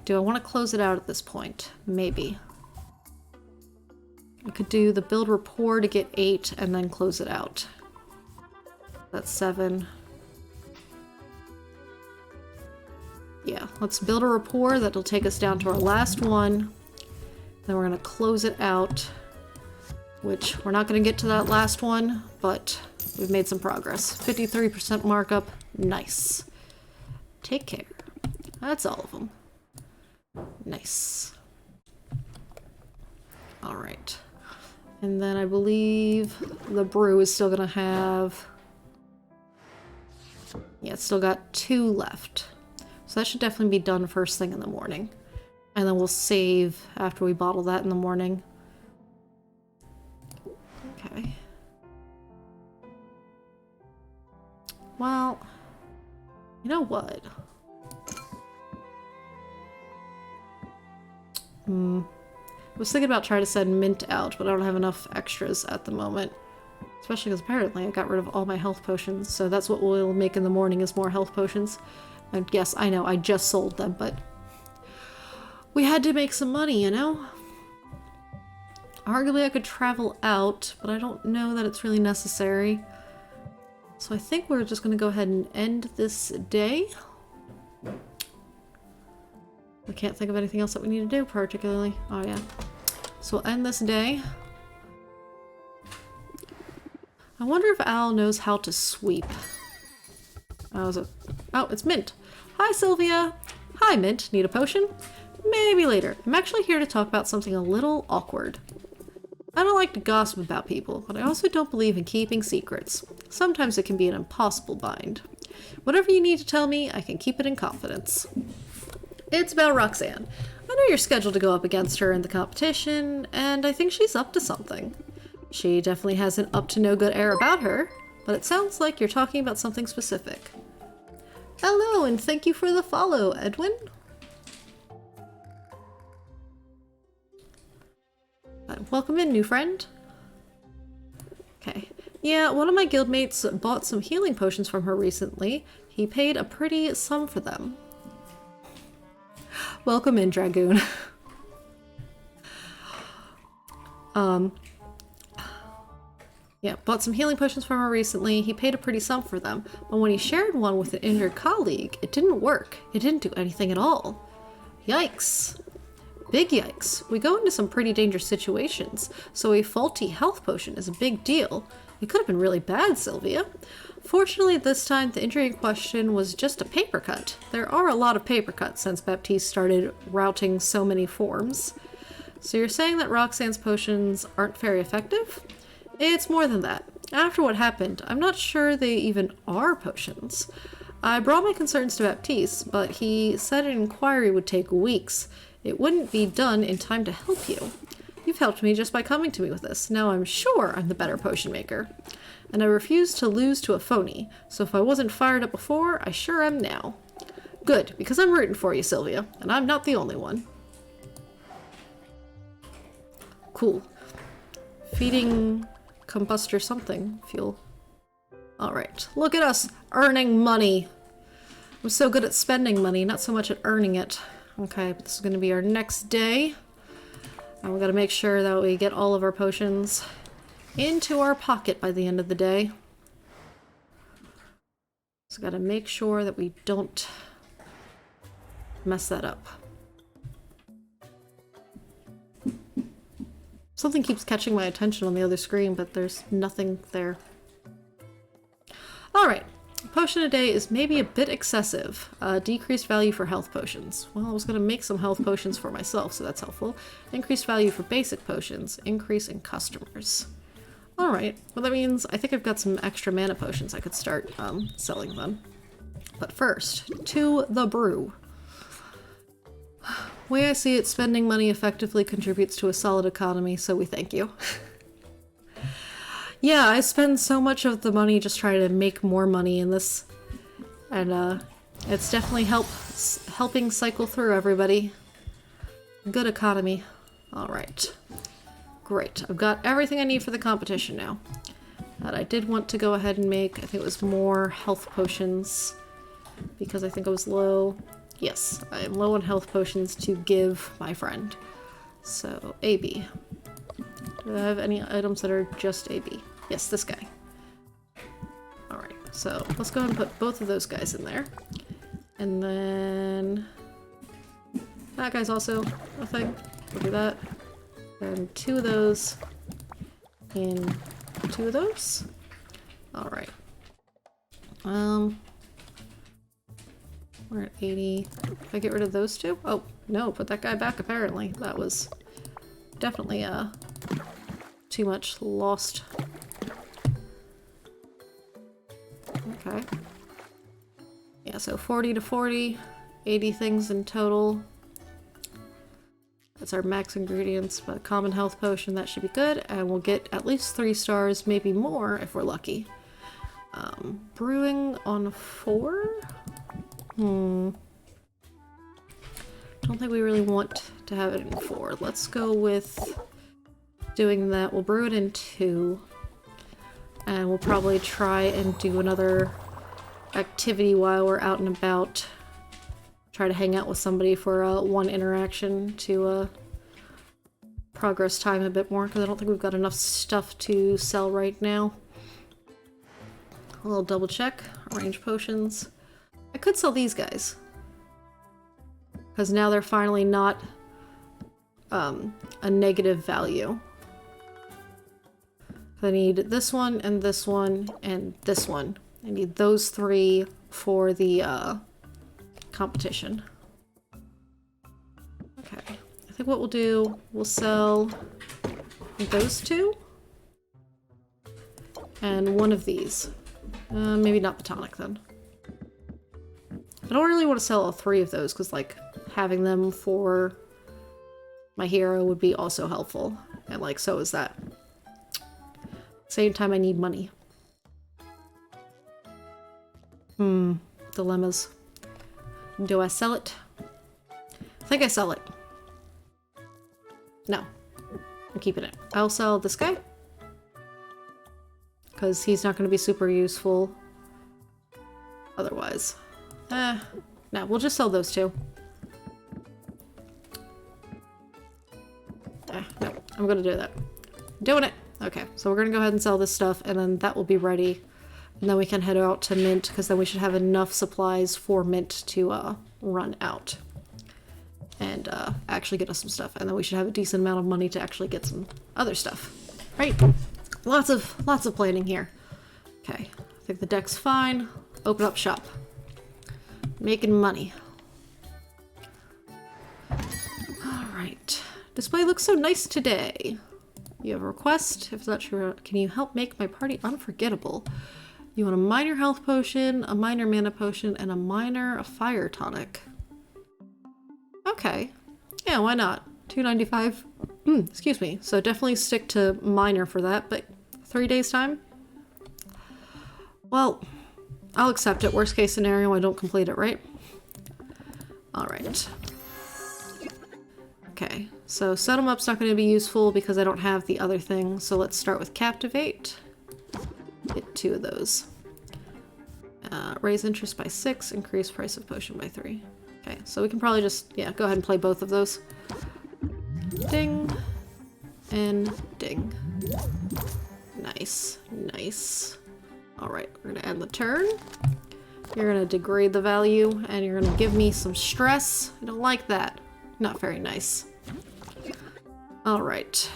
Do I want to close it out at this point? Maybe. I could do the build rapport to get 8 and then close it out. That's 7. Yeah, let's build a rapport. That'll take us down to our last one. Then we're going to close it out, which we're not going to get to that last one, but we've made some progress. 53% markup. Nice. Take care. That's all of them. Nice. Alright. And then I believe the brew is still going to have... Yeah, it's still got 2 left. So that should definitely be done first thing in the morning. And then we'll save after we bottle that in the morning. Okay. Well, you know what? I was thinking about trying to send Mint out, but I don't have enough extras at the moment. Especially because apparently I got rid of all my health potions, so that's what we'll make in the morning is more health potions. And yes, I know, I just sold them, but we had to make some money, you know? Arguably I could travel out, but I don't know that it's really necessary. So I think we're just going to go ahead and end this day. I can't think of anything else that we need to do particularly. Oh yeah. So we'll end this day. I wonder if Al knows how to sweep. Oh, it's Mint. Hi, Sylvia. Hi, Mint. Need a potion? Maybe later. I'm actually here to talk about something a little awkward. I don't like to gossip about people, but I also don't believe in keeping secrets. Sometimes it can be an impossible bind. Whatever you need to tell me, I can keep it in confidence. It's about Roxanne. I know you're scheduled to go up against her in the competition, and I think she's up to something. She definitely has an up-to-no-good air about her, but it sounds like you're talking about something specific. Hello, and thank you for the follow, Edwin. Welcome in, new friend. Okay. Yeah, one of my guildmates bought some healing potions from her recently. He paid a pretty sum for them. Welcome in, Dragoon. Yeah, bought some healing potions from her recently. He paid a pretty sum for them, but when he shared one with an injured colleague, it didn't work. It didn't do anything at all. Yikes. Big yikes. We go into some pretty dangerous situations, so a faulty health potion is a big deal. It could have been really bad, Sylvia. Fortunately, this time, the injury in question was just a paper cut. There are a lot of paper cuts since Baptiste started routing so many forms. So you're saying that Roxanne's potions aren't very effective? It's more than that. After what happened, I'm not sure they even are potions. I brought my concerns to Baptiste, but he said an inquiry would take weeks. It wouldn't be done in time to help you. You've helped me just by coming to me with this. Now I'm sure I'm the better potion maker. And I refuse to lose to a phony, so if I wasn't fired up before, I sure am now. Good, because I'm rooting for you, Sylvia, and I'm not the only one. Cool. Feeding combustor something fuel. Alright, look at us earning money. I'm so good at spending money, not so much at earning it. Okay, but this is going to be our next day. And we got to make sure that we get all of our potions into our pocket by the end of the day. So got to make sure that we don't mess that up. Something keeps catching my attention on the other screen, but there's nothing there. Alright, a potion a day is maybe a bit excessive. Decreased value for health potions. Well, I was going to make some health potions for myself, so that's helpful. Increased value for basic potions. Increase in customers. Alright, well that means I think I've got some extra mana potions I could start selling then. But first, to the brew. Way I see it, spending money effectively contributes to a solid economy, so we thank you. Yeah, I spend so much of the money just trying to make more money in this, and it's definitely helping cycle through everybody. Good economy. Alright. Great. I've got everything I need for the competition now. But I did want to go ahead and make, I think it was more health potions, because I think I was low. Yes, I am low on health potions to give my friend. So, AB. Do I have any items that are just AB? Yes, this guy. Alright, so let's go ahead and put both of those guys in there. And then that guy's also a thing. We'll do that. And 2 of those and 2 of those. Alright. We're at 80. If I get rid of those 2? Oh, no, put that guy back apparently. That was definitely too much lost. Okay. Yeah, so 40 to 40, 80 things in total. That's our max ingredients, but a common health potion, that should be good, and we'll get at least 3 stars, maybe more if we're lucky. Brewing on 4? Don't think we really want to have it in 4. Let's go with doing that. We'll brew it in 2, and we'll probably try and do another activity while we're out and about. Try to hang out with somebody for one interaction to progress time a bit more, because I don't think we've got enough stuff to sell right now. A little double check. Arrange potions. I could sell these guys, because now they're finally not a negative value. I need this one and this one and this one. I need those 3 for the competition. Okay, I think what we'll do, we'll sell those 2 and one of these. Maybe not the tonic then. I don't really want to sell all 3 of those, because like having them for my hero would be also helpful, and like so is that. Same time I need money. Dilemmas. Do I sell it? I think I sell it. No. I'm keeping it. I'll sell this guy, because he's not going to be super useful otherwise. No, we'll just sell those 2. No, I'm going to do that. Doing it! Okay, so we're going to go ahead and sell this stuff, and then that will be ready. And then we can head out to Mint, because then we should have enough supplies for Mint to run out. and actually get us some stuff. And then we should have a decent amount of money to actually get some other stuff. Right? Lots of planning here. Okay, I think the deck's fine. Open up shop. Making money. Alright. Display looks so nice today. You have a request. If it's not true, can you help make my party unforgettable? You want a minor health potion, a minor mana potion, and a minor fire tonic. Okay. Yeah, why not? $2.95. Excuse me. So definitely stick to minor for that, but 3 days time? Well, I'll accept it. Worst case scenario, I don't complete it, right? Alright. Okay, so set 'em up's not going to be useful because I don't have the other thing, so let's start with Captivate. Get 2 of those. Raise interest by 6, increase price of potion by 3. Okay, so we can probably just, yeah, go ahead and play both of those. Ding. And ding. Nice. Nice. Alright, we're gonna end the turn. You're gonna degrade the value, and you're gonna give me some stress. I don't like that. Not very nice. Alright.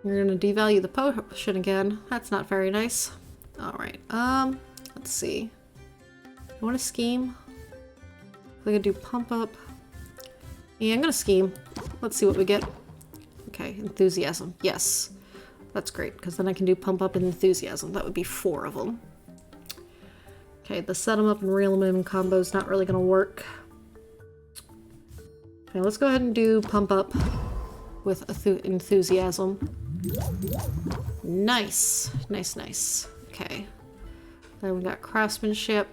You're gonna devalue the potion again. That's not very nice. Alright, let's see. You want to scheme? I'm gonna do pump up. Yeah, I'm gonna scheme. Let's see what we get. Okay, enthusiasm. Yes. That's great, because then I can do pump up and enthusiasm. That would be 4 of them. Okay, the set 'em up and reel 'em in combo is not really gonna work. Okay, let's go ahead and do pump up with enthusiasm. Nice. Nice, nice. Okay. Then we got craftsmanship.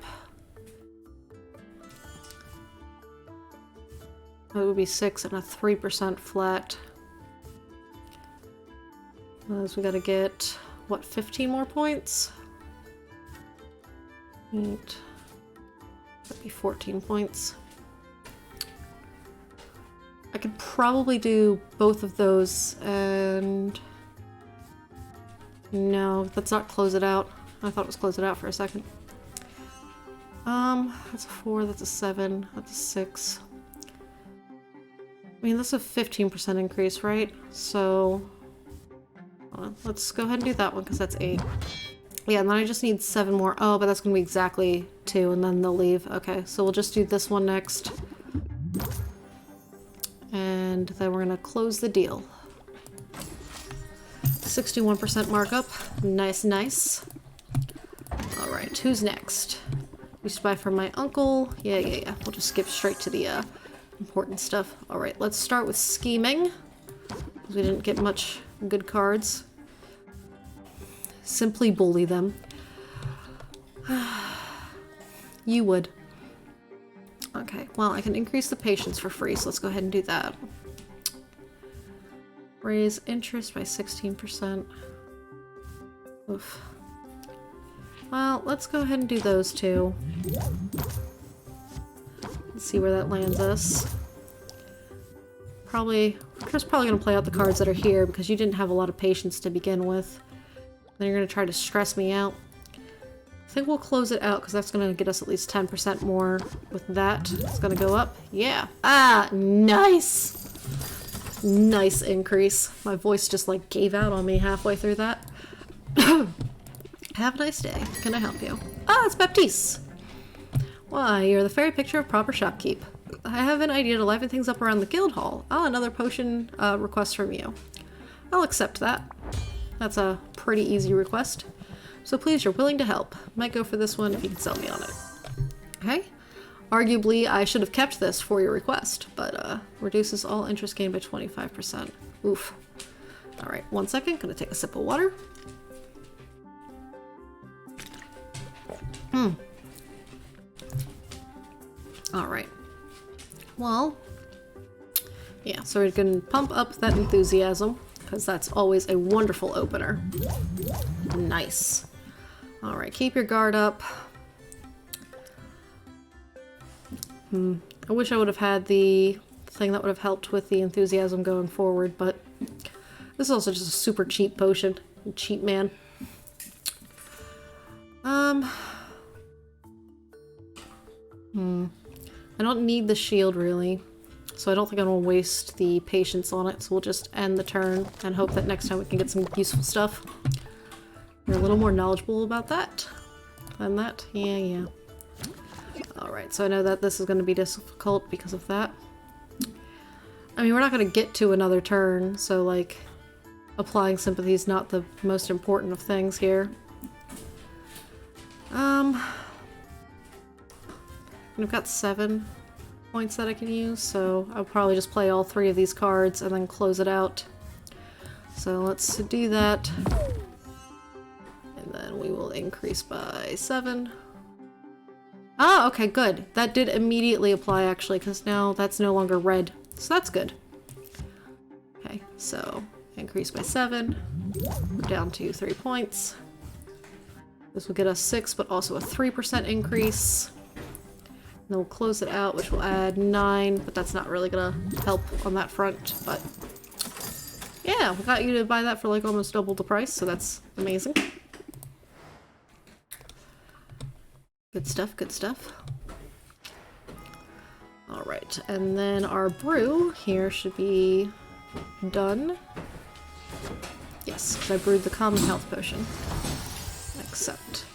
That would be 6 and a 3% flat. So we gotta get, what, 15 more points? 8. That'd be 14 points. I could probably do both of those and... No, let's not close it out. I thought it was close it out for a second. That's a 4, that's a 7, that's a 6. I mean, that's a 15% increase, right? So... let's go ahead and do that one, because that's 8. Yeah, and then I just need 7 more. Oh, but that's going to be exactly 2, and then they'll leave. Okay, so we'll just do this one next. And then we're going to close the deal. 61% markup. Nice, nice. Alright, who's next? Used to buy from my uncle. Yeah. We'll just skip straight to the important stuff. Alright, let's start with scheming. Because we didn't get much good cards. Simply bully them. You would. Okay, well, I can increase the patience for free, so let's go ahead and do that. Raise interest by 16%. Oof. Well, let's go ahead and do those two. Let's see where that lands us. We're just probably going to play out the cards that are here because you didn't have a lot of patience to begin with. Then you're going to try to stress me out. I think we'll close it out because that's going to get us at least 10% more with that. It's going to go up. Yeah. Ah, nice. Nice increase. My voice just like gave out on me halfway through that. Have a nice day. Can I help you? Ah, it's Baptiste. Why, you're the fairy picture of proper shopkeep. I have an idea to liven things up around the guild hall. Oh, another potion request from you. I'll accept that. That's a pretty easy request. So please, you're willing to help. Might go for this one if you can sell me on it. Okay. Arguably, I should have kept this for your request, but reduces all interest gain by 25%. Oof. Alright, 1 second. Gonna take a sip of water. Alright. Well, yeah, so we can pump up that enthusiasm, because that's always a wonderful opener. Nice. Alright, keep your guard up. I wish I would have had the thing that would have helped with the enthusiasm going forward, but this is also just a super cheap potion. Cheap man. I don't need the shield really, so I don't think I'm gonna waste the patience on it, so we'll just end the turn and hope that next time we can get some useful stuff. You're a little more knowledgeable about that than that. Yeah. Alright, so I know that this is gonna be difficult because of that. I mean, we're not gonna get to another turn, so like, applying sympathy is not the most important of things here. And I've got 7 points that I can use, so I'll probably just play all 3 of these cards and then close it out. So let's do that. And then we will increase by 7. Ah, okay, good. That did immediately apply actually, because now that's no longer red. So that's good. Okay, so increase by 7. We're down to 3 points. This will get us 6, but also a 3% increase. And then we'll close it out, which will add 9, but that's not really gonna help on that front, but yeah, we got you to buy that for like almost double the price, so that's amazing. Good stuff, good stuff. Alright, and then our brew here should be done. Yes, because I brewed the common health potion. Accept.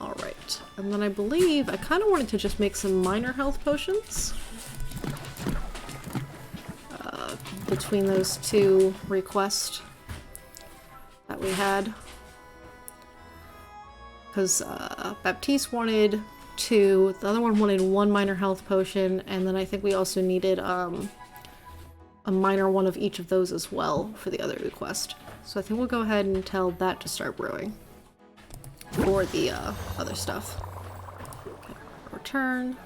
Alright, and then I believe I kind of wanted to just make some minor health potions. Between those 2 requests that we had. Because Baptiste wanted 2, the other one wanted 1 minor health potion, and then I think we also needed a minor one of each of those as well for the other request. So I think we'll go ahead and tell that to start brewing for the other stuff. Okay, return.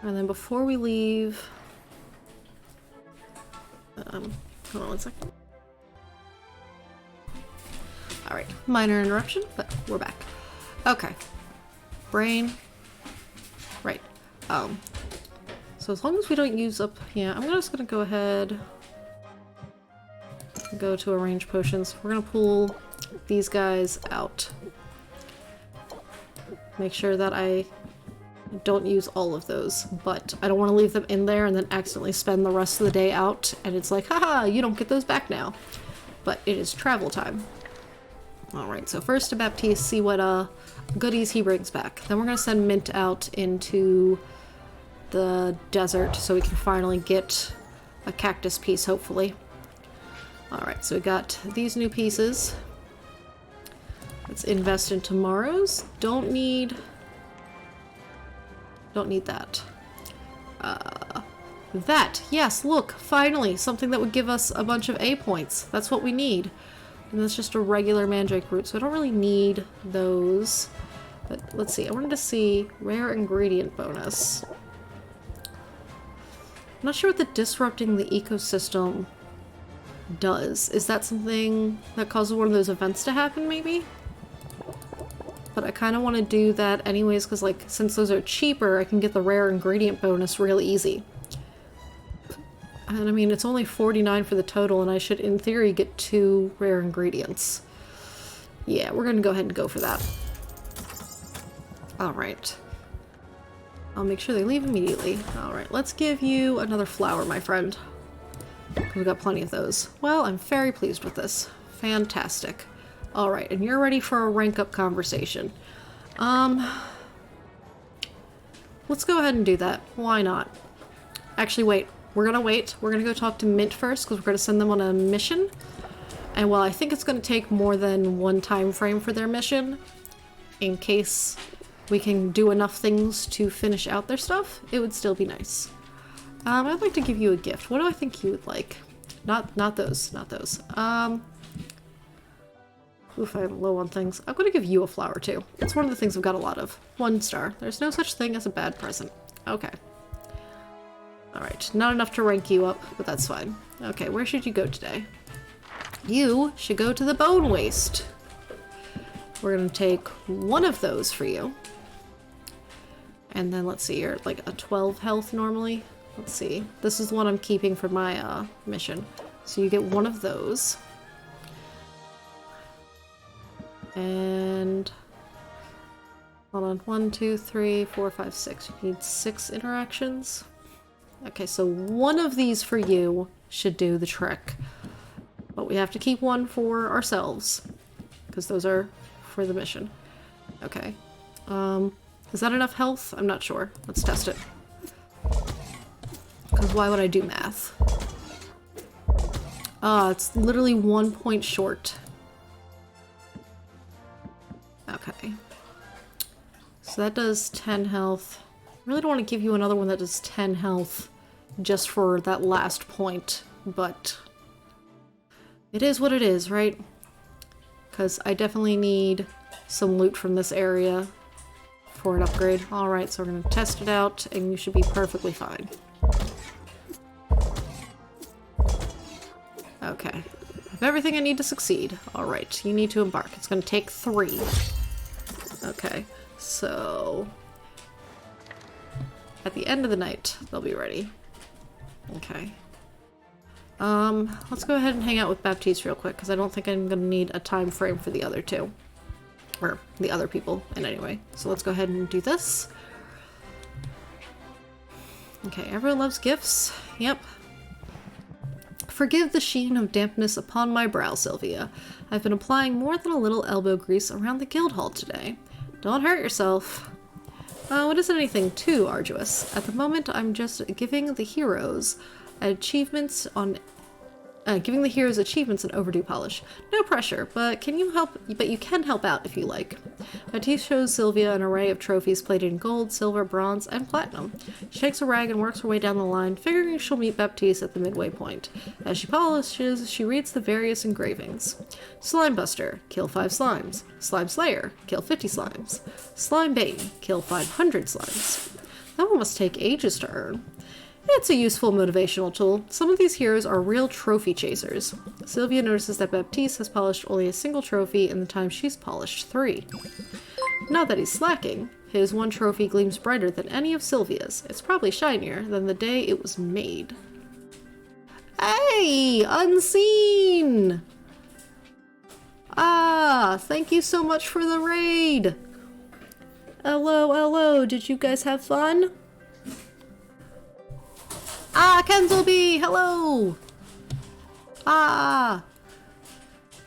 And then before we leave, hold on 1 second. Alright, minor interruption, but we're back. Okay. Brain. Right. So as long as we don't use up... Yeah, I'm just gonna go ahead and go to arrange potions. We're gonna pull these guys out. Make sure that I don't use all of those, but I don't want to leave them in there and then accidentally spend the rest of the day out, and it's like, haha, you don't get those back now. But it is travel time. Alright, so first to Baptiste, see what goodies he brings back. Then we're going to send Mint out into the desert so we can finally get a cactus piece, hopefully. Alright, so we got these new pieces. Let's invest in tomorrow's. Don't need that. That! Yes, look! Finally! Something that would give us a bunch of A points. That's what we need. And that's just a regular mandrake root, so I don't really need those. But let's see, I wanted to see rare ingredient bonus. I'm not sure what the disrupting the ecosystem does. Is that something that causes one of those events to happen, maybe? But I kind of want to do that anyways, because like, since those are cheaper, I can get the rare ingredient bonus really easy. And I mean, it's only 49 for the total, and I should, in theory, get 2 rare ingredients. Yeah, we're gonna go ahead and go for that. Alright. I'll make sure they leave immediately. Alright, let's give you another flower, my friend. We've got plenty of those. Well, I'm very pleased with this. Fantastic. Alright, and you're ready for a rank up conversation. Let's go ahead and do that. Why not? Actually, wait. We're gonna wait. We're gonna go talk to Mint first, because we're gonna send them on a mission. And while I think it's gonna take more than 1 time frame for their mission, in case we can do enough things to finish out their stuff, it would still be nice. I'd like to give you a gift. What do I think you would like? Not those. Not those. Oof, I'm low on things. I'm gonna give you a flower, too. It's one of the things I've got a lot of. 1 star. There's no such thing as a bad present. Okay. Alright, not enough to rank you up, but that's fine. Okay, where should you go today? You should go to the Bone Waste. We're gonna take 1 of those for you. And then, let's see, you're at like a 12 health normally. Let's see. This is the one I'm keeping for my mission. So you get 1 of those. And Hold on. 1, 2, 3, 4, 5, 6. You need 6 interactions. Okay, so one of these for you should do the trick. But we have to keep one for ourselves, because those are for the mission. Okay. Is that enough health? I'm not sure. Let's test it. Because why would I do math? It's literally 1 point short. Okay. So that does 10 health. I really don't want to give you another one that does 10 health just for that last point, but it is what it is, right? Because I definitely need some loot from this area for an upgrade. Alright, so we're going to test it out, and you should be perfectly fine. Okay. I have everything I need to succeed. Alright, you need to embark. It's going to take 3. Okay, so at the end of the night, they'll be ready. Okay. Let's go ahead and hang out with Baptiste real quick, because I don't think I'm going to need a time frame for the other two. Or the other people, in any way. So let's go ahead and do this. Okay, everyone loves gifts. Yep. Forgive the sheen of dampness upon my brow, Sylvia. I've been applying more than a little elbow grease around the guild hall today. Don't hurt yourself. It isn't anything too arduous. At the moment, I'm just giving the heroes achievements on overdue polish. No pressure, but you can help out if you like. Baptiste shows Sylvia an array of trophies plated in gold, silver, bronze, and platinum. She takes a rag and works her way down the line, figuring she'll meet Baptiste at the midway point. As she polishes, she reads the various engravings. Slime Buster, kill 5 slimes. Slime Slayer, kill 50 slimes. Slime Bane, kill 500 slimes. That one must take ages to earn. It's a useful motivational tool. Some of these heroes are real trophy chasers. Sylvia notices that Baptiste has polished only a single trophy in the time she's polished 3. Not that he's slacking. His one trophy gleams brighter than any of Sylvia's. It's probably shinier than the day it was made. Hey! Unseen! Ah! Thank you so much for the raid! Hello, did you guys have fun? Ah, Kenzelby! Hello! Ah!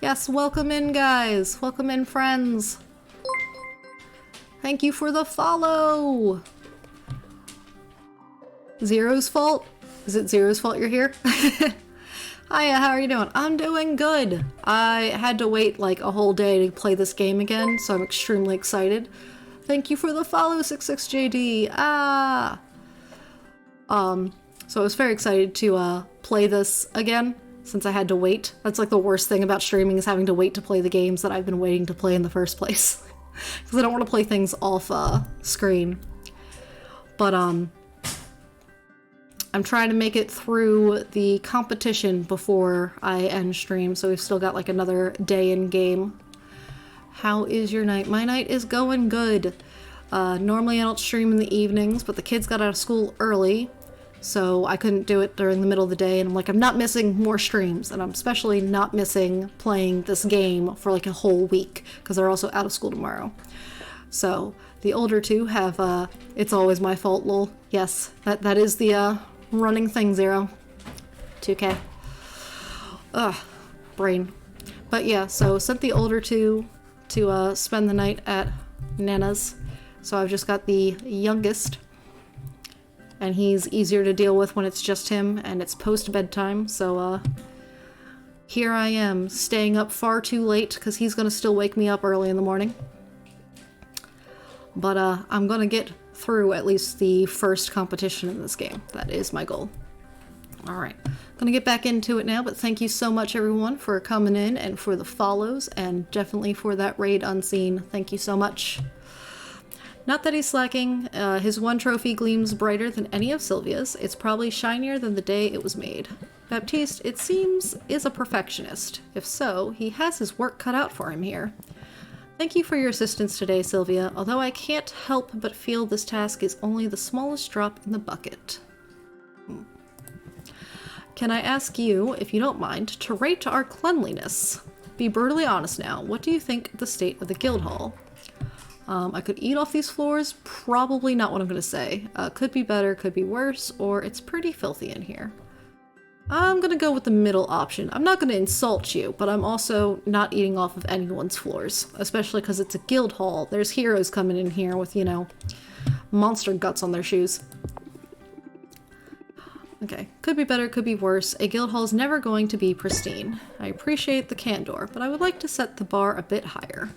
Yes, welcome in, guys. Welcome in, friends. Thank you for the follow! Zero's fault? Is it Zero's fault you're here? Hiya, how are you doing? I'm doing good. I had to wait like a whole day to play this game again, so I'm extremely excited. Thank you for the follow, 66JD. Ah! So I was very excited to play this again, since I had to wait. That's like the worst thing about streaming, is having to wait to play the games that I've been waiting to play in the first place. Because I don't want to play things off screen. But I'm trying to make it through the competition before I end stream, so we've still got like another day in game. How is your night? My night is going good. Normally I don't stream in the evenings, but the kids got out of school early, so I couldn't do it during the middle of the day, and I'm like, I'm not missing more streams, and I'm especially not missing playing this game for like a whole week, because they're also out of school tomorrow. So, the older two have, it's always my fault, lol. Yes, that is the, running thing, Zero. 2K. Ugh, brain. But yeah, so sent the older two to, spend the night at Nana's. So I've just got the youngest, and he's easier to deal with when it's just him, and it's post-bedtime, so, here I am, staying up far too late, because he's gonna still wake me up early in the morning. But, I'm gonna get through at least the first competition in this game. That is my goal. Alright, gonna get back into it now, but thank you so much, everyone, for coming in, and for the follows, and definitely for that raid Unseen. Thank you so much. Not that he's slacking, his one trophy gleams brighter than any of Sylvia's. It's probably shinier than the day it was made. Baptiste, it seems, is a perfectionist. If so, he has his work cut out for him here. Thank you for your assistance today, Sylvia, although I can't help but feel this task is only the smallest drop in the bucket. Can I ask you, if you don't mind, to rate our cleanliness? Be brutally honest now, what do you think of the state of the guild hall? I could eat off these floors. Probably not what I'm gonna say. Could be better, could be worse, or it's pretty filthy in here. I'm gonna go with the middle option. I'm not gonna insult you, but I'm also not eating off of anyone's floors, especially because it's a guild hall. There's heroes coming in here with, you know, monster guts on their shoes. Okay, could be better, could be worse. A guild hall is never going to be pristine. I appreciate the candor, but I would like to set the bar a bit higher.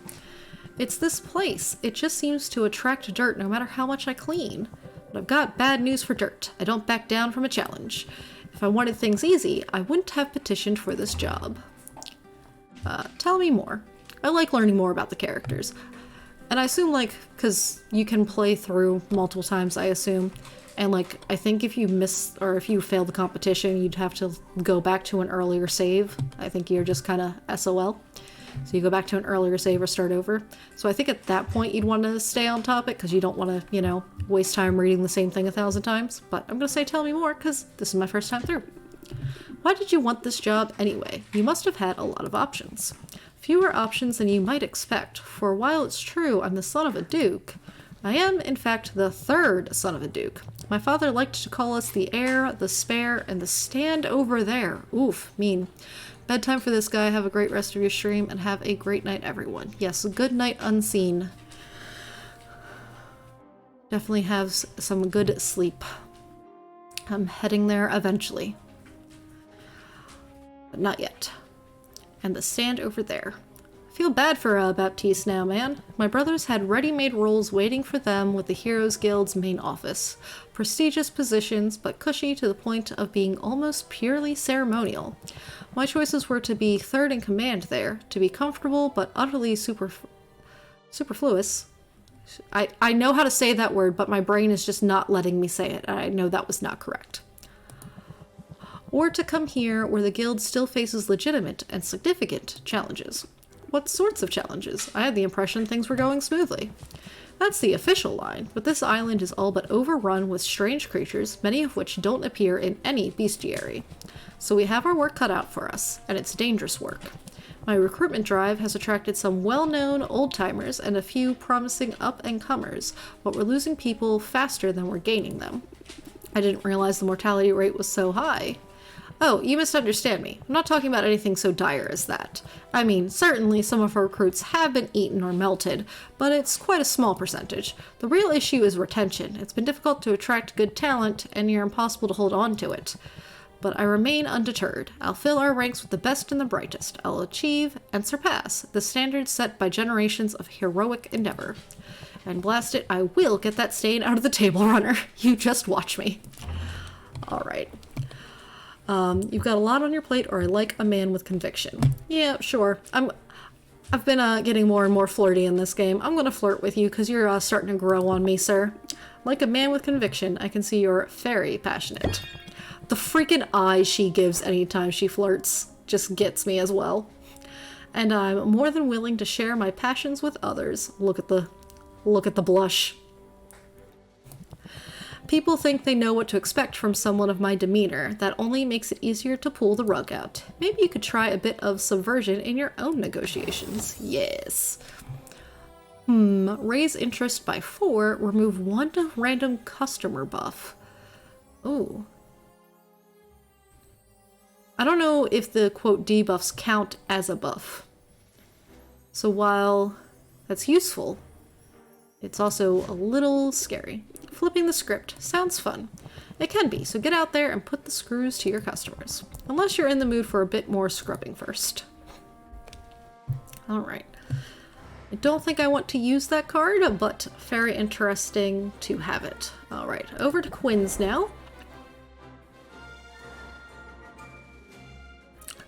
It's this place. It just seems to attract dirt no matter how much I clean. But I've got bad news for dirt. I don't back down from a challenge. If I wanted things easy, I wouldn't have petitioned for this job. Tell me more. I like learning more about the characters. And I assume, like, because you can play through multiple times, I assume. And, like, I think if you miss, or if you fail the competition, you'd have to go back to an earlier save. I think you're just kind of SOL. So you go back to an earlier save or start over. So I think at that point you'd want to stay on topic because you don't want to, you know, waste time reading the same thing 1,000 times. But I'm going to say tell me more because this is my first time through. Why did you want this job anyway? You must have had a lot of options. Fewer options than you might expect, for while it's true I'm the son of a duke, I am, in fact, the third son of a duke. My father liked to call us the heir, the spare, and the stand over there. Oof, mean. Bedtime for this guy. Have a great rest of your stream, and have a great night, everyone. Yes, good night unseen. Definitely have some good sleep. I'm heading there eventually. But not yet. And the stand over there. I feel bad for Baptiste now, man. My brothers had ready-made roles waiting for them with the Heroes Guild's main office. Prestigious positions, but cushy to the point of being almost purely ceremonial. My choices were to be third in command there, to be comfortable but utterly superfluous. I know how to say that word, but my brain is just not letting me say it. I know that was not correct. Or to come here where the guild still faces legitimate and significant challenges. What sorts of challenges? I had the impression things were going smoothly. That's the official line, but this island is all but overrun with strange creatures, many of which don't appear in any bestiary. So we have our work cut out for us, and it's dangerous work. My recruitment drive has attracted some well-known old-timers and a few promising up-and-comers, but we're losing people faster than we're gaining them. I didn't realize the mortality rate was so high. Oh, you misunderstand me. I'm not talking about anything so dire as that. I mean, certainly some of our recruits have been eaten or melted, but it's quite a small percentage. The real issue is retention. It's been difficult to attract good talent, and near impossible to hold on to it. But I remain undeterred. I'll fill our ranks with the best and the brightest. I'll achieve and surpass the standards set by generations of heroic endeavor. And blast it, I will get that stain out of the table runner. You just watch me. Alright. You've got a lot on your plate, or I like a man with conviction. Yeah, sure. I've been getting more and more flirty in this game. I'm gonna flirt with you because you're starting to grow on me, sir. Like a man with conviction, I can see you're very passionate. The freaking eyes she gives anytime she flirts just gets me as well. And I'm more than willing to share my passions with others. Look at the blush. People think they know what to expect from someone of my demeanor. That only makes it easier to pull the rug out. Maybe you could try a bit of subversion in your own negotiations. Yes. Raise interest by 4. Remove 1 random customer buff. Ooh. I don't know if the, quote, debuffs count as a buff. So while that's useful, it's also a little scary. Flipping the script sounds fun. It can be, so get out there and put the screws to your customers. Unless you're in the mood for a bit more scrubbing first. Alright. I don't think I want to use that card, but very interesting to have it. Alright, over to Quinn's now.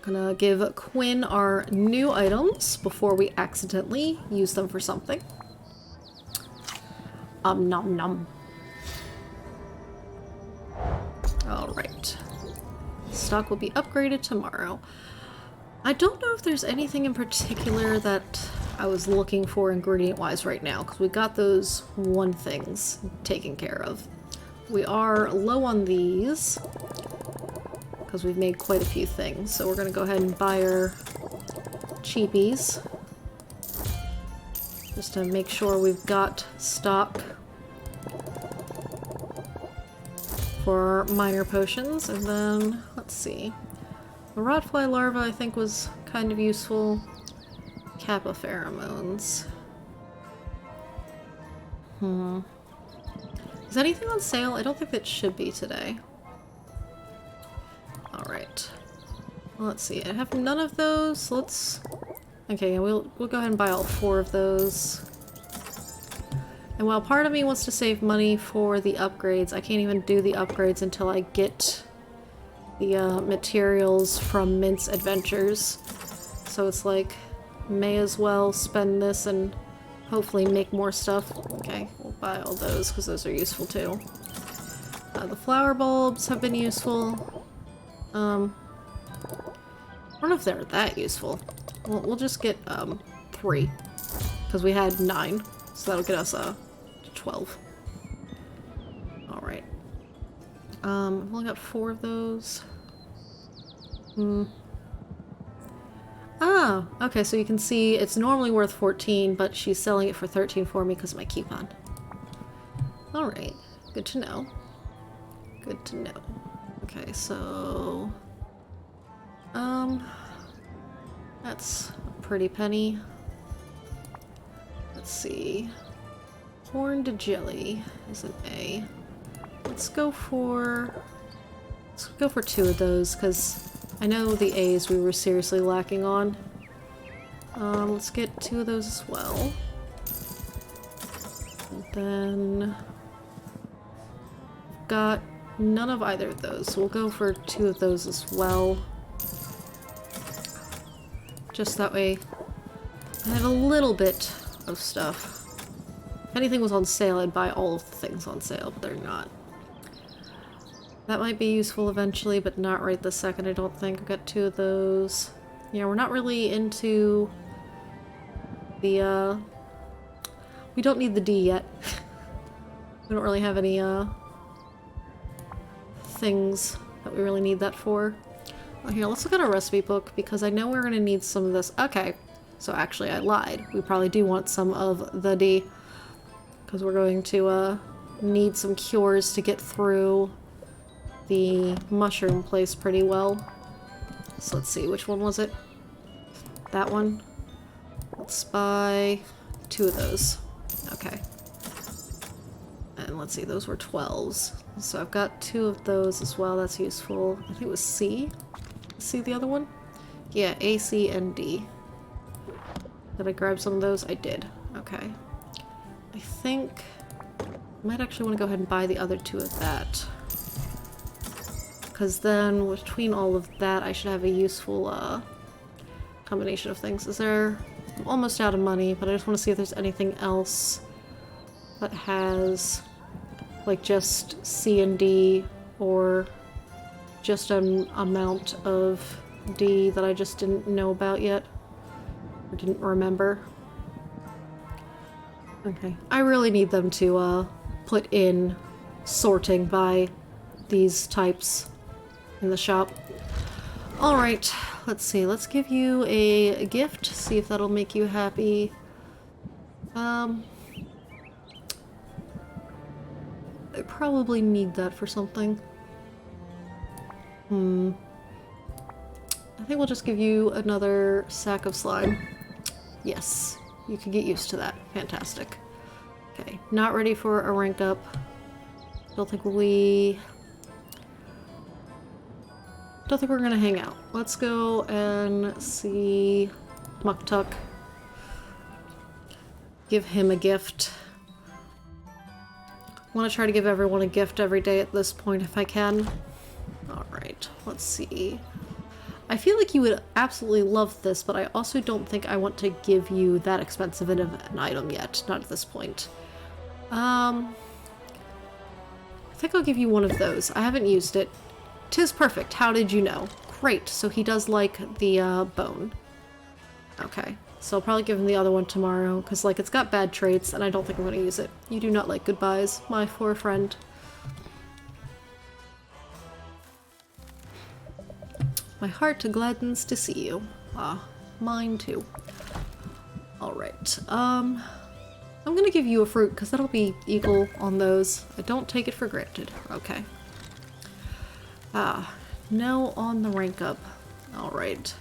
Gonna give Quinn our new items before we accidentally use them for something. Nom nom. Alright. Stock will be upgraded tomorrow. I don't know if there's anything in particular that I was looking for ingredient-wise right now, because we got those 1 things taken care of. We are low on these, because we've made quite a few things, so we're going to go ahead and buy our cheapies. just to make sure we've got stock for minor potions. And then, let's see. The rotfly larva I think was kind of useful. Kappa pheromones. Is anything on sale? I don't think that should be today. Alright. Well, let's see. I have none of those. Let's... Okay, yeah, we'll go ahead and buy all 4 of those. And while part of me wants to save money for the upgrades, I can't even do the upgrades until I get the materials from Mint's Adventures. So it's like, may as well spend this and hopefully make more stuff. Okay, we'll buy all those because those are useful too. The flower bulbs have been useful. I don't know if they're that useful. We'll just get 3 because we had 9, so that'll get us 12. Alright. I've only got 4 of those. Ah, okay, so you can see it's normally worth 14, but she's selling it for 13 for me because of my coupon. Alright, good to know. Good to know. Okay, so... that's a pretty penny. Let's see. Horned jelly is an A. Let's go for 2 of those, because I know the A's we were seriously lacking on. Let's get 2 of those as well. And then... got none of either of those, so we'll go for 2 of those as well. Just that way I have a little bit of stuff. If anything was on sale, I'd buy all of the things on sale, but they're not. That might be useful eventually, but not right this second, I don't think. I've got 2 of those. Yeah, we're not really into the, we don't need the D yet. We don't really have any, things that we really need that for. Well, here, let's look at our recipe book, because I know we're gonna need some of this. Okay, so actually I lied. We probably do want some of the D, because we're going to, need some cures to get through the mushroom place pretty well. So let's see, which one was it? That one? Let's buy 2 of those. Okay. And let's see, those were 12s. So I've got 2 of those as well, that's useful. I think it was C? See the other one? Yeah, A, C, and D. Did I grab some of those? I did. Okay. I think I might actually want to go ahead and buy the other 2 of that. Because then, between all of that, I should have a useful combination of things. Is there... I'm almost out of money, but I just want to see if there's anything else that has, like, just C and D, or just an amount of D that I just didn't know about yet, or didn't remember. Okay. I really need them to, put in sorting by these types in the shop. Alright, let's see. Let's give you a gift, see if that'll make you happy. I probably need that for something. I think we'll just give you another sack of slime. Yes, you can get used to that. Fantastic. Okay, not ready for a rank up. Don't think we're gonna hang out. Let's go and see Muktuk. Give him a gift. I want to try to give everyone a gift every day at this point if I can. Alright, let's see. I feel like you would absolutely love this, but I also don't think I want to give you that expensive of an item yet. Not at this point. I think I'll give you one of those. I haven't used it. 'Tis perfect. How did you know? Great. So he does like the bone. Okay. So I'll probably give him the other one tomorrow, because, like, it's got bad traits, and I don't think I'm going to use it. You do not like goodbyes, my poor friend. My heart gladdens to see you. Ah, mine too. Alright, I'm gonna give you a fruit because that'll be equal on those. I don't take it for granted. Okay. No on the rank up. Alright.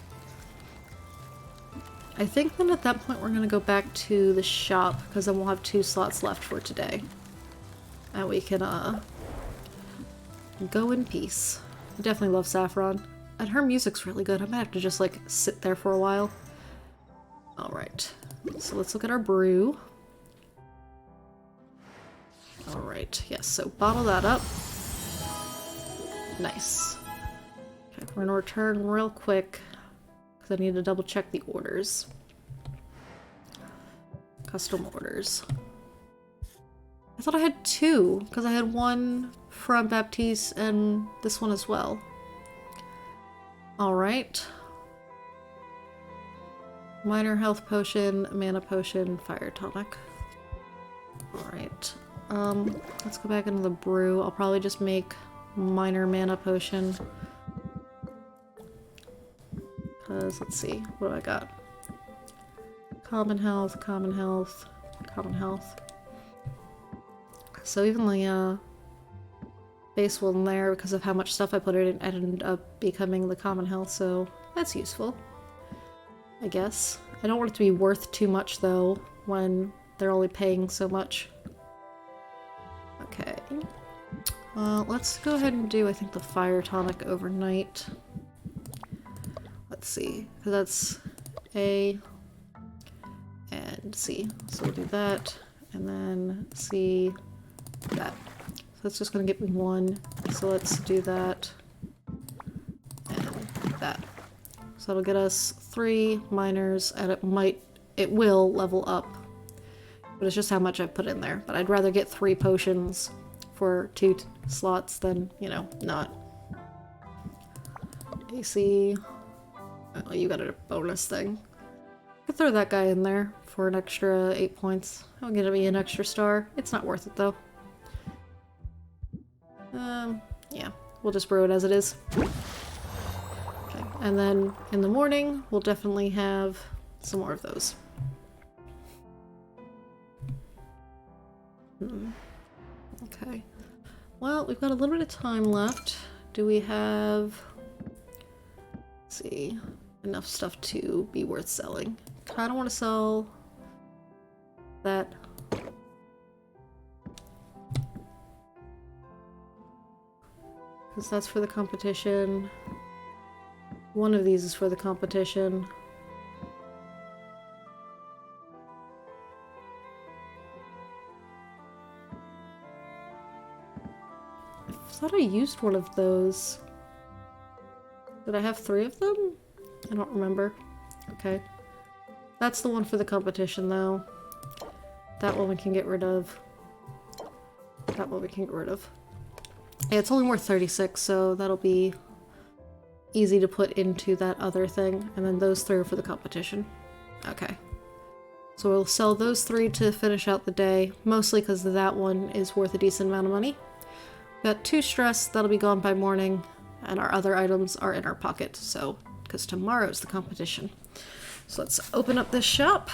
I think then at that point we're gonna go back to the shop because then we'll have 2 slots left for today. And we can, go in peace. I definitely love Saffron. And her music's really good. I might have to just, like, sit there for a while. Alright. So let's look at our brew. Alright, yes, so bottle that up. Nice. Okay, we're gonna return real quick because I need to double check the orders. Custom orders. I thought I had 2 because I had 1 from Baptiste and this one as well. Alright. Minor health potion, mana potion, fire tonic. Alright. Let's go back into the brew. I'll probably just make minor mana potion. Because, let's see, what do I got? Common health, common health, common health. So even the base one there, because of how much stuff I put in, ended up becoming the common health, so that's useful. I guess. I don't want it to be worth too much, though, when they're only paying so much. Okay. Let's go ahead and do, I think, the fire tonic overnight. Let's see, because that's A and C. So we'll do that, and then C, that. So that's just going to get me 1. So let's do that, and that. So that'll get us 3 minors, and it will level up. But it's just how much I've put in there. But I'd rather get 3 potions for 2 slots than, you know, not. AC. Oh, you got a bonus thing. I could throw that guy in there for an extra 8 points. I'll get me an extra star. It's not worth it, though. Yeah. We'll just brew it as it is. Okay. And then in the morning, we'll definitely have some more of those. Okay. Well, we've got a little bit of time left. Do we have... Let's see... enough stuff to be worth selling? Kinda want to sell... that. Because that's for the competition. One of these is for the competition. I thought I used one of those. Did I have 3 of them? I don't remember. Okay. That's the one for the competition, though. That one we can get rid of. That one we can get rid of. Yeah, it's only worth 36, so that'll be easy to put into that other thing. And then those 3 are for the competition. Okay. So we'll sell those 3 to finish out the day, mostly because that one is worth a decent amount of money. Got 2 stress, that'll be gone by morning, and our other items are in our pocket, so, because tomorrow's the competition. So let's open up this shop,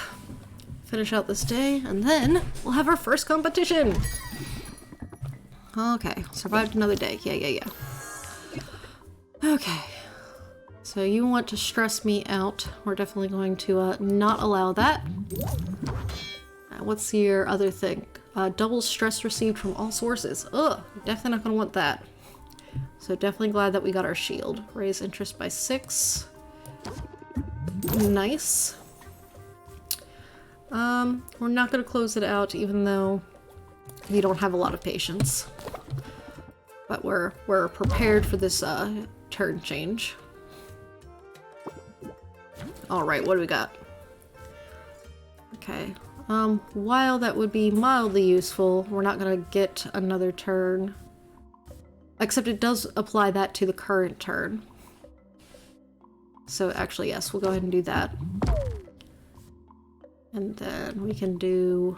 finish out this day, and then we'll have our first competition! Okay, survived another day, yeah. Okay, so you want to stress me out. We're definitely going to not allow that. What's your other thing? Double stress received from all sources. Ugh, definitely not gonna want that. So definitely glad that we got our shield. Raise interest by 6. Nice. We're not gonna close it out even though you don't have a lot of patience. But we're prepared for this turn change. Alright, what do we got? Okay. While that would be mildly useful, we're not gonna get another turn. Except it does apply that to the current turn. So actually, yes, we'll go ahead and do that. And then we can do...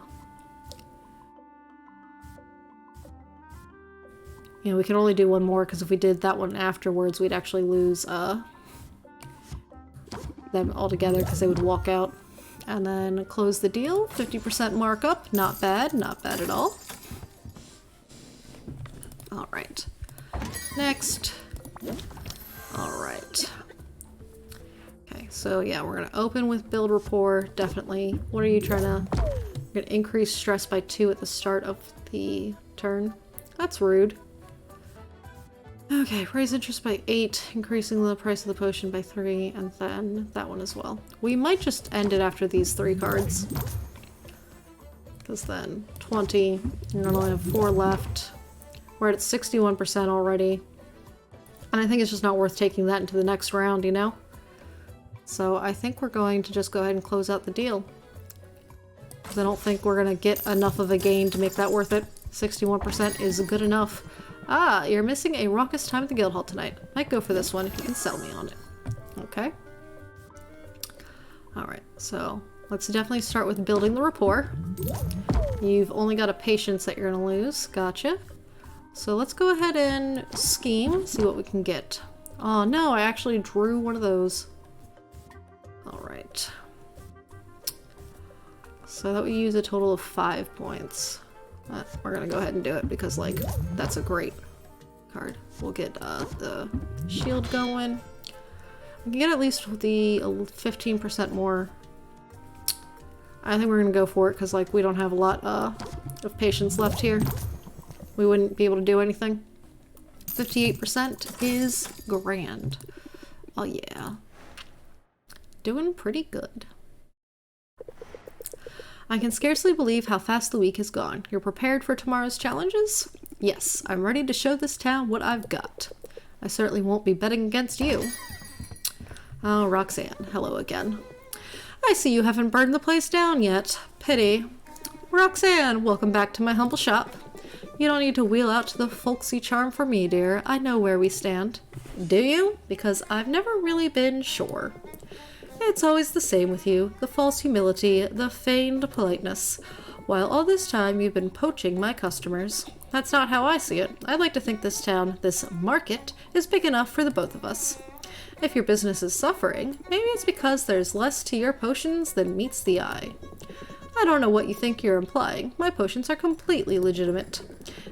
You know, we can only do one more, because if we did that one afterwards, we'd actually lose them altogether, because they would walk out. And then close the deal. 50% markup. Not bad. Not bad at all. Alright. Next. Alright. Okay, so yeah, we're gonna open with build rapport, definitely. What are you trying to... You're gonna increase stress by 2 at the start of the turn. That's rude. Okay, raise interest by 8, increasing the price of the potion by 3, and then that one as well. We might just end it after these 3 cards. Because then 20, and then only have 4 left. We're at 61% already. And I think it's just not worth taking that into the next round, you know? So I think we're going to just go ahead and close out the deal. Because I don't think we're going to get enough of a gain to make that worth it. 61% is good enough. Ah, you're missing a raucous time at the guild hall tonight. Might go for this one if you can sell me on it. Okay. Alright, so let's definitely start with building the rapport. You've only got a patience that you're going to lose. Gotcha. So let's go ahead and scheme, see what we can get. Oh no, I actually drew one of those. Alright. So that we use a total of 5 points. We're gonna go ahead and do it because, like, that's a great card. We'll get the shield going. We can get at least the 15% more. I think we're gonna go for it because, like, we don't have a lot of patience left here. We wouldn't be able to do anything. 58% is grand. Oh yeah. Doing pretty good. I can scarcely believe how fast the week has gone. You're prepared for tomorrow's challenges? Yes, I'm ready to show this town what I've got. I certainly won't be betting against you. Oh, Roxanne, hello again. I see you haven't burned the place down yet. Pity. Roxanne, welcome back to my humble shop. You don't need to wheel out to the folksy charm for me, dear. I know where we stand. Do you? Because I've never really been sure. It's always the same with you, the false humility, the feigned politeness. While all this time you've been poaching my customers. That's not how I see it. I'd like to think this town, this market, is big enough for the both of us. If your business is suffering, maybe it's because there's less to your potions than meets the eye. I don't know what you think you're implying. My potions are completely legitimate.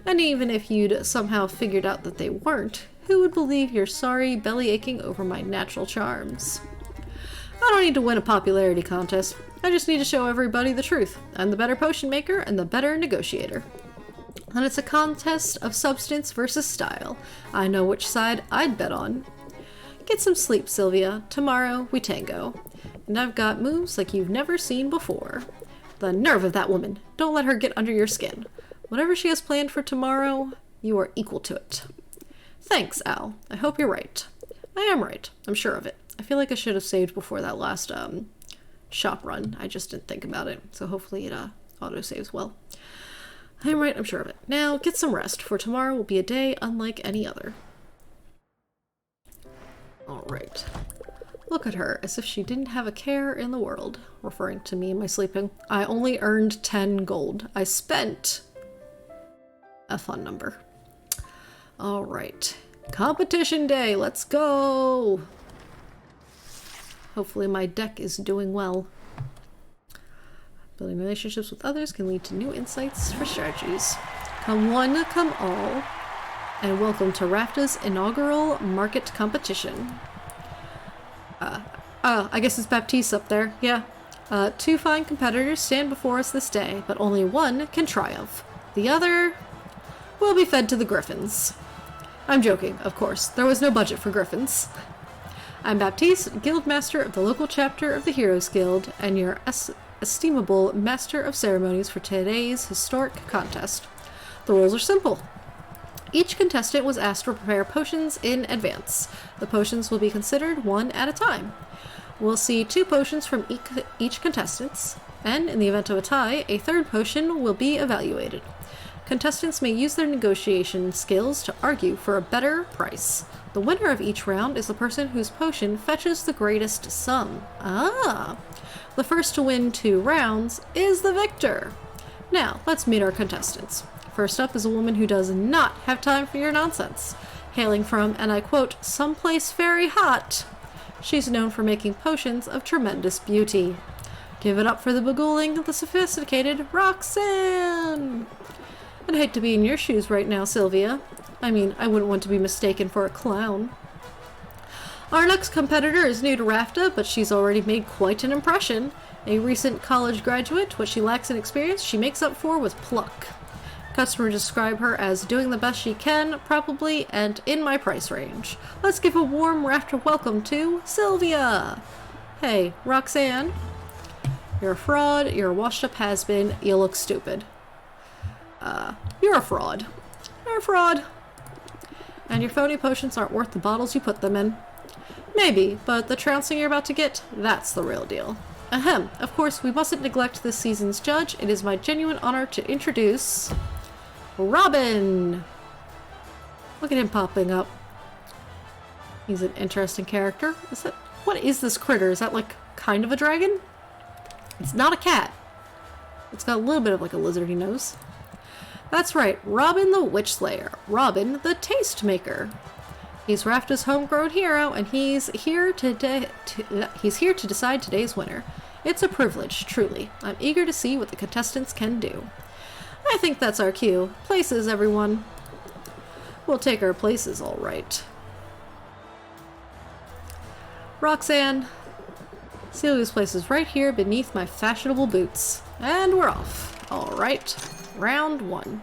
And even if you'd somehow figured out that they weren't, who would believe you're sorry belly aching over my natural charms? I don't need to win a popularity contest. I just need to show everybody the truth. I'm the better potion maker and the better negotiator. And it's a contest of substance versus style. I know which side I'd bet on. Get some sleep, Sylvia. Tomorrow we tango. And I've got moves like you've never seen before. The nerve of that woman. Don't let her get under your skin. Whatever she has planned for tomorrow, you are equal to it. Thanks, Al. I hope you're right. I am right. I'm sure of it. I feel like I should have saved before that last shop run. I just didn't think about it, so hopefully it auto-saves well. I'm right, I'm sure of it. Now, get some rest, for tomorrow will be a day unlike any other. Alright. Look at her, as if she didn't have a care in the world. Referring to me in my sleeping. I only earned 10 gold. I spent a fun number. Alright. Competition day, let's go! Hopefully my deck is doing well. Building relationships with others can lead to new insights for strategies. Come one, come all, and welcome to Rafta's inaugural market competition. I guess it's Baptiste up there, yeah. 2 fine competitors stand before us this day, but only one can triumph. The other will be fed to the griffins. I'm joking, of course. There was no budget for griffins. I'm Baptiste, Guildmaster of the local chapter of the Heroes Guild, and your estimable Master of Ceremonies for today's historic contest. The rules are simple. Each contestant was asked to prepare potions in advance. The potions will be considered one at a time. We'll see 2 potions from each contestant, and in the event of a tie, a 3rd potion will be evaluated. Contestants may use their negotiation skills to argue for a better price. The winner of each round is the person whose potion fetches the greatest sum. Ah! The first to win 2 rounds is the victor. Now, let's meet our contestants. First up is a woman who does not have time for your nonsense. Hailing from, and I quote, someplace very hot, she's known for making potions of tremendous beauty. Give it up for the beguiling, the sophisticated Roxanne! I'd hate to be in your shoes right now, Sylvia. I mean, I wouldn't want to be mistaken for a clown. Our next competitor is new to RAFTA, but she's already made quite an impression. A recent college graduate, what she lacks in experience, she makes up for with pluck. Customers describe her as doing the best she can, probably, and in my price range. Let's give a warm RAFTA welcome to Sylvia! Hey, Roxanne. You're a fraud, you're a washed-up has-been, you look stupid. You're a fraud. You're a fraud. And your phony potions aren't worth the bottles you put them in. Maybe, but the trouncing you're about to get, that's the real deal. Ahem. Of course, we mustn't neglect this season's judge. It is my genuine honor to introduce... Robin! Look at him popping up. He's an interesting character. What is this critter? Is that like kind of a dragon? It's not a cat. It's got a little bit of like a lizardy nose. That's right, Robin the Witch Slayer. Robin the Taste Maker. He's RAFTA's homegrown hero, and he's here to decide today's winner. It's a privilege, truly. I'm eager to see what the contestants can do. I think that's our cue. Places, everyone. We'll take our places, all right. Roxanne. Celia's place is right here beneath my fashionable boots. And we're off. All right. Round 1.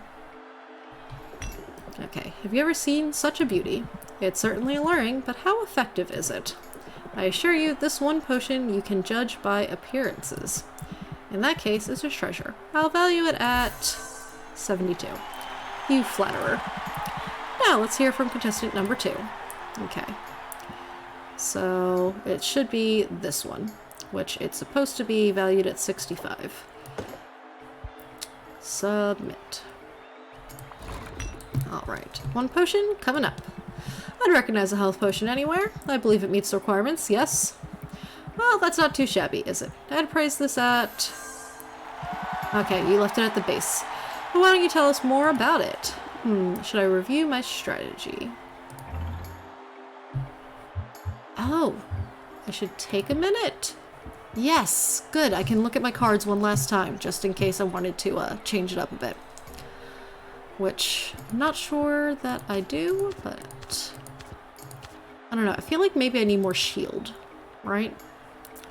Okay, have you ever seen such a beauty? It's certainly alluring, but how effective is it? I assure you, this one potion you can judge by appearances. In that case, it's a treasure. I'll value it at 72. You flatterer. Now, let's hear from contestant number 2. Okay. So, it should be this one, which it's supposed to be valued at 65. Submit. Alright, one potion coming up. I'd recognize a health potion anywhere. I believe it meets the requirements, yes. Well, that's not too shabby, is it? I'd praise this at... Okay, you left it at the base. But why don't you tell us more about it? Should I review my strategy? Oh, I should take a minute. Yes, good. I can look at my cards one last time, just in case I wanted to change it up a bit. Which, I'm not sure that I do, but... I don't know. I feel like maybe I need more shield, right?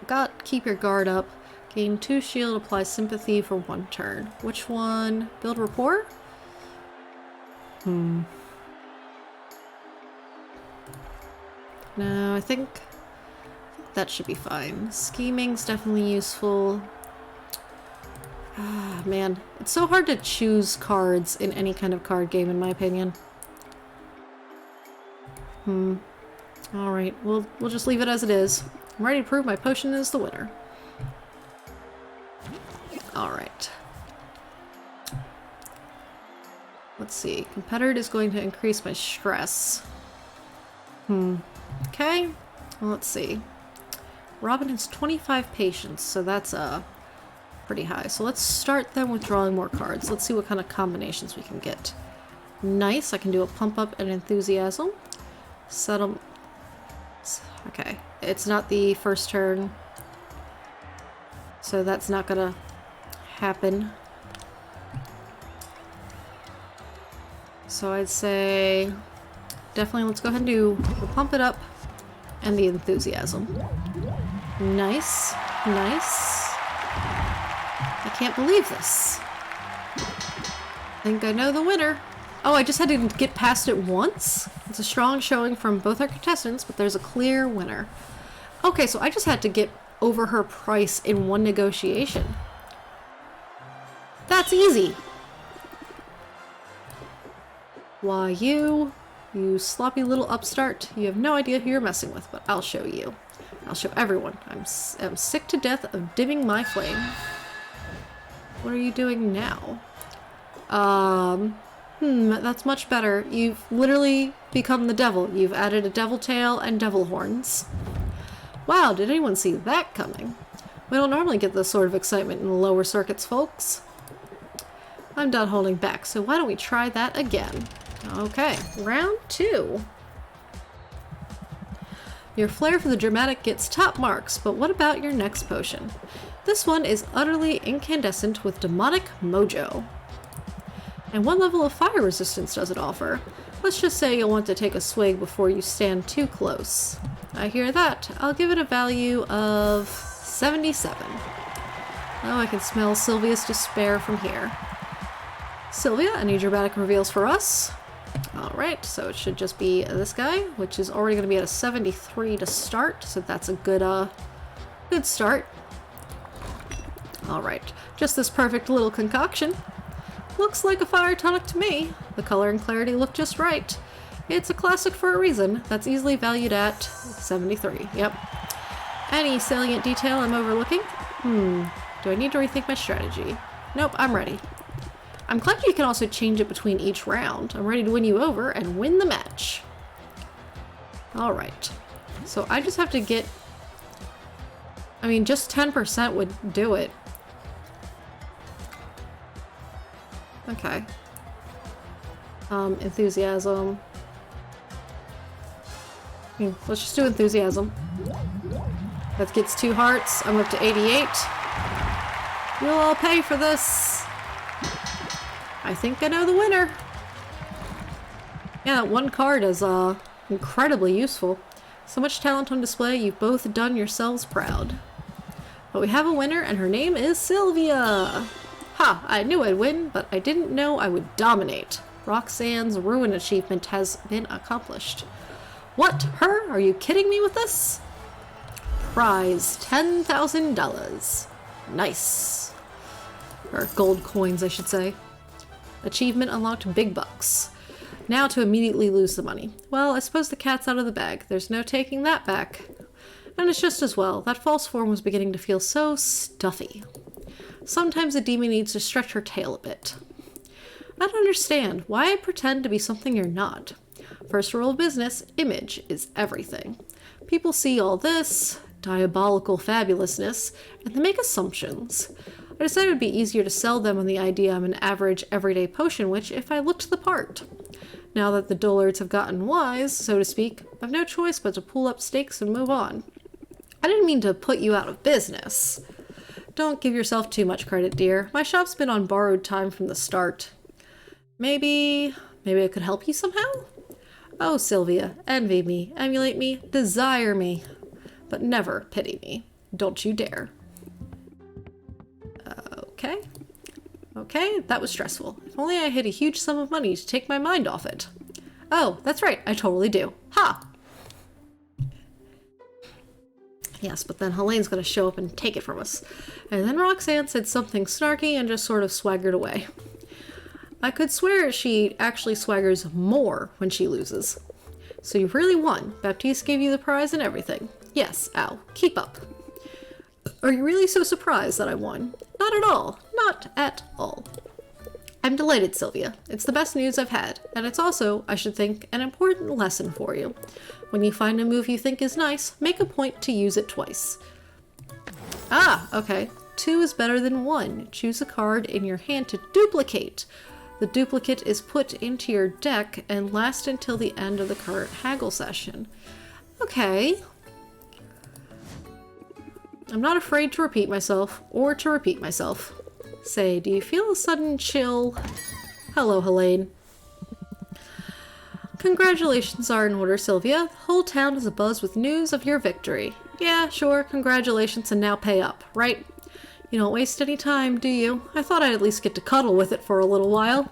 Got keep your guard up. Gain 2 shield, apply sympathy for 1 turn. Which one? Build rapport? No, I think that should be fine. Scheming's definitely useful. Ah, man. It's so hard to choose cards in any kind of card game, in my opinion. Alright, we'll just leave it as it is. I'm ready to prove my potion is the winner. Alright. Let's see. Competitor is going to increase my stress. Okay. Well, let's see. Robin has 25 patience, so that's pretty high. So let's start then with drawing more cards. Let's see what kind of combinations we can get. Nice. I can do a pump up and enthusiasm. Settle. Okay. It's not the first turn, so that's not gonna happen. So I'd say definitely let's go ahead and do the pump it up and the enthusiasm. Nice. Nice. I can't believe this. I think I know the winner. Oh, I just had to get past it once? It's a strong showing from both our contestants, but there's a clear winner. Okay, so I just had to get over her price in one negotiation. That's easy. Why, you sloppy little upstart. You have no idea who you're messing with, but I'll show you. I'll show everyone. I'm sick to death of dimming my flame. What are you doing now? That's much better. You've literally become the devil. You've added a devil tail and devil horns. Wow, did anyone see that coming? We don't normally get this sort of excitement in the lower circuits, folks. I'm done holding back, so why don't we try that again? Okay, round 2. Your flair for the dramatic gets top marks, but what about your next potion? This one is utterly incandescent with demonic mojo. And what level of fire resistance does it offer? Let's just say you'll want to take a swig before you stand too close. I hear that. I'll give it a value of 77. Oh, I can smell Sylvia's despair from here. Sylvia, any dramatic reveals for us? Alright, so it should just be this guy, which is already going to be at a 73 to start, so that's a good start. Alright, just this perfect little concoction. Looks like a fire tonic to me. The color and clarity look just right. It's a classic for a reason. That's easily valued at 73. Yep. Any salient detail I'm overlooking? Do I need to rethink my strategy? Nope, I'm ready. I'm glad you can also change it between each round. I'm ready to win you over and win the match. Alright. So I just have to get... I mean, just 10% would do it. Okay. Enthusiasm. Let's just do enthusiasm. That gets 2 hearts. I'm up to 88. You'll all pay for this. I think I know the winner. Yeah, that one card is incredibly useful. So much talent on display, you've both done yourselves proud. But we have a winner, and her name is Sylvia. Ha! I knew I'd win, but I didn't know I would dominate. Roxanne's ruin achievement has been accomplished. What? Her? Are you kidding me with this? Prize $10,000. Nice. Or gold coins, I should say. Achievement unlocked, big bucks. Now to immediately lose the money. Well, I suppose the cat's out of the bag. There's no taking that back. And it's just as well. That false form was beginning to feel so stuffy. Sometimes a demon needs to stretch her tail a bit. I don't understand why I pretend to be something you're not. First rule of business, image is everything. People see all this diabolical fabulousness, and they make assumptions. I decided it would be easier to sell them on the idea I'm an average, everyday potion witch if I looked the part. Now that the dullards have gotten wise, so to speak, I've no choice but to pull up stakes and move on. I didn't mean to put you out of business. Don't give yourself too much credit, dear. My shop's been on borrowed time from the start. Maybe I could help you somehow? Oh, Sylvia, envy me, emulate me, desire me, but never pity me. Don't you dare. Okay, that was stressful. If only I had a huge sum of money to take my mind off it. Oh, that's right, I totally do. Ha! Yes, but then Helene's gonna show up and take it from us. And then Roxanne said something snarky and just sort of swaggered away. I could swear she actually swaggers more when she loses. So you really won. Baptiste gave you the prize and everything. Yes, ow. Keep up. Are you really so surprised that I won? Not at all. Not at all. I'm delighted, Sylvia. It's the best news I've had, and it's also, I should think, an important lesson for you. When you find a move you think is nice, make a point to use it twice. Ah, okay. 2 is better than 1. Choose a card in your hand to duplicate. The duplicate is put into your deck and lasts until the end of the current haggle session. Okay. I'm not afraid to repeat myself, or to repeat myself. Say, do you feel a sudden chill? Hello, Helene. Congratulations are in order, Sylvia. The whole town is abuzz with news of your victory. Yeah, sure, congratulations and now pay up, right? You don't waste any time, do you? I thought I'd at least get to cuddle with it for a little while.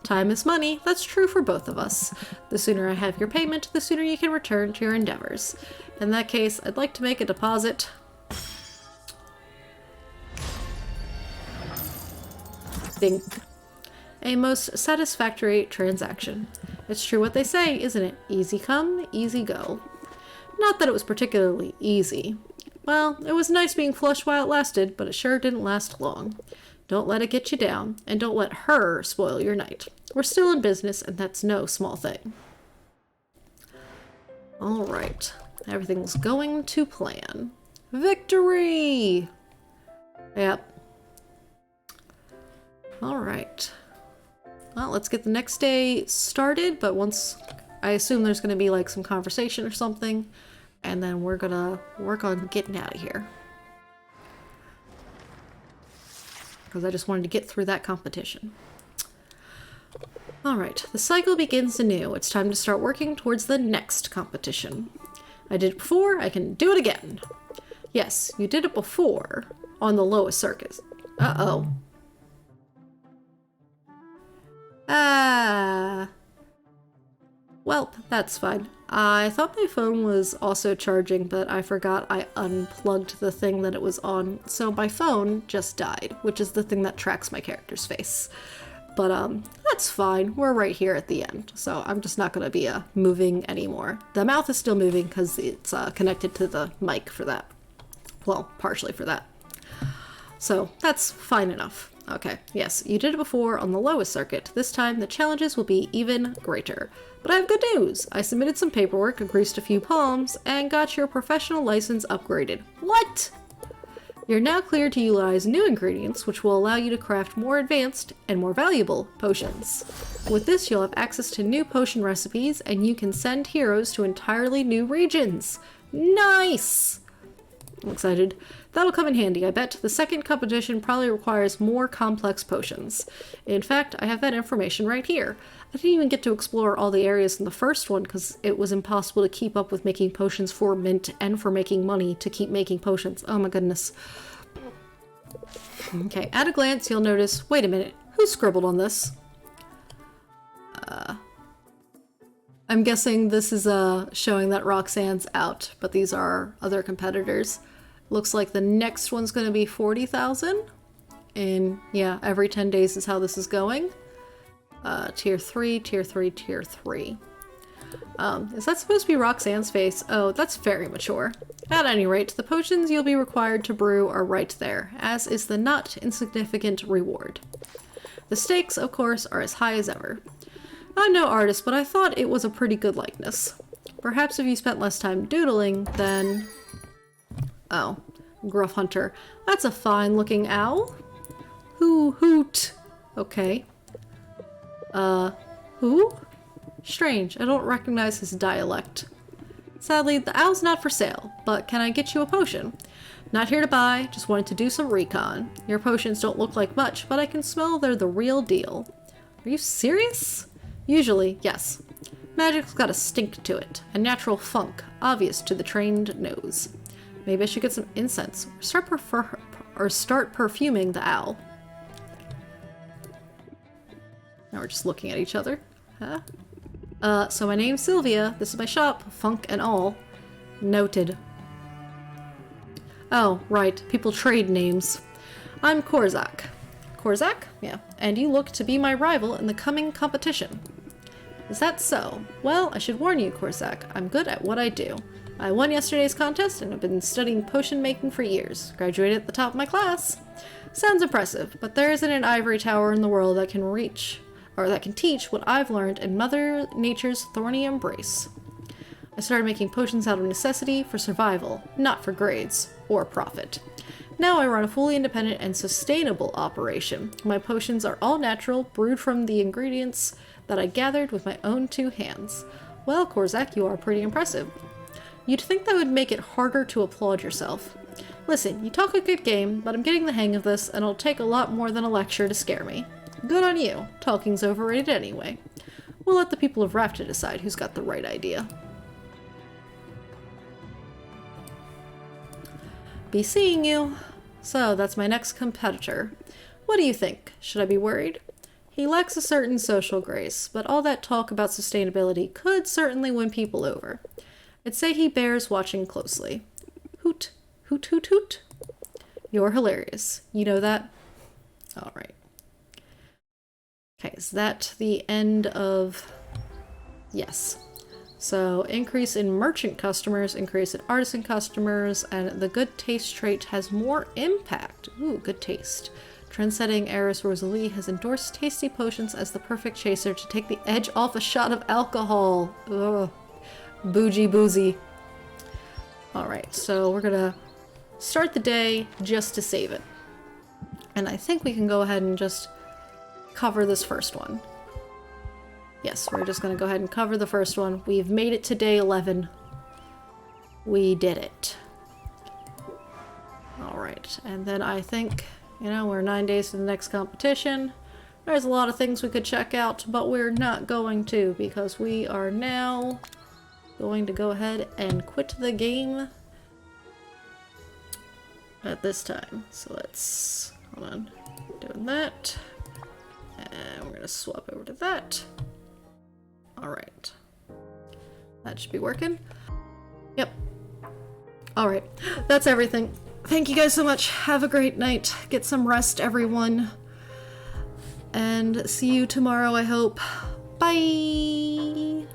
Time is money. That's true for both of us. The sooner I have your payment, the sooner you can return to your endeavors. In that case, I'd like to make a deposit. Ding. A most satisfactory transaction. It's true what they say, isn't it? Easy come, easy go. Not that it was particularly easy. Well, it was nice being flush while it lasted, but it sure didn't last long. Don't let it get you down, and don't let her spoil your night. We're still in business, and that's no small thing. Alright. Everything's going to plan. Victory! Yep. Alright. Well, let's get the next day started, but once... I assume there's going to be like some conversation or something, and then we're gonna work on getting out of here. because I just wanted to get through that competition. Alright, the cycle begins anew. It's time to start working towards the next competition. I did it before, I can do it again. Yes, you did it before on the lowest circuit. Uh-oh. Well, that's fine. I thought my phone was also charging, but I forgot I unplugged the thing that it was on, so my phone just died, which is the thing that tracks my character's face. But, that's fine. We're right here at the end, so I'm just not gonna be, moving anymore. The mouth is still moving because it's, connected to the mic for that. Well, partially for that. So, that's fine enough. Okay, yes, you did it before on the lowest circuit. This time, the challenges will be even greater. But I have good news! I submitted some paperwork, greased a few palms, and got your professional license upgraded. What?! You're now cleared to utilize new ingredients, which will allow you to craft more advanced and more valuable potions. With this, you'll have access to new potion recipes, and you can send heroes to entirely new regions. Nice! I'm excited. That'll come in handy, I bet. The second competition probably requires more complex potions. In fact, I have that information right here. I didn't even get to explore all the areas in the first one because it was impossible to keep up with making potions for mint and for making money to keep making potions. Oh my goodness. Okay, at a glance you'll notice, wait a minute, who scribbled on this? I'm guessing this is showing that Roxanne's out, but these are other competitors. Looks like the next one's going to be 40,000. And yeah, every 10 days is how this is going. Tier 3, Tier 3, Tier 3. Is that supposed to be Roxanne's face? Oh, that's very mature. At any rate, the potions you'll be required to brew are right there, as is the not insignificant reward. The stakes, of course, are as high as ever. I'm no artist, but I thought it was a pretty good likeness. Perhaps if you spent less time doodling, then... Oh, Gruff Hunter. That's a fine-looking owl. Hoot. Okay. Who? Strange, I don't recognize his dialect. Sadly, the owl's not for sale, but can I get you a potion? Not here to buy, just wanted to do some recon. Your potions don't look like much, but I can smell they're the real deal. Are you serious? Usually, yes. Magic's got a stink to it, a natural funk, obvious to the trained nose. Maybe I should get some incense, or start perfuming the owl. Now we're just looking at each other. Huh? So my name's Sylvia, this is my shop, funk and all. Noted. Oh, right, people trade names. I'm Korzak. Korzak? Yeah. And you look to be my rival in the coming competition. Is that so? Well, I should warn you, Korzak, I'm good at what I do. I won yesterday's contest and have been studying potion making for years. Graduated at the top of my class. Sounds impressive, but there isn't an ivory tower in the world that can teach what I've learned in Mother Nature's thorny embrace. I started making potions out of necessity for survival, not for grades or profit. Now I run a fully independent and sustainable operation. My potions are all natural, brewed from the ingredients that I gathered with my own two hands. Well, Korzak, you are pretty impressive. You'd think that would make it harder to applaud yourself. Listen, you talk a good game, but I'm getting the hang of this, and it'll take a lot more than a lecture to scare me. Good on you. Talking's overrated anyway. We'll let the people of Rafta decide who's got the right idea. Be seeing you. So, that's my next competitor. What do you think? Should I be worried? He lacks a certain social grace, but all that talk about sustainability could certainly win people over. I'd say he bears watching closely. Hoot. Hoot, hoot, hoot. You're hilarious. You know that? Alright. Okay, is that the end of... Yes. So, increase in merchant customers, increase in artisan customers, and the good taste trait has more impact. Ooh, good taste. Trendsetting heiress Rosalie has endorsed tasty potions as the perfect chaser to take the edge off a shot of alcohol. Ugh. Bougie boozy. Alright, so we're gonna start the day just to save it. And I think we can go ahead and just cover this first one. Yes, we're just gonna go ahead and cover the first one. We've made it to day 11. We did it. Alright, and then I think You know, we're 9 days to the next competition. There's a lot of things we could check out, but we're not going to because we are now going to go ahead and quit the game at this time. So let's, hold on, doing that. And we're gonna swap over to that. All right. That should be working. Yep. All right, that's everything. Thank you guys so much. Have a great night. Get some rest, everyone. And see you tomorrow, I hope. Bye!